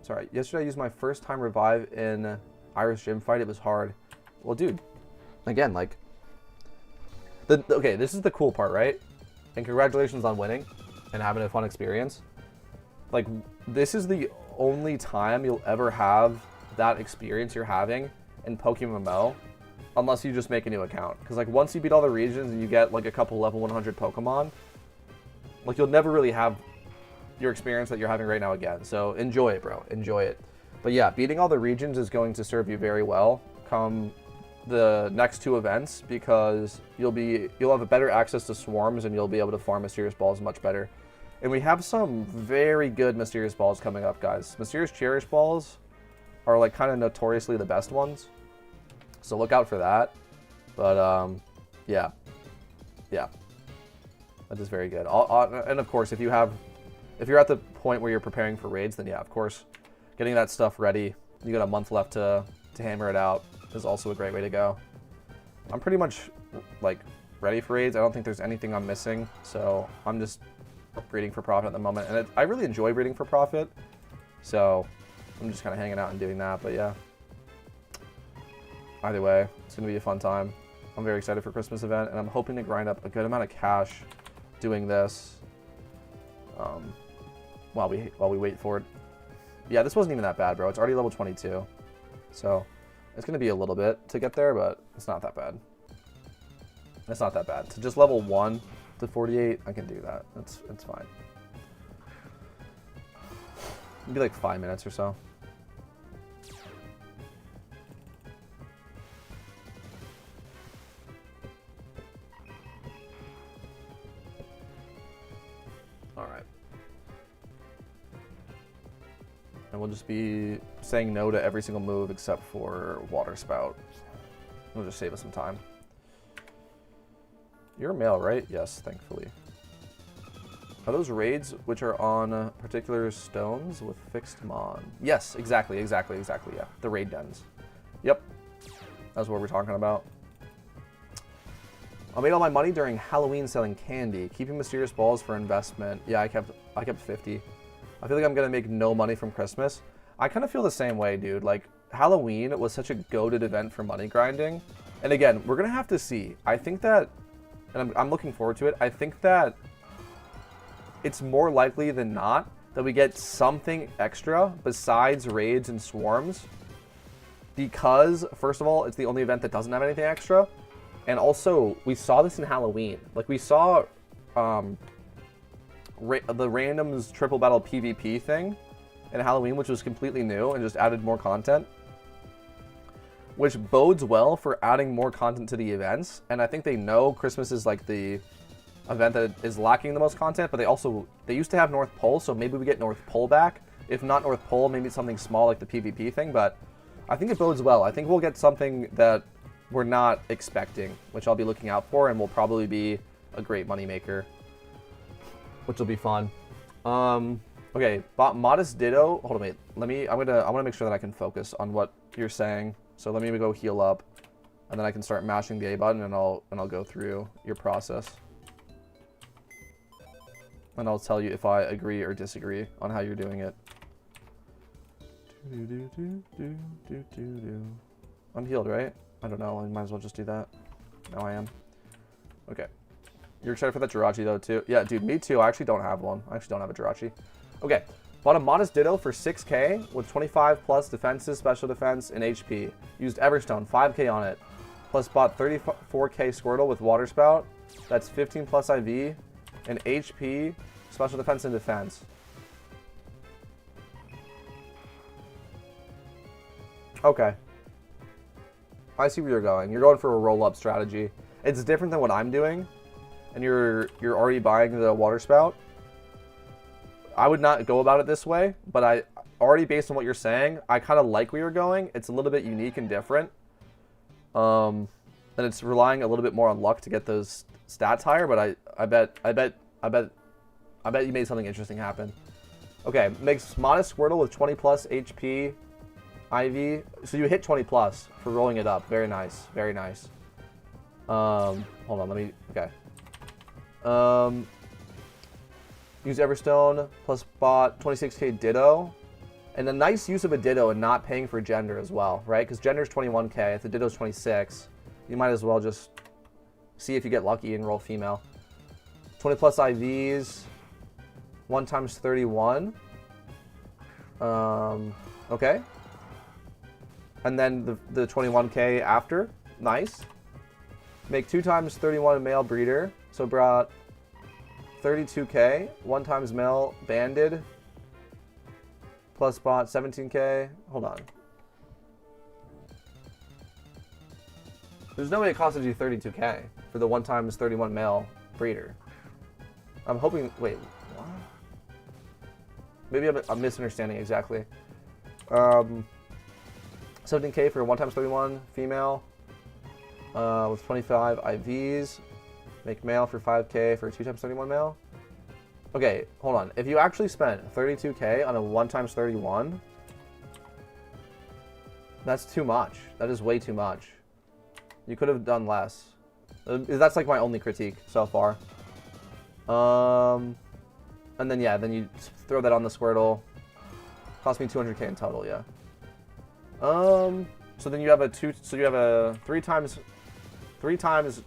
Sorry. Yesterday I used my first time revive in Iris gym fight. It was hard. Well, dude. Again, like. Okay, this is the cool part, right? And congratulations on winning and having a fun experience. Like, this is the only time you'll ever have that experience you're having in Pokemon MMO, unless you just make a new account. Because, like, once you beat all the regions and you get, like, a couple level 100 Pokemon, like, you'll never really have your experience that you're having right now again. So, enjoy it, bro. Enjoy it. But, yeah, beating all the regions is going to serve you very well come the next two events, because you'll have a better access to swarms and you'll be able to farm Mysterious Balls much better. And we have some very good Mysterious Balls coming up, guys. Mysterious Cherish Balls are like kind of notoriously the best ones, so look out for that. But yeah, that is very good. And of course, if you're at the point where you're preparing for raids, then yeah, of course, getting that stuff ready. You got a month left to hammer it out is also a great way to go. I'm pretty much like ready for raids. I don't think there's anything I'm missing, so I'm just breeding for profit at the moment, and I really enjoy breeding for profit, so I'm just kind of hanging out and doing that. But yeah, either way, it's gonna be a fun time. I'm very excited for Christmas event, and I'm hoping to grind up a good amount of cash doing this while we wait for it. Yeah, this wasn't even that bad, bro. It's already level 22, so it's gonna be a little bit to get there, but it's not that bad. It's not that bad. To just level 1 to 48, I can do that. It's fine. It'd be like 5 minutes or so. All right. And we'll just be saying no to every single move except for Water Spout. It'll just save us some time. You're a male, right? Yes, thankfully. Are those raids which are on particular stones with fixed mon? Yes, exactly, yeah. The raid dens. Yep. That's what we're talking about. I made all my money during Halloween selling candy, keeping Mysterious Balls for investment. Yeah, I kept 50. I feel like I'm gonna make no money from Christmas. I kind of feel the same way, dude. Like, Halloween was such a goated event for money grinding. And again, we're gonna have to see. I think that, and I'm looking forward to it, I think that it's more likely than not that we get something extra besides raids and swarms, because, first of all, it's the only event that doesn't have anything extra, and also, we saw this in Halloween. Like, we saw the randoms triple battle PvP thing and Halloween, which was completely new and just added more content, which bodes well for adding more content to the events. And I think they know Christmas is like the event that is lacking the most content, but they used to have North Pole, so maybe we get North Pole back. If not North Pole, maybe something small like the PvP thing, but I think it bodes well. I think we'll get something that we're not expecting, which I'll be looking out for, and will probably be a great moneymaker, which will be fun. Okay, Modest Ditto. Hold on, wait. I want to make sure that I can focus on what you're saying. So let me go heal up, and then I can start mashing the A button, and I'll go through your process, and I'll tell you if I agree or disagree on how you're doing it. I'm healed, right? I don't know. I might as well just do that. Now I am. Okay. You're excited for that Jirachi, though, too? Yeah, dude, me too. I actually don't have one. I actually don't have a Jirachi. Okay. Bought a Modest Ditto for 6k with 25 plus defenses, special defense, and HP. Used Everstone, 5k on it. Plus bought 34k Squirtle with Water Spout. That's 15 plus IV. And HP, special defense, and defense. Okay. I see where you're going. You're going for a roll-up strategy. It's different than what I'm doing. And you're already buying the Water Spout. I would not go about it this way, but I already, based on what you're saying, I kind of like where you're going. It's a little bit unique and different. And it's relying a little bit more on luck to get those stats higher, but I bet you made something interesting happen. Okay, makes Modest Squirtle with 20 plus HP, IV. So you hit 20 plus for rolling it up. Very nice, very nice. Hold on, okay. Use Everstone, plus bought 26k Ditto. And a nice use of a Ditto and not paying for gender as well, right? Because gender's 21k, if the Ditto's 26, you might as well just see if you get lucky and roll female. 20 plus IVs, 1 times 31. Okay. And then the 21k after, nice. Make 2 times 31 male breeder, so brought 32k, 1 times male banded, plus bought 17k. Hold on. There's no way it costed you 32k for the 1 times 31 male breeder. I'm hoping, wait, what? Maybe I'm misunderstanding exactly. 17k for 1 times 31 female, with 25 IVs. Make male for 5k for 2 times 31 male. Okay, hold on. If you actually spent 32k on a 1 times 31, that's too much. That is way too much. You could have done less. That's like my only critique so far. And then yeah, then you throw that on the Squirtle. Cost me 200k in total, yeah. So then you have a 3 times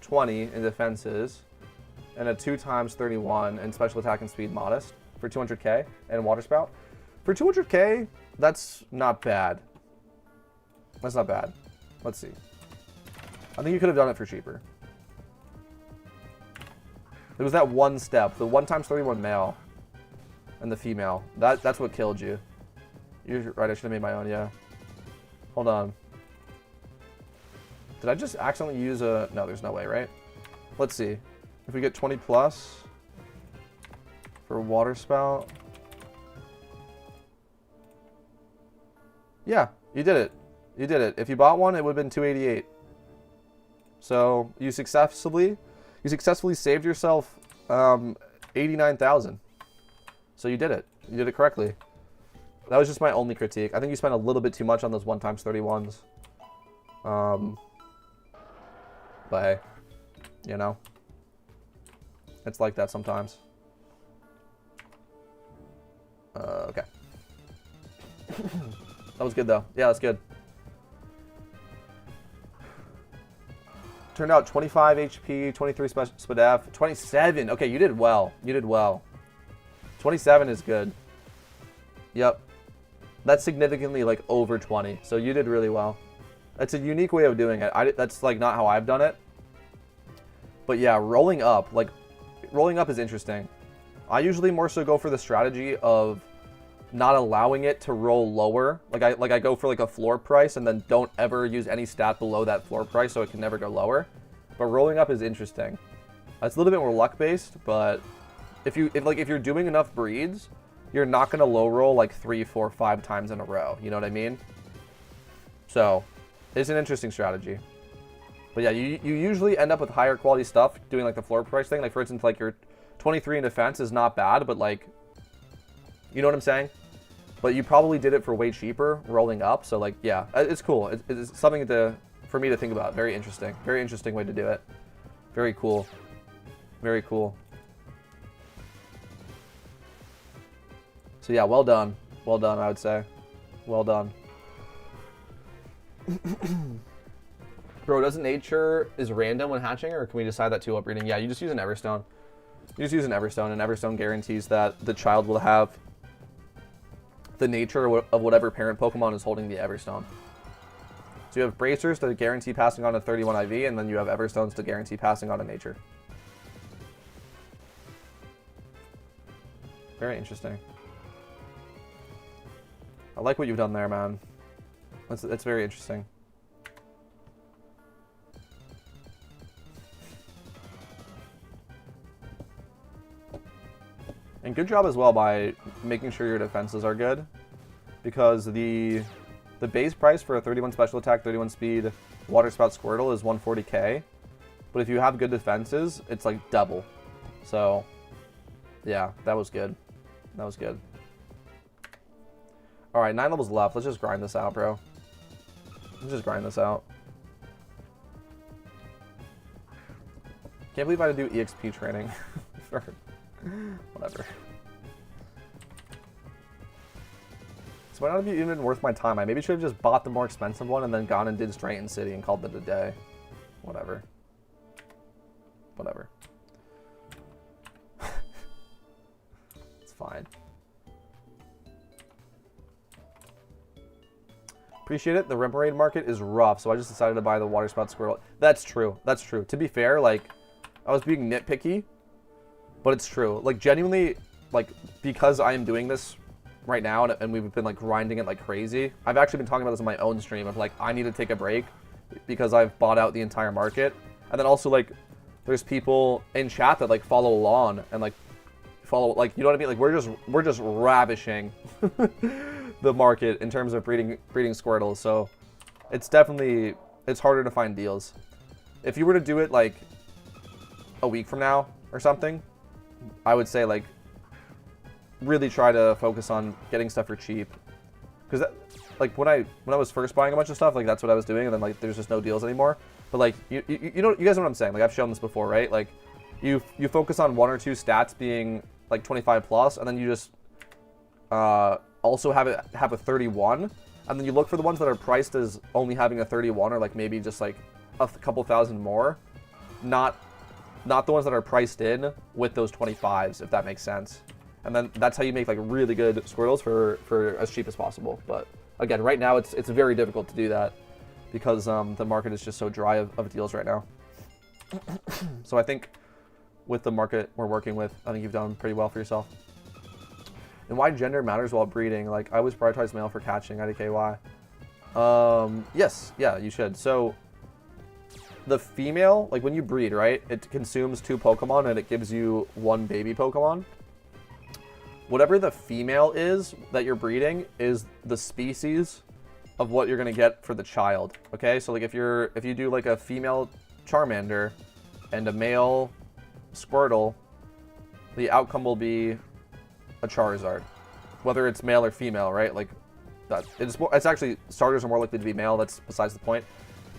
20 in defenses, and a 2 times 31 in special attack and speed Modest for 200k, and Water Spout. For 200k, that's not bad. That's not bad. Let's see. I think you could have done it for cheaper. It was that one step, the 1 times 31 male and the female. That's what killed you. You're right, I should have made my own, yeah. Hold on. Did I just accidentally use a... No, there's no way, right? Let's see. If we get 20 plus for Water Spout. Yeah, you did it. You did it. If you bought one, it would have been 288. So you successfully saved yourself 89,000. So you did it. You did it correctly. That was just my only critique. I think you spent a little bit too much on those 1 times 31s. But hey, you know, it's like that sometimes. Okay. That was good though. Yeah, that's good. Turned out 25 HP, 23 SPDF, 27. Okay, you did well. You did well. 27 is good. Yep. That's significantly like over 20. So you did really well. That's a unique way of doing it. That's like not how I've done it. But yeah, rolling up is interesting. I usually more so go for the strategy of not allowing it to roll lower. Like I go for like a floor price and then don't ever use any stat below that floor price, so it can never go lower. But rolling up is interesting. It's a little bit more luck based, but if you're doing enough breeds, you're not gonna low roll like 3, 4, 5 times in a row. You know what I mean? So it's an interesting strategy. But yeah, you usually end up with higher quality stuff doing like the floor price thing. Like for instance, like your 23 in defense is not bad, but like, you know what I'm saying? But you probably did it for way cheaper rolling up. So like, yeah, it's cool. It's something for me to think about. Very interesting. Very interesting way to do it. Very cool. Very cool. So yeah, well done. Well done, I would say. Well done. Bro, doesn't nature is random when hatching, or can we decide that too while breeding? Yeah, you just use an Everstone. You just use an Everstone, and Everstone guarantees that the child will have the nature of whatever parent Pokemon is holding the Everstone. So you have Bracers to guarantee passing on a 31 IV, and then you have Everstones to guarantee passing on a nature. Very interesting. I like what you've done there, man. It's very interesting. And good job as well by making sure your defenses are good, because the base price for a 31 special attack, 31 speed Water Spout Squirtle is 140k, but if you have good defenses, it's like double. So yeah, that was good. That was good. All right, 9 levels left. Let's just grind this out, bro. Let's just grind this out. Can't believe I had to do EXP training. Whatever. So might not be even worth my time. I maybe should have just bought the more expensive one and then gone and did Straighten City and called it a day. Whatever. Whatever. It's fine. Appreciate it. The Remoraid market is rough, so I just decided to buy the Water Spout Squirtle. That's true. That's true. To be fair, like, I was being nitpicky, but it's true. Like, genuinely, like, because I am doing this right now and we've been, like, grinding it like crazy, I've actually been talking about this on my own stream of, like, I need to take a break because I've bought out the entire market. And then also, like, there's people in chat that, like, follow along and, like, follow, like, you know what I mean? Like, we're just ravishing the market in terms of breeding Squirtles. So it's definitely, it's harder to find deals. If you were to do it like a week from now or something, I would say like really try to focus on getting stuff for cheap, because like when I was first buying a bunch of stuff, like that's what I was doing, and then like there's just no deals anymore. But like you know, you guys know what I'm saying? Like I've shown this before, right? Like you focus on 1 or 2 stats being like 25 plus, and then you just also have a 31, and then you look for the ones that are priced as only having a 31, or like maybe just like a couple thousand more, not the ones that are priced in with those 25s, if that makes sense. And then that's how you make like really good Squirtles for as cheap as possible. But again, right now it's very difficult to do that because the market is just so dry of deals right now. So I think with the market we're working with, I think you've done pretty well for yourself. And why gender matters while breeding? Like, I always prioritize male for catching, IDKY. Yes, yeah, you should. So, the female, like when you breed, right, it consumes 2 Pokemon and it gives you 1 baby Pokemon. Whatever the female is that you're breeding is the species of what you're gonna get for the child. Okay, so like if you do like a female Charmander and a male Squirtle, the outcome will be a Charizard, whether it's male or female, right? Like that. It's actually, starters are more likely to be male. That's besides the point.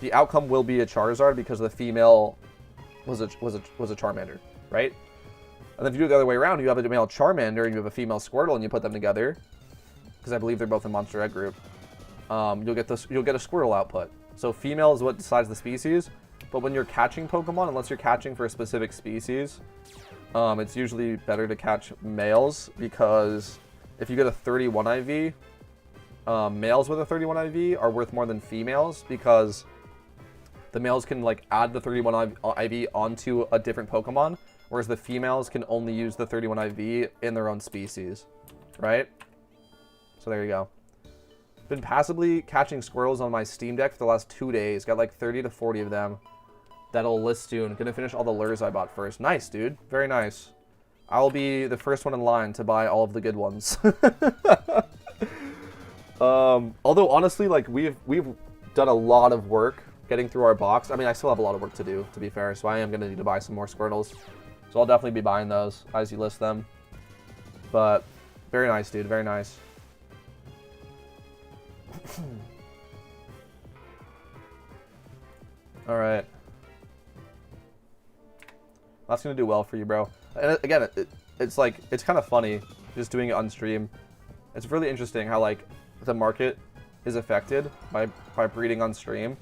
The outcome will be a Charizard because the female was a Charmander, right? And then if you do it the other way around, you have a male Charmander and you have a female Squirtle, and you put them together, because I believe they're both in Monster Egg group. You'll get a Squirtle output. So female is what decides the species, but when you're catching Pokemon, unless you're catching for a specific species, it's usually better to catch males, because if you get a 31 IV, males with a 31 IV are worth more than females, because the males can like add the 31 IV onto a different Pokemon, whereas the females can only use the 31 IV in their own species, right? So there you go. Been passively catching squirrels on my Steam Deck for the last 2 days. Got like 30 to 40 of them. That'll list soon. Gonna finish all the lures I bought first. Nice, dude. Very nice. I'll be the first one in line to buy all of the good ones. Although honestly, like we've done a lot of work getting through our box. I mean, I still have a lot of work to do, to be fair. So I am gonna need to buy some more Squirtles. So I'll definitely be buying those as you list them. But very nice, dude. Very nice. All right. That's gonna do well for you, bro. And again, it's like, it's kind of funny just doing it on stream. It's really interesting how like the market is affected by breeding on stream,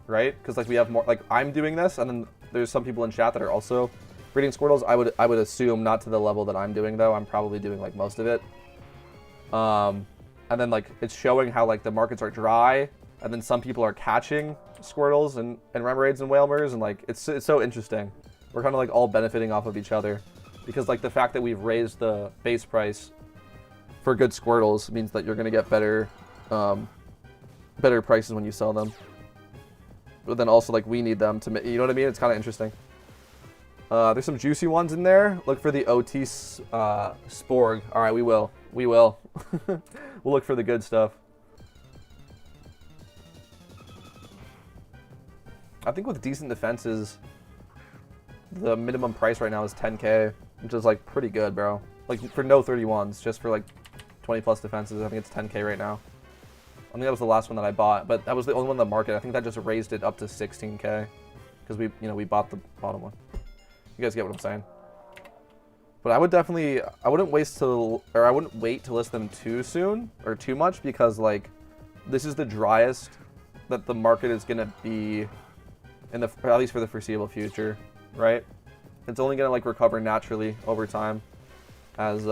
right? Because like we have more, like I'm doing this, and then there's some people in chat that are also breeding Squirtles. I would assume not to the level that I'm doing though. I'm probably doing like most of it. And then like it's showing how like the markets are dry, and then some people are catching Squirtles and Remoraid's and Whalmers, and like it's so interesting. We're kind of like all benefiting off of each other, because like the fact that we've raised the base price for good Squirtles means that you're gonna get better better prices when you sell them. But then also like we need them to, you know what I mean? It's kind of interesting. There's some juicy ones in there. Look for the OT Sporg. All right, we will. We will. We'll look for the good stuff. I think with decent defenses, the minimum price right now is 10K, which is like pretty good, bro. Like for no 31s, just for like 20 plus defenses, I think it's 10K right now. I think that was the last one that I bought, but that was the only one in the market. I think that just raised it up to 16K because we bought the bottom one. You guys get what I'm saying? But I wouldn't wait to list them too soon or too much, because like this is the driest that the market is gonna be in the, at least for the foreseeable future, right? It's only gonna like recover naturally over time as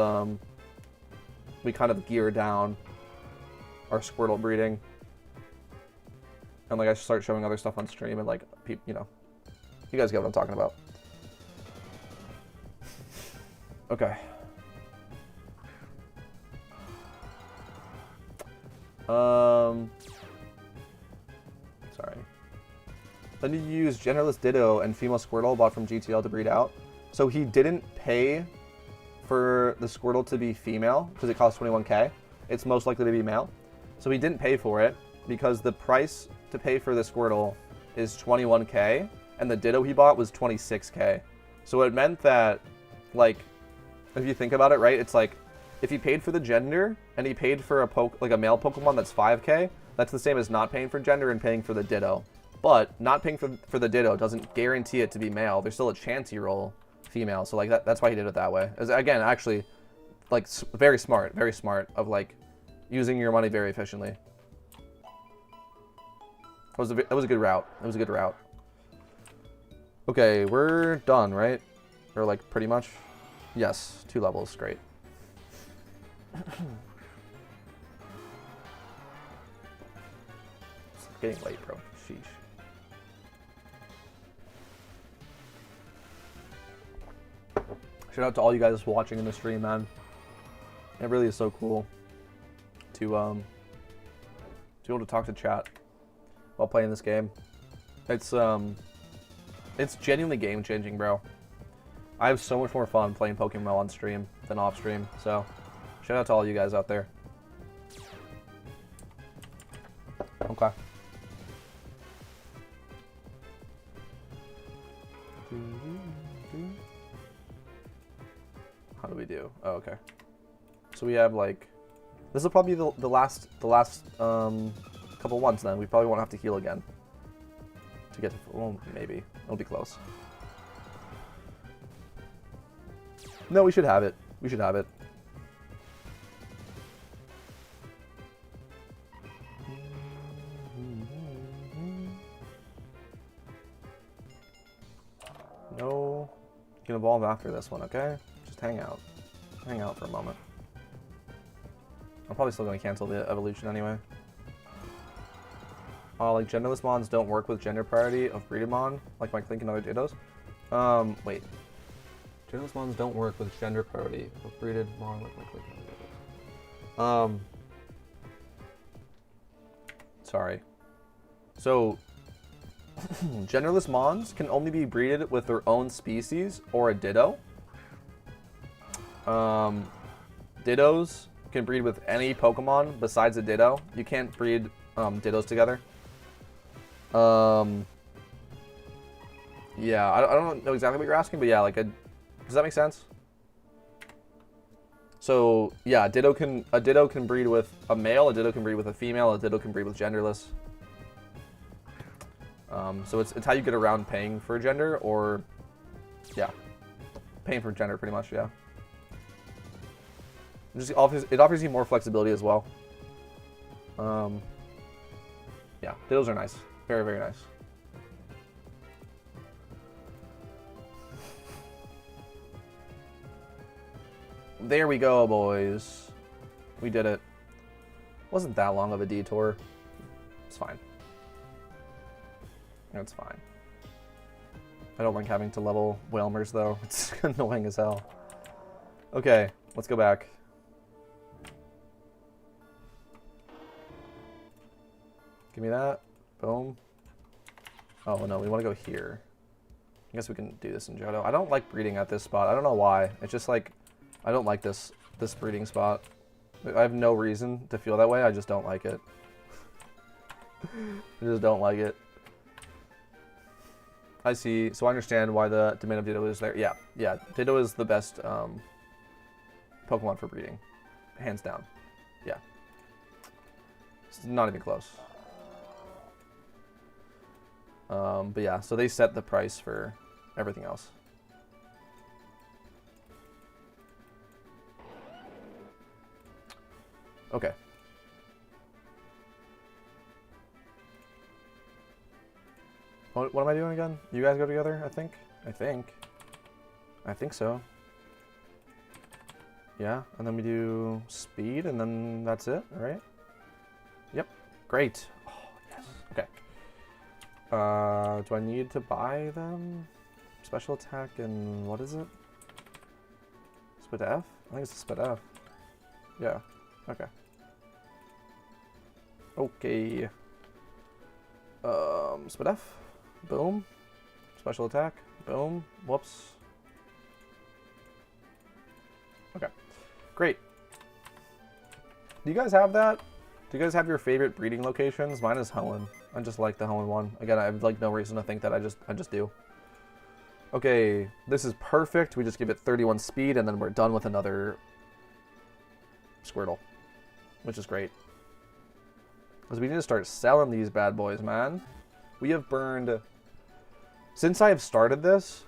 we kind of gear down our Squirtle breeding, and like I start showing other stuff on stream, and like you know, you guys get what I'm talking about. Okay. Sorry. Then you use Generalist Ditto and Female Squirtle bought from GTL to breed out. So he didn't pay for the Squirtle to be female because it costs 21K. It's most likely to be male. So he didn't pay for it because the price to pay for the Squirtle is 21K, and the Ditto he bought was 26K. So it meant that, like, if you think about it, right, it's like if he paid for the gender and he paid for a male Pokemon that's 5K, that's the same as not paying for gender and paying for the Ditto. But not paying for the Ditto doesn't guarantee it to be male. There's still a chance he roll female. So like that's why he did it that way. Again, actually, like very smart of like using your money very efficiently. That was a good route. It was a good route. Okay, we're done, right? Or like pretty much. Yes, 2 levels, great. It's getting late, bro. Sheesh. Shout out to all you guys watching in the stream, man. It really is so cool to be able to talk to chat while playing this game. It's genuinely game changing, bro. I have so much more fun playing Pokemon on stream than off stream, so shout out to all you guys out there. Okay. How do we do? Oh, okay. So we have like, this will probably be the last couple ones then. We probably won't have to heal again to get to, well, maybe. It'll be close. No, we should have it. We should have it. No. You can evolve after this one, okay? Just hang out. Hang out for a moment. I'm probably still going to cancel the evolution anyway. Like genderless mons don't work with gender priority of breeded mon, like my Clink and other Dittos. Wait. Genderless mons don't work with gender priority of breeded mon, like my Clink and other Dittos. Sorry. So, genderless Mons can only be breeded with their own species or a Ditto. Dittos can breed with any Pokemon besides a Ditto. You can't breed Dittos together. Yeah, I don't know exactly what you're asking, but yeah, like, does that make sense? So yeah, a Ditto can breed with a male, a Ditto can breed with a female, a Ditto can breed with genderless. So it's how you get around paying for gender, or yeah, paying for gender pretty much. Yeah. It offers you more flexibility as well. Yeah, Dittos are nice, very very nice. There we go, boys. We did it. Wasn't that long of a detour. It's fine. It's fine. I don't like having to level Whalmers, though. It's annoying as hell. Okay, let's go back. Give me that. Boom. Oh, no, we want to go here. I guess we can do this in Johto. I don't like breeding at this spot. I don't know why. It's just like, I don't like this breeding spot. I have no reason to feel that way. I just don't like it. I just don't like it. I see. So I understand why the domain of Ditto is there. Yeah, yeah. Ditto is the best Pokemon for breeding, hands down. Yeah. It's not even close. But yeah, so they set the price for everything else. Okay. What am I doing again? You guys go together, I think? I think so. Yeah, and then we do speed, and then that's it, right? Yep. Great. Oh, yes. Okay. Do I need to buy them? Special attack and what is it? Split F? I think it's a Split F. Yeah. Okay. Okay. Split F. Boom. Special attack. Boom. Whoops. Okay. Great. Do you guys have that? Do you guys have your favorite breeding locations? Mine is Hoenn. I just like the Hoenn one. Again, I have like no reason to think that I just do. Okay, this is perfect. We just give it 31 speed and then we're done with another Squirtle, which is great. Because we need to start selling these bad boys, man. We have burned, since I have started this,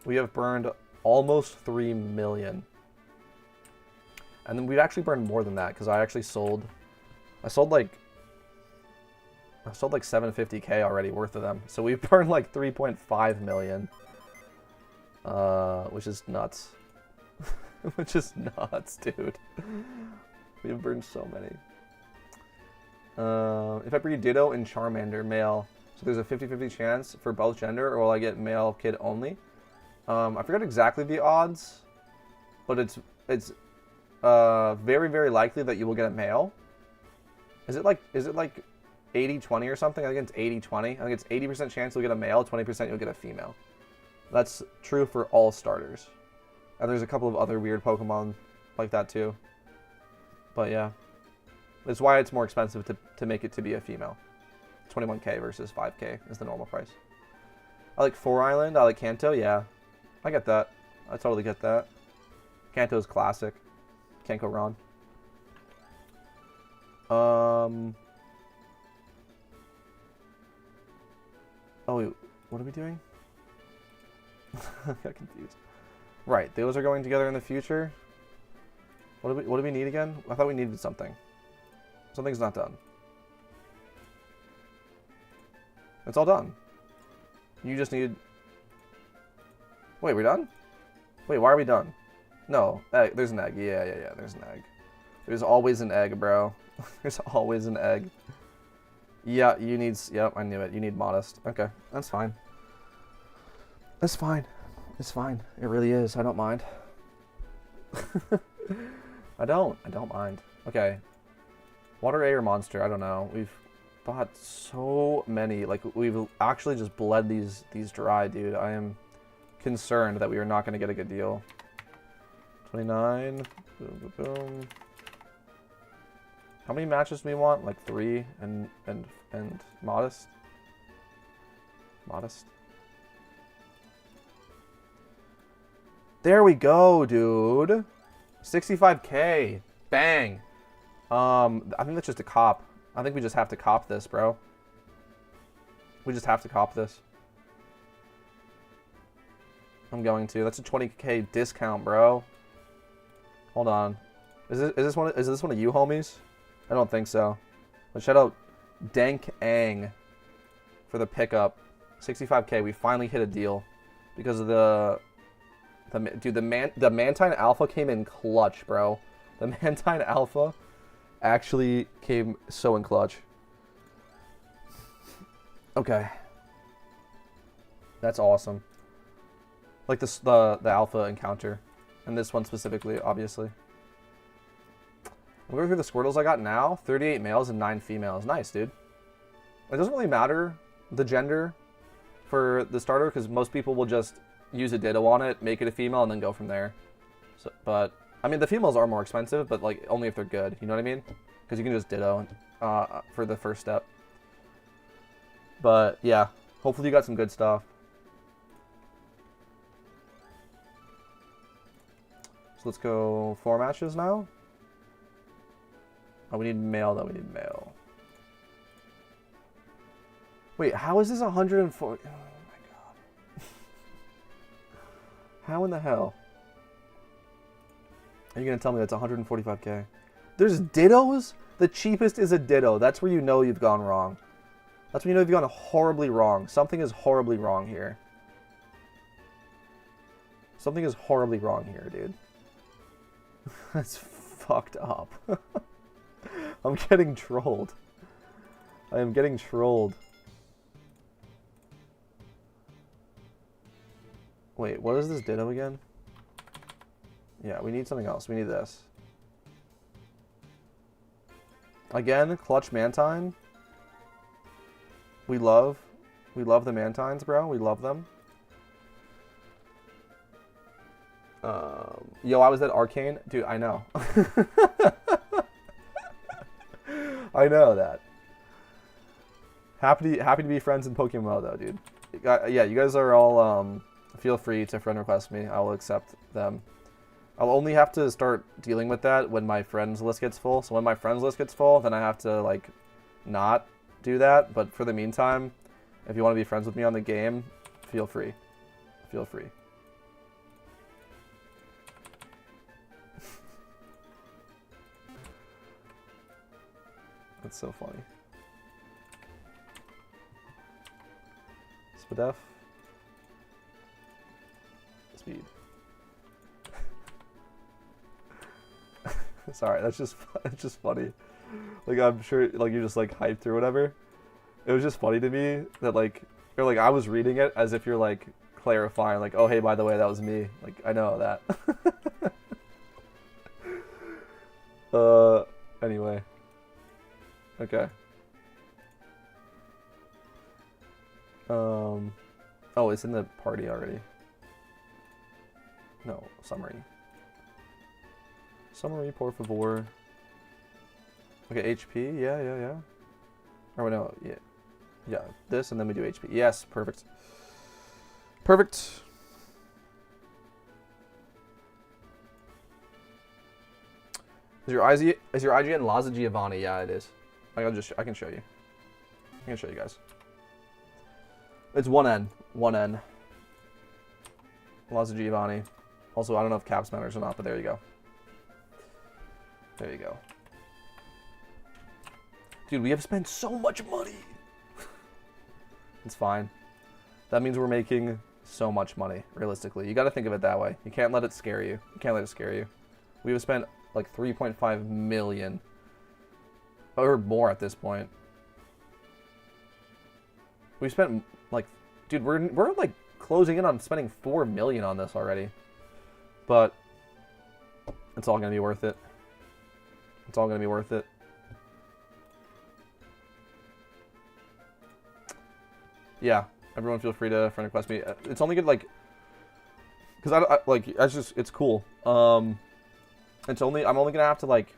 we have burned almost 3 million. And then we've actually burned more than that because I sold like 750k already worth of them. So we've burned like 3.5 million, which is nuts. Which is nuts, dude. We have burned so many. If I breed Ditto and Charmander male, so there's a 50-50 chance for both gender, or will I get male kid only? I forget exactly the odds, but it's very, very likely that you will get a male. Is it like 80-20 or something? I think it's 80-20. I think it's 80% chance you'll get a male, 20% you'll get a female. That's true for all starters. And there's a couple of other weird Pokemon like that too. But yeah. That's why it's more expensive to make it to be a female. 21k versus 5k is the normal price. I like 4 Island. I like Kanto. Yeah. I get that. I totally get that. Kanto's classic. Can't go wrong. Oh, wait, what are we doing? I got confused. Right, those are going together in the future. What do we need again? I thought we needed something. Something's not done. It's all done. You just need... Wait, we're done? Wait, why are we done? No, egg. There's an egg. Yeah, there's an egg. There's always an egg, bro. There's always an egg. Yeah, you need... Yep, I knew it. You need Modest. Okay, that's fine. That's fine. It's fine. It really is. I don't mind. I don't mind. Okay. Water A or Monster, I don't know. We've bought so many. Like, we've actually just bled these dry, dude. I am concerned that we are not going to get a good deal. 29. Boom, boom, boom. How many matches do we want? Like 3 and modest. Modest. There we go, dude. 65K. Bang. I think that's just a cop. I think we just have to cop this, bro. We just have to cop this. I'm going to. That's a 20K discount, bro. Hold on. Is this one of you homies? I don't think so. But shout out Dank Ang for the pickup. 65K. We finally hit a deal because of the Mantine Alpha came in clutch, bro. The Mantine Alpha actually came so in clutch. Okay. That's awesome. Like the Alpha encounter. And this one specifically, obviously. I'm going through the Squirtles I got now. 38 males and 9 females. Nice, dude. It doesn't really matter the gender for the starter because most people will just use a Ditto on it, make it a female, and then go from there. So, but, I mean, the females are more expensive, but, like, only if they're good. You know what I mean? Because you can just Ditto for the first step. But, yeah. Hopefully you got some good stuff. So let's go 4 matches now. Oh, we need male, though. We need male. Wait, how is this 140? Oh, my God. How in the hell? Are you going to tell me that's 145K? There's Dittos? The cheapest is a Ditto. That's where you know you've gone wrong. That's when you know you've gone horribly wrong. Something is horribly wrong here. Something is horribly wrong here, dude. That's fucked up. I'm getting trolled. I am getting trolled. Wait, what is this Ditto again? Yeah, we need something else. We need this. Again, Clutch Mantine. We love the Mantines, bro. We love them. Yo, I was at Arcane. Dude, I know. I know that. Happy to be friends in Pokemon, though, dude. Yeah, you guys are all, feel free to friend request me. I will accept them. I'll only have to start dealing with that when my friends list gets full. So when my friends list gets full, then I have to, like, not do that. But for the meantime, if you want to be friends with me on the game, feel free. Feel free. That's so funny. Spadef. Speed. Sorry, that's just funny. Like, I'm sure, like, you're just, like, hyped or whatever. It was just funny to me that, like, or, like, I was reading it as if you're, like, clarifying, like, oh, hey, by the way, that was me. Like, I know that. Anyway. Okay. Oh, it's in the party already. No, summary. Summary, por favor. Okay, HP, yeah. Or no, yeah, this, and then we do HP. Yes, perfect. Perfect. Is your IGN Laza Giovanni? Yeah, it is. I can show you. I can show you guys. It's 1N. 1N. Laza Giovanni. Also, I don't know if caps matters or not, but there you go. There you go. Dude, we have spent so much money. It's fine. That means we're making so much money, realistically. You got to think of it that way. You can't let it scare you. You can't let it scare you. We have spent like 3.5 million. Or more at this point. We spent like, dude, we're like closing in on spending 4 million on this already. But it's all gonna be worth it. It's all gonna be worth it. Yeah, everyone feel free to friend request me. It's only good, like, because it's cool. I'm only gonna have to, like,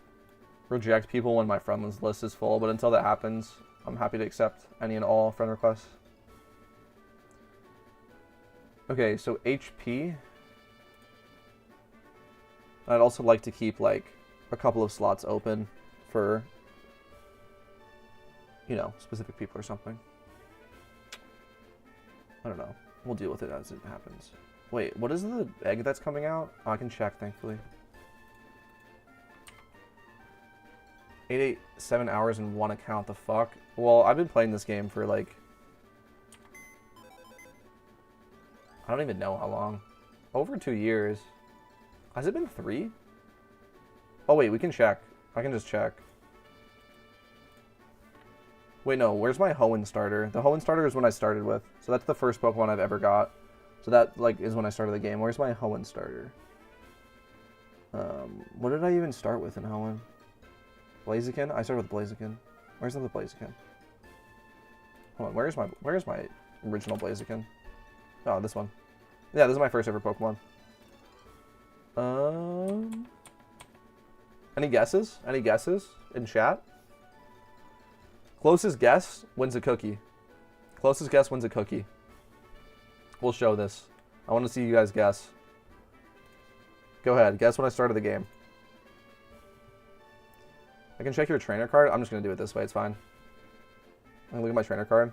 reject people when my friend list is full, but until that happens, I'm happy to accept any and all friend requests. Okay, so HP. I'd also like to keep, like, a couple of slots open for, you know, specific people or something. I don't know. We'll deal with it as it happens. Wait, what is the egg that's coming out? Oh, I can check, thankfully. 7 hours in one account, the fuck? Well, I've been playing this game for, like, I don't even know how long. Over 2 years. Has it been 3? Oh, wait, we can check. I can just check. Wait, no, where's my Hoenn starter? The Hoenn starter is when I started with. So that's the first Pokemon I've ever got. So that, like, is when I started the game. Where's my Hoenn starter? What did I even start with in Hoenn? Blaziken? I started with Blaziken. Where's the Blaziken? Hold on, where's my original Blaziken? Oh, this one. Yeah, this is my first ever Pokemon. Any guesses? Any guesses in chat? Closest guess wins a cookie. Closest guess wins a cookie. We'll show this. I want to see you guys guess. Go ahead, guess when I started the game. I can check your trainer card. I'm just going to do it this way. It's fine. I can look at my trainer card.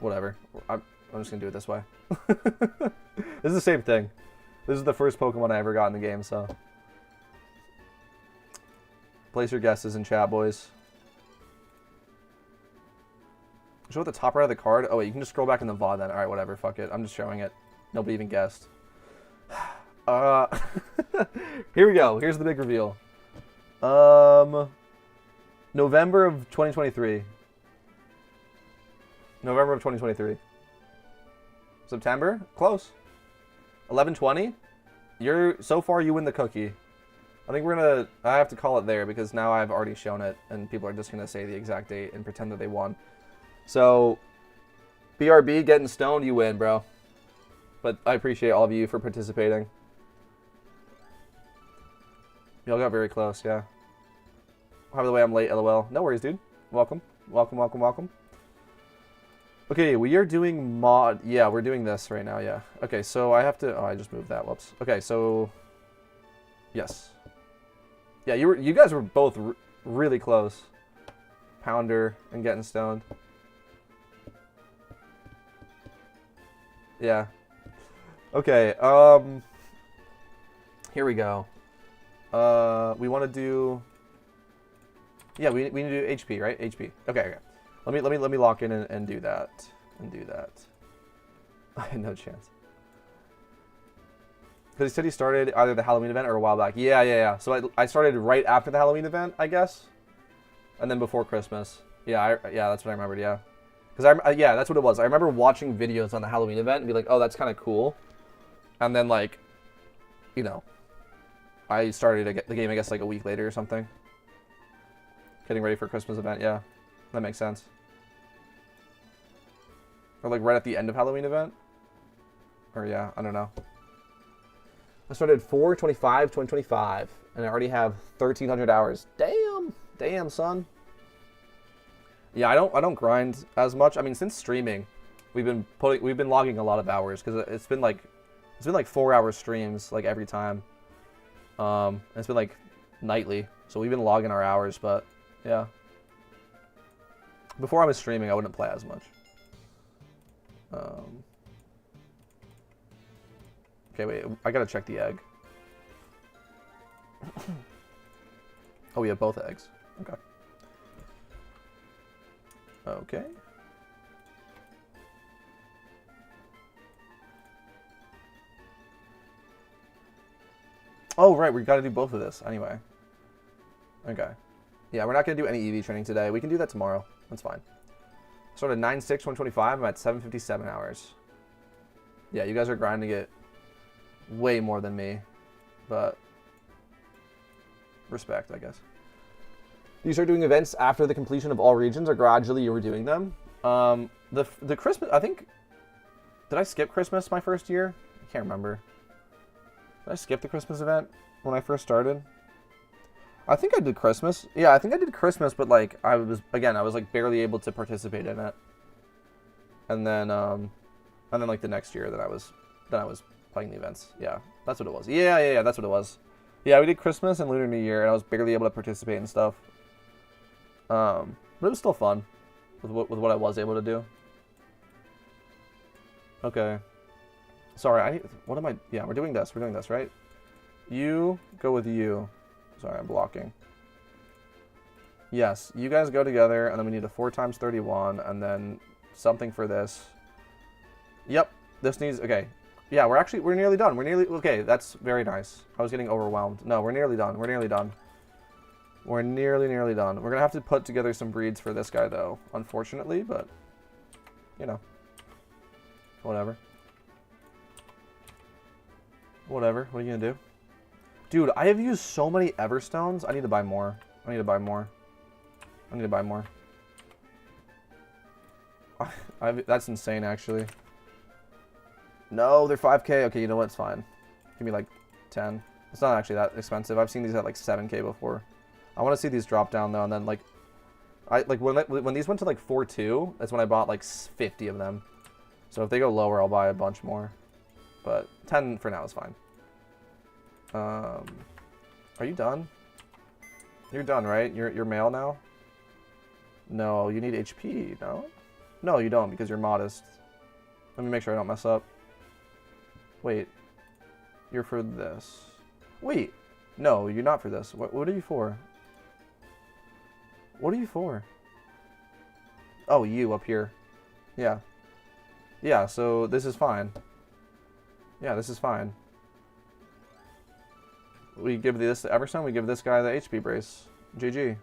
Whatever. I'm just going to do it this way. This is the same thing. This is the first Pokemon I ever got in the game, so. Place your guesses in chat, boys. Show at the top right of the card. Oh, wait, you can just scroll back in the VOD then. Alright, whatever. Fuck it. I'm just showing it. Nobody even guessed. Here we go. Here's the big reveal. November of 2023. November of 2023. September? Close. 11/20? So far you win the cookie. I think I have to call it there because now I've already shown it and people are just gonna say the exact date and pretend that they won. So, BRB, getting stoned, you win, bro. But I appreciate all of you for participating. Y'all got very close, yeah. By the way, I'm late, LOL. No worries, dude. Welcome. Welcome, welcome, welcome. Okay, we are doing mod... Yeah, we're doing this right now, yeah. Okay, so I have to... Oh, I just moved that. Whoops. Okay, so... Yes. Yeah, you guys were both really close. Pounder and getting stoned. Yeah. Okay, here we go. We want to do... Yeah, we need to do HP, right? HP. Okay. Let me lock in and do that. I had no chance. Because he said he started either the Halloween event or a while back. Yeah. So I started right after the Halloween event, I guess. And then before Christmas. Yeah, that's what I remembered, yeah. Because yeah, that's what it was. I remember watching videos on the Halloween event and be like, oh, that's kind of cool. And then, like, you know, I started the game, I guess, like a week later or something. Getting ready for Christmas event, yeah. That makes sense. Or, like, right at the end of Halloween event? Or, yeah, I don't know. I started 4/25/2025, and I already have 1,300 hours. Damn, son. Yeah, I don't grind as much. I mean, since streaming, we've been logging a lot of hours because it's been like 4-hour streams like every time. And it's been like nightly, so we've been logging our hours. But yeah, before I was streaming, I wouldn't play as much. Okay, wait, I gotta check the egg. Oh, we have both eggs. Okay. Okay. Oh, right, we gotta do both of this anyway. Okay. Yeah, we're not gonna do any EV training today. We can do that tomorrow. That's fine. Started 9/6/2025. I'm at 757 hours. Yeah, you guys are grinding it way more than me, but respect, I guess. You start doing events after the completion of all regions, or gradually you were doing them? The Christmas, I think, did I skip Christmas my first year? I can't remember. Did I skip the Christmas event when I first started? I think I did Christmas. Yeah, I think I did Christmas, but like I was like barely able to participate in it. And then like the next year, then I was playing the events. Yeah, that's what it was. Yeah, that's what it was. Yeah, we did Christmas and Lunar New Year, and I was barely able to participate in stuff. But it was still fun with what I was able to do. Okay. Sorry, what am I? Yeah, we're doing this, right? You go with you. Sorry, I'm blocking. Yes, you guys go together, and then we need a 4 times 31, and then something for this. Yep, this needs, okay. Yeah, we're nearly done. Okay, that's very nice. I was getting overwhelmed. No, we're nearly done. We're nearly done. We're nearly done. We're going to have to put together some breeds for this guy, though, unfortunately, but, you know, whatever. Whatever. What are you going to do? Dude, I have used so many Everstones. I need to buy more. That's insane, actually. No, they're 5K. Okay, you know what? It's fine. Give me like 10. It's not actually that expensive. I've seen these at like 7K before. I want to see these drop down though, and then like, when these went to like 4.2, that's when I bought like 50 of them. So if they go lower, I'll buy a bunch more. But 10 for now is fine. Are you done? You're done, right? You're male now? No, you need HP, no? No, you don't, because you're modest. Let me make sure I don't mess up. Wait. You're for this. Wait. No, you're not for this. What are you for? What are you for? Oh, you up here. Yeah. Yeah, so this is fine. Yeah, this is fine. We give this to Everstone, we give this guy the HP brace. GG.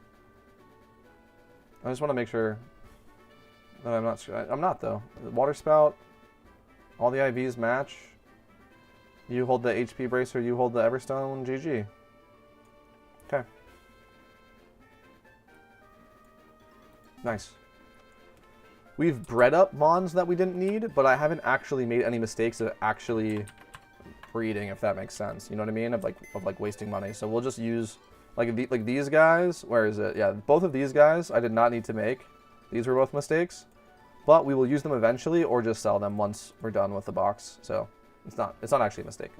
I just want to make sure that I'm not though. Water spout, all the IVs match. You hold the HP brace or you hold the Everstone, GG. Okay. Nice. We've bred up Mons that we didn't need, but I haven't actually made any mistakes of actually breeding, if that makes sense. You know what I mean? Of like wasting money. So we'll just use like these guys. Where is it? Yeah, both of these guys I did not need to make. These were both mistakes, but we will use them eventually, or just sell them once we're done with the box. So it's not actually a mistake.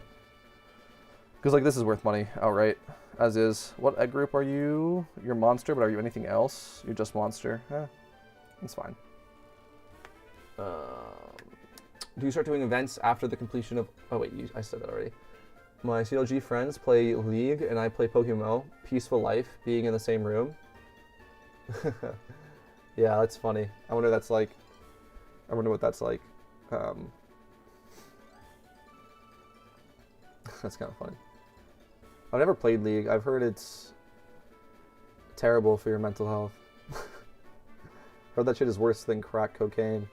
Because like this is worth money outright, as is. What egg group are you? You're monster, but are you anything else? You're just monster. It's fine. Do you start doing events after the completion of... Oh, wait, I said that already. My CLG friends play League, and I play Pokemon. Peaceful life, being in the same room. Yeah, that's funny. I wonder what that's like. That's kind of funny. I've never played League. I've heard it's terrible for your mental health. Heard that shit is worse than crack cocaine.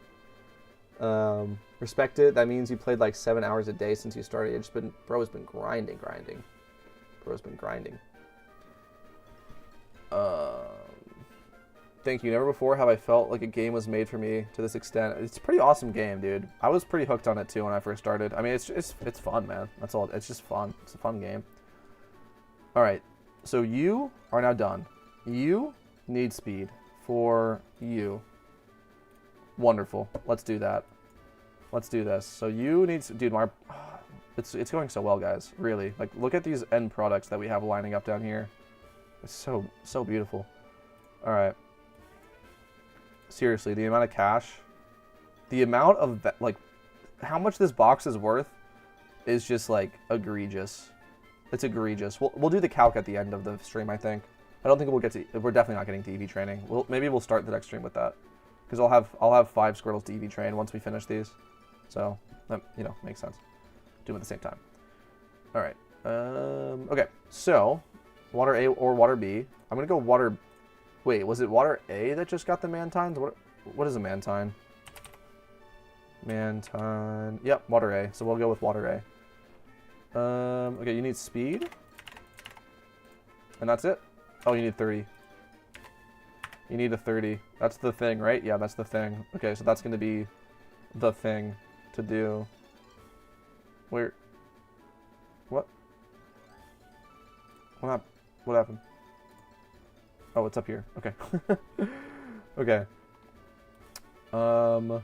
Respect it. That means you played like 7 hours a day since you started. Bro has been grinding. Bro's been grinding. Thank you. Never before have I felt like a game was made for me to this extent. It's a pretty awesome game, dude. I was pretty hooked on it too when I first started. I mean, it's fun, man. That's all. It's just fun. It's a fun game. All right. So you are now done. You need speed for you. Wonderful. Let's do that. Let's do this. So you need, dude. It's going so well, guys. Really. Like, look at these end products that we have lining up down here. It's so beautiful. All right. Seriously, the amount of cash, the amount of like, how much this box is worth, is just like egregious. It's egregious. We'll do the calc at the end of the stream. I think. I don't think we'll get to. We're definitely not getting to EV training. Maybe we'll start the next stream with that. Because I'll have 5 Squirtles to EV train once we finish these, so that makes sense. Do them at the same time. All right. Okay. So, water A or water B. I'm gonna go water. Wait, was it water A that just got the Mantines? What is a Mantine? Mantine. Yep, water A. So we'll go with water A. Okay, you need speed, and that's it. Oh, you need 30. You need a 30. That's the thing, right? Yeah, that's the thing. Okay, so that's going to be the thing to do. Where? What? What happened? Oh, it's up here. Okay. Okay. Well,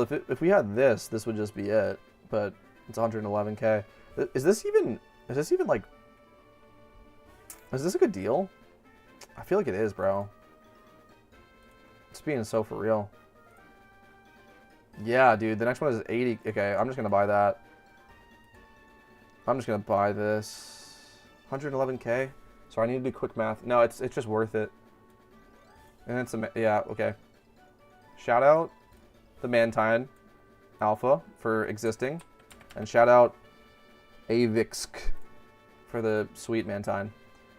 if we had this would just be it. But it's 111k. Is this even like? Is this a good deal? I feel like it is, bro. It's being so for real. Yeah, dude. The next one is 80. Okay, I'm just gonna buy that. I'm just gonna buy this. 111k. So I need to do quick math. No, it's just worth it. And it's yeah, okay. Shout out the Mantine Alpha for existing, and shout out Avixk for the sweet Mantine.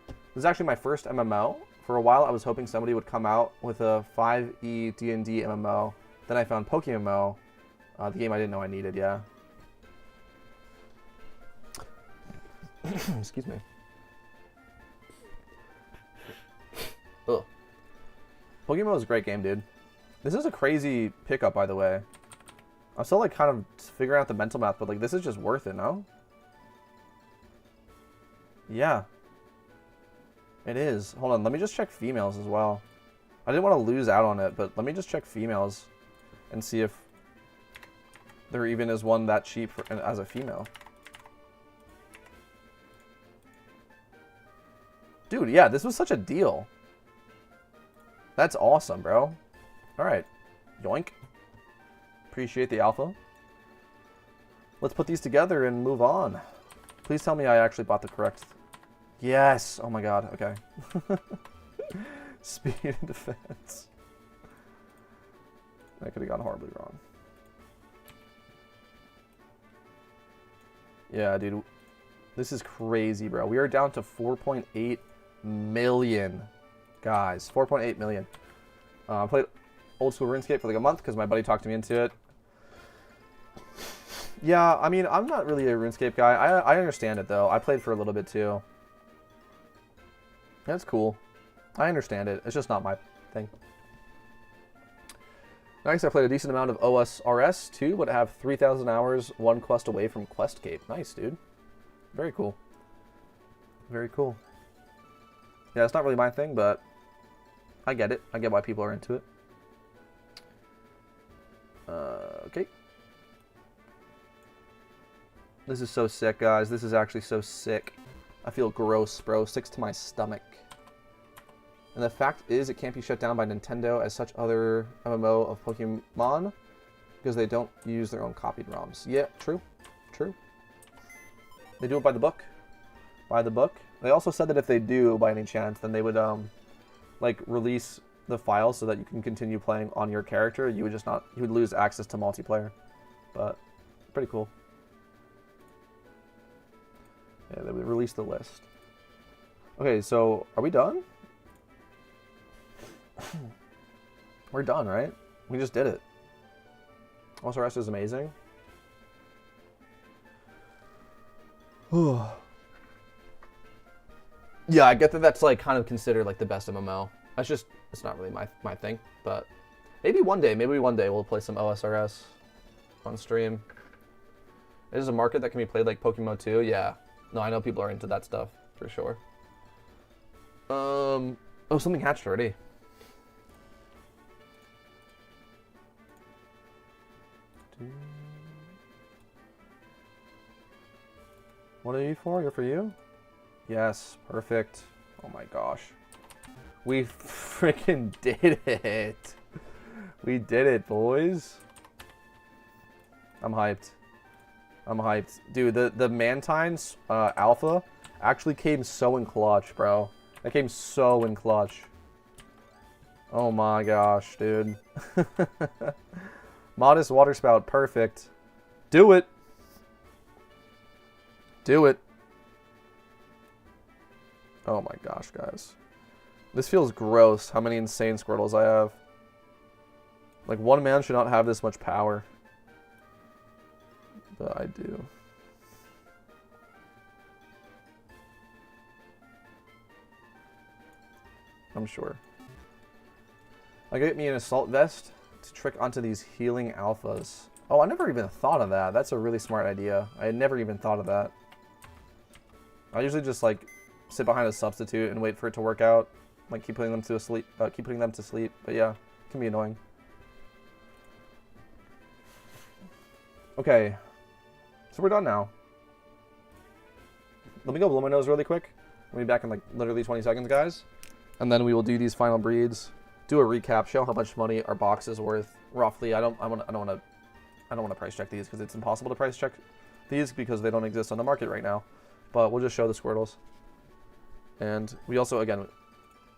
This is actually my first MMO. For a while, I was hoping somebody would come out with a 5e D&D MMO. Then I found PokeMMO, the game I didn't know I needed. Yeah. Excuse me. Ugh. PokeMMO is a great game, dude. This is a crazy pickup, by the way. I'm still like kind of figuring out the mental math, but like this is just worth it, no? Yeah. It is. Hold on, let me just check females as well. I didn't want to lose out on it, but let me just check females and see if there even is one that cheap for, as a female. Dude, yeah, this was such a deal. That's awesome, bro. Alright. Yoink. Appreciate the alpha. Let's put these together and move on. Please tell me I actually bought the correct... Yes! Oh my god, okay. Speed and defense. That could have gone horribly wrong. Yeah, dude. This is crazy, bro. We are down to 4.8 million. Guys, 4.8 million. I played old school RuneScape for like a month because my buddy talked me into it. Yeah, I mean, I'm not really a RuneScape guy. I understand it, though. I played for a little bit, too. That's cool. I understand it. It's just not my thing. Nice, I played a decent amount of OSRS, too, but I have 3,000 hours, one quest away from Quest Cape. Nice, dude. Very cool. Very cool. Yeah, it's not really my thing, but I get it. I get why people are into it. Okay. This is so sick, guys. This is actually so sick. I feel gross, bro. Sick to my stomach. And the fact is, it can't be shut down by Nintendo as such other MMO of Pokemon because they don't use their own copied ROMs. Yeah, true. True. They do it by the book. By the book. They also said that if they do, by any chance, then they would, like, release the file so that you can continue playing on your character. You would just not... You would lose access to multiplayer. But, pretty cool. Yeah, they would release the list. Okay, so, are we done? We're done, right? We just did it. Also, rest is amazing. Yeah, I get that that's like kind of considered like the best MMO. That's just, it's not really my thing, but maybe one day we'll play some OSRS on stream. It is a market that can be played like Pokemon 2. Yeah. No, I know people are into that stuff for sure. Oh, something hatched already. What are you for? You're for you? Yes, perfect. Oh my gosh. We freaking did it. We did it, boys. I'm hyped. I'm hyped. Dude, the Mantines Alpha actually came so in clutch, bro. That came so in clutch. Oh my gosh, dude. Modest water spout, perfect. Do it. Do it. Oh my gosh, guys. This feels gross, how many insane Squirtles I have. Like, one man should not have this much power. But I do. I'm sure. I get me an assault vest to trick onto these healing alphas. Oh, I never even thought of that. That's a really smart idea. I had never even thought of that. I usually just like sit behind a substitute and wait for it to work out. Like keep putting them to sleep. Keep putting them to sleep. But yeah, it can be annoying. Okay, so we're done now. Let me go blow my nose really quick. I'll be back in like literally 20 seconds, guys. And then we will do these final breeds. Do a recap, show how much money our box is worth roughly. I don't want to price check these because it's impossible to price check these because they don't exist on the market right now. But we'll just show the Squirtles. And we also, again,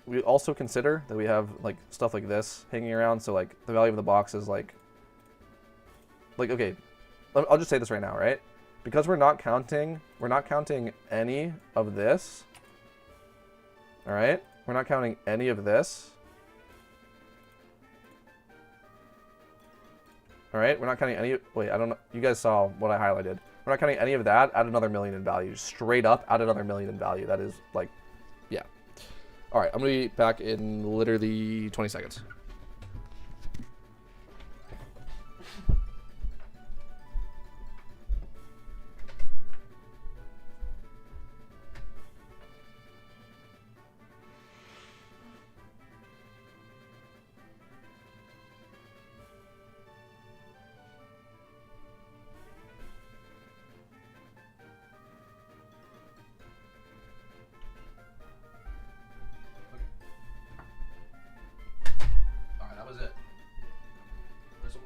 we also consider that we have like stuff like this hanging around. So like the value of the box is like okay, I'll just say this right now, right? Because we're not counting any of this. All right, we're not counting any of this. All right, we're not counting any. Wait, I don't know. You guys saw what I highlighted. We're not counting any of that. Add another $1 million in value. Straight up, add another $1 million in value. That is like, yeah. All right, I'm gonna be back in literally 20 seconds.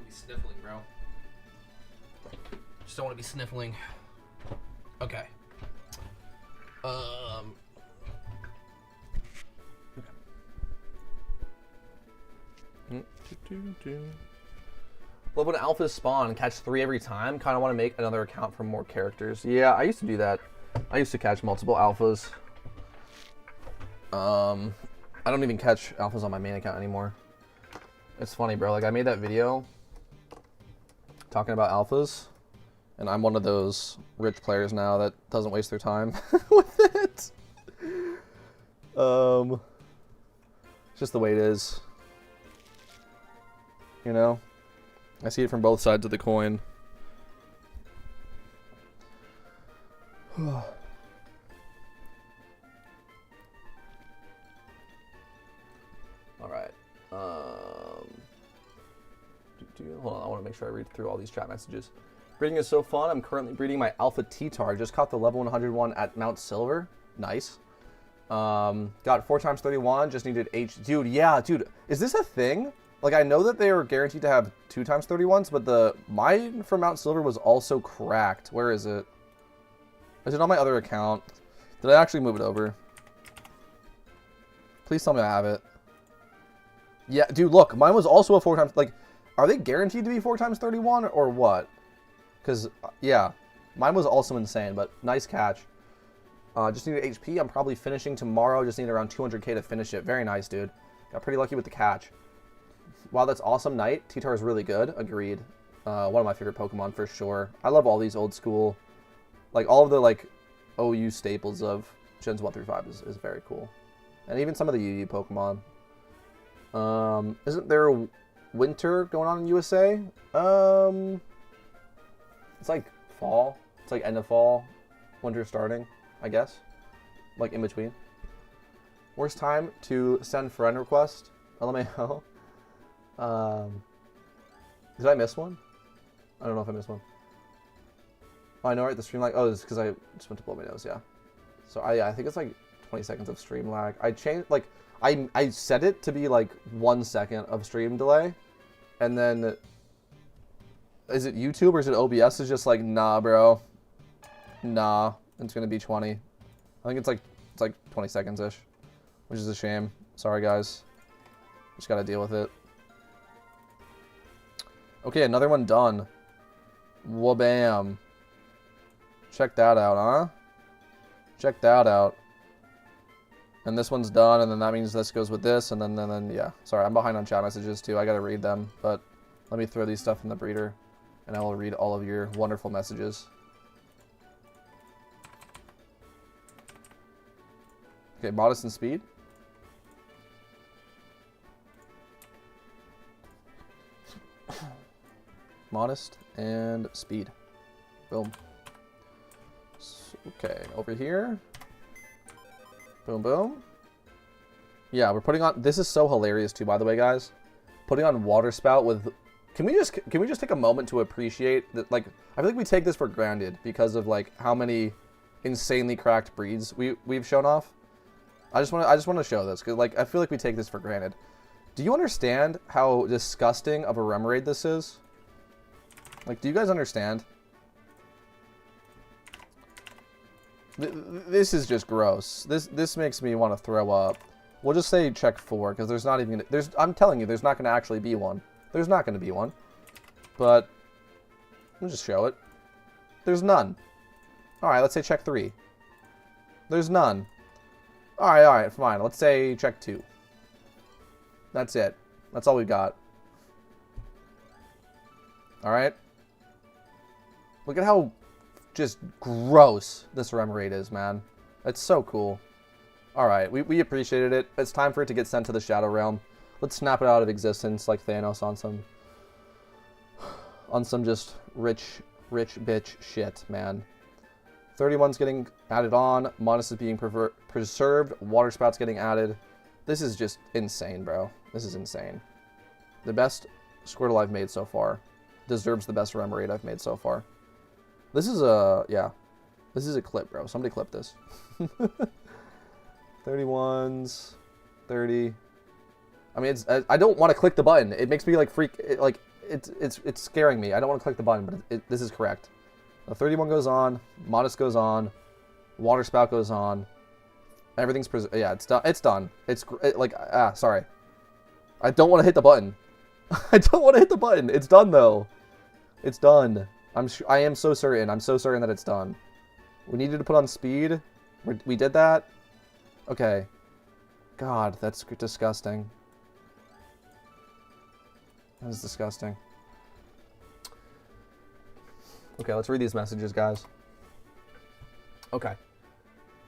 Sniffling, bro. Just don't want to be sniffling. Okay. Love when alphas spawn and catch 3 every time. Kind of want to make another account for more characters. Yeah, I used to do that. I used to catch multiple alphas. I don't even catch alphas on my main account anymore. It's funny, bro. Like, I made that video talking about alphas, and I'm one of those rich players now that doesn't waste their time with it. It's just the way it is. You know? I see it from both sides of the coin. Alright. Hold on, I want to make sure I read through all these chat messages. Breeding is so fun. I'm currently breeding my Alpha T-Tar. Just caught the level 101 at Mount Silver. Nice. Got 4x31. Just needed H. Dude, yeah, dude. Is this a thing? Like, I know that they are guaranteed to have 2x31s, but mine from Mount Silver was also cracked. Where is it? Is it on my other account? Did I actually move it over? Please tell me I have it. Yeah, dude, look. Mine was also a 4x... Like, are they guaranteed to be 4x31 or what? Because, yeah, mine was also insane, but nice catch. Just needed HP. I'm probably finishing tomorrow. Just need around 200k to finish it. Very nice, dude. Got pretty lucky with the catch. Wow, that's awesome. Knight. T-Tar is really good. Agreed. One of my favorite Pokemon for sure. I love all these old school, like all of the like OU staples of Gens 1 through 5 is very cool. And even some of the UU Pokemon. Isn't there a winter going on in USA? It's like fall. It's like end of fall, winter starting, I guess. Like in between. Worst time to send friend request? LMAO. Did I miss one? I don't know if I missed one. Oh, I know, right? The stream lag. Oh, it's because I just went to blow my nose. Yeah. So I think it's like 20 seconds of stream lag. I changed like I set it to be like 1 second of stream delay, and then is it YouTube or is it OBS? Is just like nah, bro. Nah, it's gonna be 20. I think it's like 20 seconds ish, which is a shame. Sorry guys. Just gotta deal with it. Okay, another one done. Wabam. Check that out, huh? Check that out. And this one's done, and then that means this goes with this, and then yeah. Sorry, I'm behind on chat messages too. I gotta read them, but let me throw these stuff in the breeder, and I will read all of your wonderful messages. Okay, modest and speed. modest, and speed. Boom. Okay, over here. Boom, boom. Yeah, we're putting on... This is so hilarious too, by the way, guys. Putting on water spout with... Can we just take a moment to appreciate that? Like, I feel like we take this for granted because of like how many insanely cracked breeds we've shown off. I just want to show this because like I feel like we take this for granted. Do you understand how disgusting of a Remoraid this is? Like, do you guys understand? This is just gross. This makes me want to throw up. We'll just say check 4 because there's not even I'm telling you, there's not going to actually be one. There's not going to be one. But we'll just show it. There's none. All right, let's say check 3. There's none. All right, fine. Let's say check 2. That's it. That's all we got. All right. Look at how just gross this Remoraid is, man. It's so cool. All right, we appreciated it. It's time for it to get sent to the Shadow Realm. Let's snap it out of existence like Thanos on some just rich bitch shit, man. 31's getting added on. Modest is being preserved. Water spout's getting added. This is just insane, bro. This is insane. The best Squirtle I've made so far. Deserves the best Remoraid I've made so far. This is a, yeah. This is a clip, bro. Somebody clip this. 31s. 30. I mean, I don't want to click the button. It makes me like freak. It's scaring me. I don't want to click the button, but this is correct. The 31 goes on. Modest goes on. Water spout goes on. Everything's yeah. It's done. It's done. Sorry. I don't want to hit the button. I don't want to hit the button. It's done though. It's done. I am so certain. I'm so certain that it's done. We needed to put on speed. We did that. Okay. God, that's disgusting. That is disgusting. Okay, let's read these messages, guys. Okay.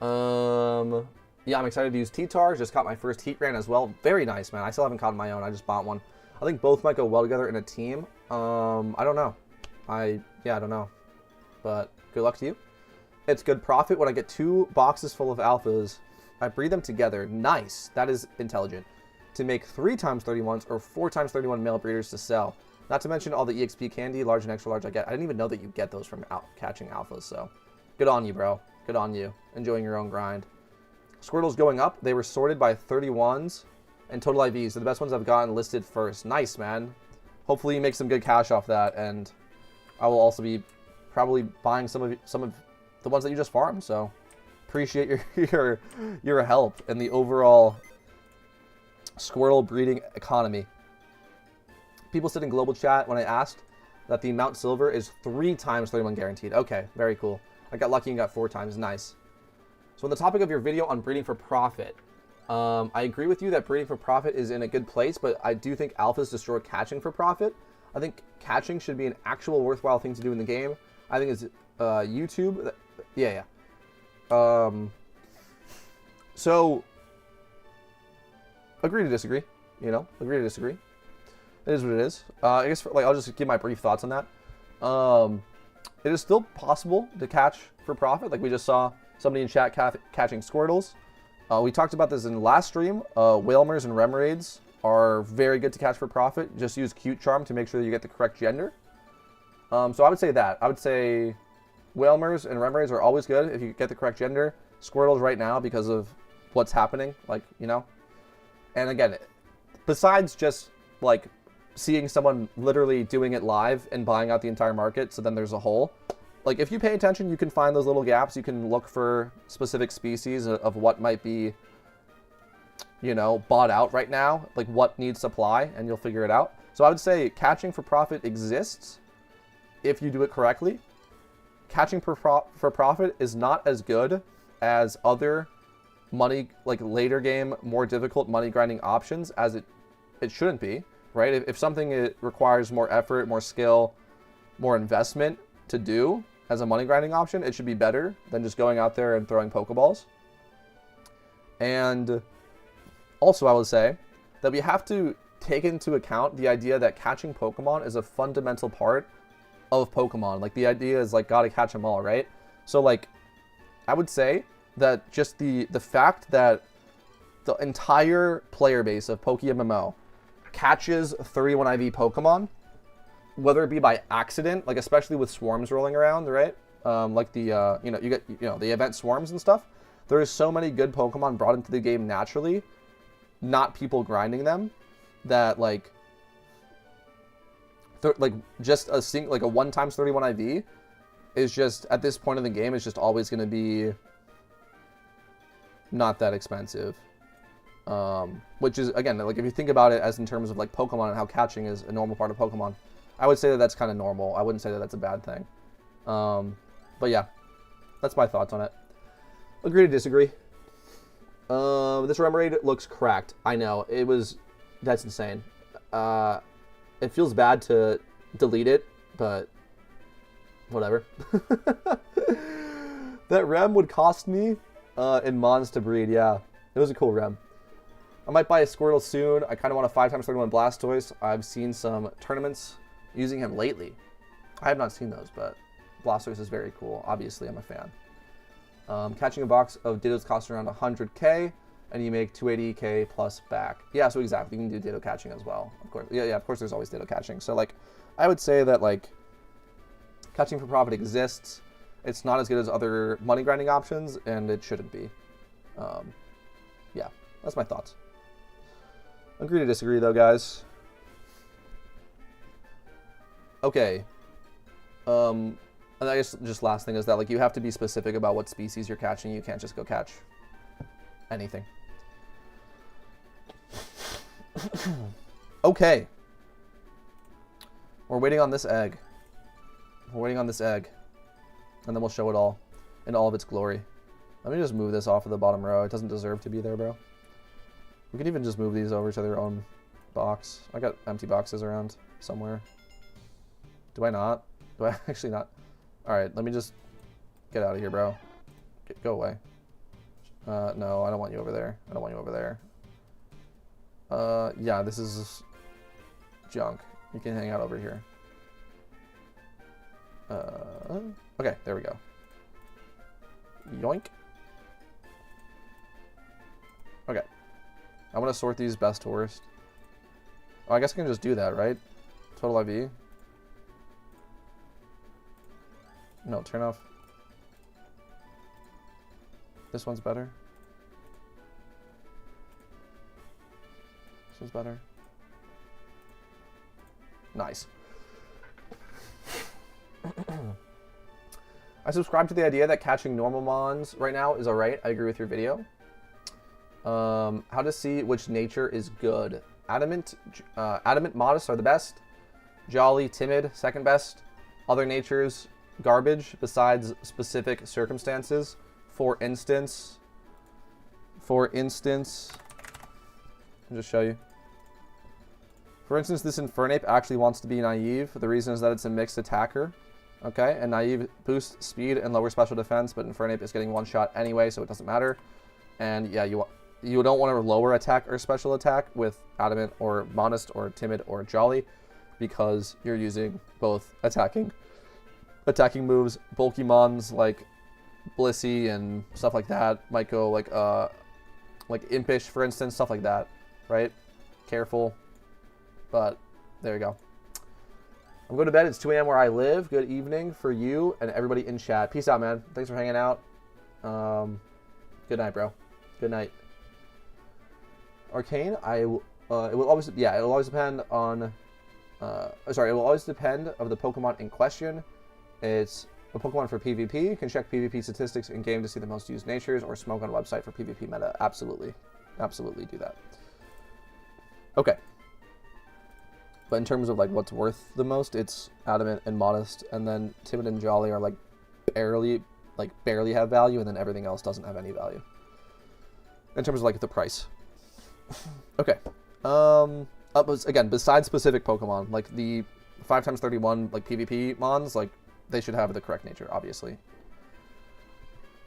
Yeah, I'm excited to use T-Tar. Just caught my first Heatran as well. Very nice, man. I still haven't caught my own. I just bought one. I think both might go well together in a team. I don't know. I don't know. But good luck to you. It's good profit when I get 2 boxes full of alphas. I breed them together. Nice. That is intelligent. To make 3 times 31s or 4 times 31 male breeders to sell. Not to mention all the EXP candy, large and extra large I get. I didn't even know that you get those from catching alphas, so good on you, bro. Good on you. Enjoying your own grind. Squirtle's going up. They were sorted by 31s and total IVs. They're the best ones I've gotten listed first. Nice, man. Hopefully you make some good cash off that, and I will also be probably buying some of the ones that you just farmed, so appreciate your help in the overall Squirtle breeding economy. People said in global chat when I asked that the Mount Silver is 3 times 31 guaranteed. Okay, very cool. I got lucky and got 4 times. Nice. So on the topic of your video on breeding for profit, I agree with you that breeding for profit is in a good place, but I do think alphas destroy catching for profit. I think catching should be an actual worthwhile thing to do in the game. I think it's YouTube. Yeah. So agree to disagree. You know, agree to disagree. It is what it is. I guess I'll just give my brief thoughts on that. It is still possible to catch for profit, like we just saw somebody in chat catching Squirtles. We talked about this in the last stream. Whalmers and Remoraids are very good to catch for profit. Just use Cute Charm to make sure that you get the correct gender. So I would say that. I would say Whalmers and Remoraids are always good if you get the correct gender. Squirtles right now because of what's happening, like, you know. And again, besides just like seeing someone literally doing it live and buying out the entire market, so then there's a hole. Like, if you pay attention, you can find those little gaps. You can look for specific species of what might be, you know, bought out right now, like what needs supply, and you'll figure it out. So I would say catching for profit exists if you do it correctly. Catching for profit is not as good as other money, like later game, more difficult money grinding options as it shouldn't be, right? If something requires more effort, more skill, more investment to do as a money grinding option, it should be better than just going out there and throwing Pokeballs. And also I would say that we have to take into account the idea that catching Pokemon is a fundamental part of Pokemon. Like, the idea is, like, gotta catch them all, right? So, like, I would say that just the fact that the entire player base of PokeMMO catches 31 IV Pokemon, whether it be by accident, like especially with swarms rolling around, right? Like the you get the event swarms and stuff. There is so many good Pokemon brought into the game naturally, not people grinding them, that like just a 1 times 31 IV is just, at this point in the game, is just always going to be not that expensive. Which is, again, like if you think about it as in terms of like Pokemon and how catching is a normal part of Pokemon, I would say that that's kind of normal. I wouldn't say that that's a bad thing. But yeah, that's my thoughts on it. Agree to disagree. This rem raid looks cracked. I know, that's insane. It feels bad to delete it, but whatever. That rem would cost me in Mons to breed, yeah. It was a cool rem. I might buy a Squirtle soon. I kind of want a 5 times 31 Blastoise. I've seen some tournaments using him lately. I have not seen those, but Blastoise is very cool. Obviously, I'm a fan. Catching a box of Dittos costs around 100k, and you make 280k plus back. Yeah, so exactly. You can do Ditto catching as well. Of course. Yeah, of course there's always Ditto catching. So, like, I would say that, like, catching for profit exists. It's not as good as other money grinding options, and it shouldn't be. Yeah, that's my thoughts. Agree to disagree, though, guys. Okay. And I guess just last thing is that, like, you have to be specific about what species you're catching. You can't just go catch anything. Okay. We're waiting on this egg. We're waiting on this egg. And then we'll show it all in all of its glory. Let me just move this off of the bottom row. It doesn't deserve to be there, bro. We can even just move these over to their own box. I got empty boxes around somewhere. Do I not? Do I actually not? Alright, let me just get out of here, bro. Go away. No, I don't want you over there. I don't want you over there. Yeah, this is junk. You can hang out over here. Okay, there we go. Yoink. Okay. I want to sort these best to worst. Oh, I guess I can just do that, right? Total IV. No, turn off. This one's better. This one's better. Nice. I subscribe to the idea that catching normal mons right now is alright. I agree with your video. How to see which nature is good. Adamant, modest are the best. Jolly, timid, second best. Other natures, garbage besides specific circumstances. For instance, I'll just show you. For instance, this Infernape actually wants to be naive. The reason is that it's a mixed attacker. Okay, and naive boosts speed and lower special defense, but Infernape is getting one shot anyway, so it doesn't matter. And yeah, you don't want to lower attack or special attack with Adamant or Modest or Timid or Jolly, because you're using both attacking moves. Bulky mons like Blissey and stuff like that might go like Impish, for instance, stuff like that, right? Careful, but there you go. I'm going to bed. It's 2 a.m. where I live. Good evening for you and everybody in chat. Peace out, man. Thanks for hanging out. Good night, bro. Good night. Arcane, it will always depend on, it will always depend of the Pokemon in question. It's a Pokemon for PvP. You can check PvP statistics in game to see the most used natures, or smoke on a website for PvP meta. Absolutely. Absolutely do that. Okay. But in terms of like what's worth the most, it's Adamant and Modest, and then Timid and Jolly are like barely have value, and then everything else doesn't have any value. In terms of like the price. Okay. Again, besides specific Pokemon, like the 5 times 31 like PvP mons, like they should have the correct nature, obviously.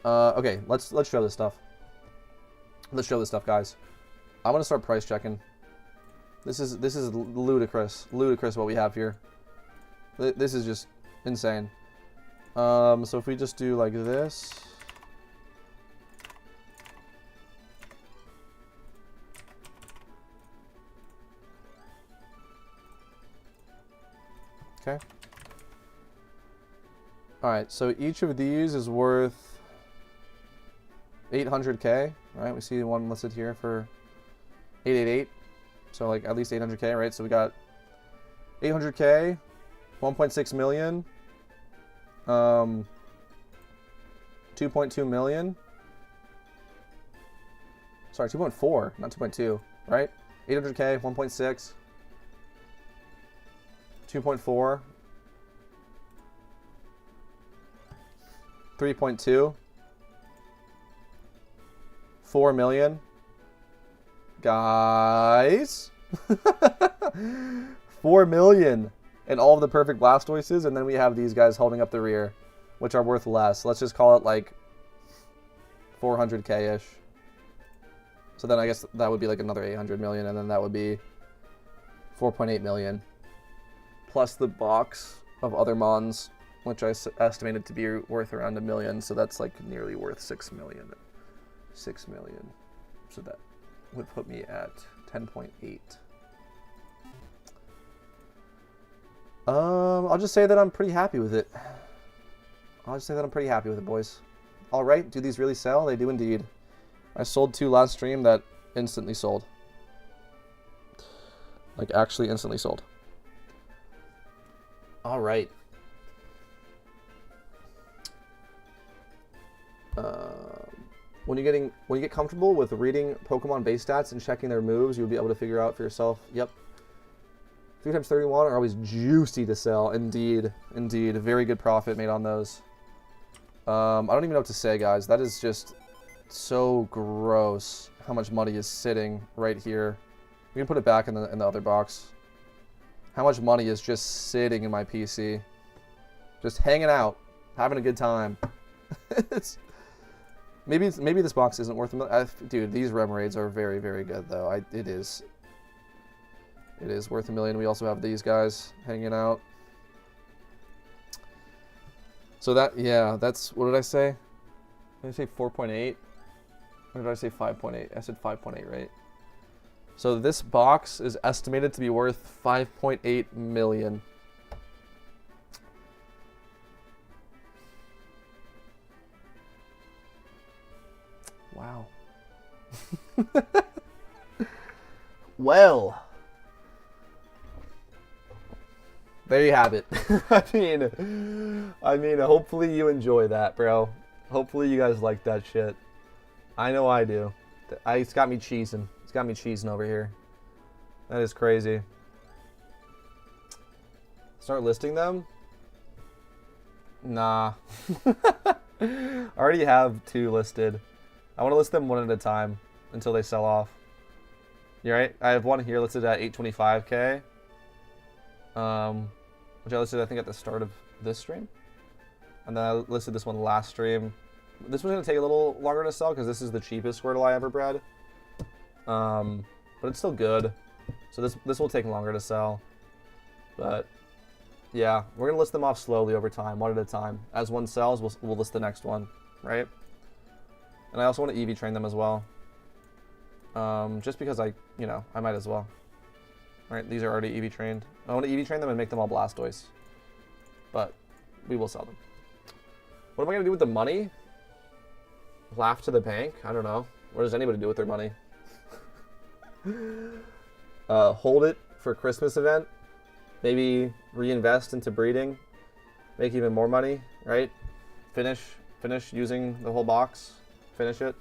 Okay, let's show this stuff. Let's show this stuff, guys. I want to start price checking. This is ludicrous what we have here. This is just Insane. So if we just do like this. Okay. Alright, so each of these is worth 800k, right? We see one listed here for 888. So like at least 800k, right? So we got 800k, 1.6 million, 2.2 million. Sorry, 2.4, not 2.2, right? 800k, 1.6, 2.4, 3.2, 4 million. Guys, 4 million and all of the perfect Blastoises, and then we have these guys holding up the rear, which are worth less. Let's just call it like 400k-ish. So then I guess that would be like another 800 million, and then that would be 4.8 million. Plus the box of other mons, which I estimated to be worth around $1 million, so that's like nearly worth 6 million. 6 million. So that would put me at 10.8. I'll just say that I'm pretty happy with it. Boys. All right, do these really sell? They do indeed. I sold 2 last stream that instantly sold. Like actually instantly sold. All right. When you get comfortable with reading Pokemon base stats and checking their moves, you'll be able to figure out for yourself. Yep. 3x31 are always juicy to sell. Indeed. Indeed. Very good profit made on those. I don't even know what to say, guys. That is just so gross how much money is sitting right here. We can put it back in the other box. How much money is just sitting in my PC. Just hanging out. Having a good time. Maybe this box isn't worth $1 million. Dude, these Remoraid's are very, very good, though. It is worth $1 million. We also have these guys hanging out. So that's, what did I say? Did I say 4.8? Or did I say 5.8? I said 5.8, right? So this box is estimated to be worth 5.8 million. Wow. Well, there you have it. I mean, hopefully you enjoy that, bro. Hopefully you guys like that shit. I know I do. It's got me cheesing. It's got me cheesing over here. That is crazy. Start listing them? Nah. I already have 2 listed. I want to list them one at a time until they sell off. You right? I have one here listed at 825k. Which I listed, I think, at the start of this stream. And then I listed this one last stream. This one's going to take a little longer to sell because this is the cheapest Squirtle I ever bred. But it's still good. So this will take longer to sell. But yeah, we're going to list them off slowly over time, one at a time. As one sells, we'll list the next one, right? And I also want to EV train them as well. Just because I might as well. Right, these are already EV trained. I want to EV train them and make them all Blastoise. But we will sell them. What am I going to do with the money? Laugh to the bank? I don't know. What does anybody do with their money? Hold it for Christmas event. Maybe reinvest into breeding. Make even more money, right? Finish using the whole box. Finish it.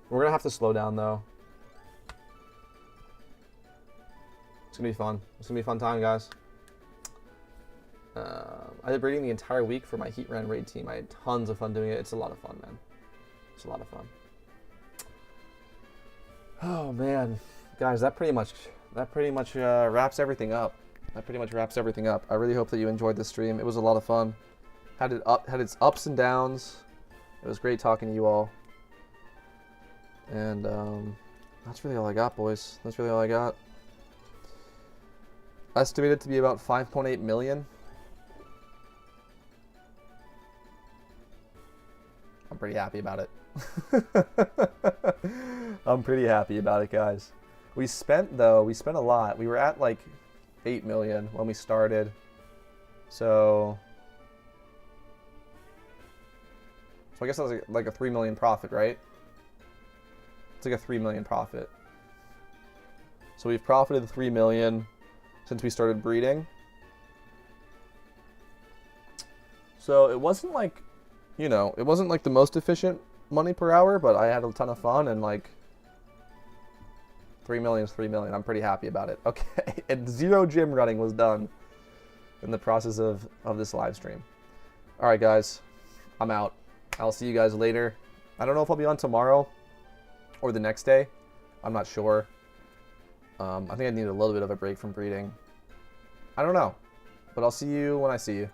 We're going to have to slow down, though. It's going to be fun. It's going to be a fun time, guys. I did breeding the entire week for my Heatran raid team. I had tons of fun doing it. It's a lot of fun, man. It's a lot of fun. Oh, man. Guys, that pretty much wraps everything up. I really hope that you enjoyed this stream. It was a lot of fun. Had its ups and downs. It was great talking to you all. And that's really all I got, boys. That's really all I got. Estimated to be about 5.8 million. I'm pretty happy about it. I'm pretty happy about it, guys. We spent a lot. We were at like 8 million when we started. So I guess that's like a 3 million profit, right? It's like a 3 million profit. So we've profited 3 million since we started breeding. So it wasn't like, you know, it wasn't like the most efficient money per hour, but I had a ton of fun, and like 3 million is 3 million. I'm pretty happy about it. Okay, and 0 gym running was done in the process of this live stream. All right, guys, I'm out. I'll see you guys later. I don't know if I'll be on tomorrow or the next day. I'm not sure. I think I need a little bit of a break from breeding. I don't know, but I'll see you when I see you.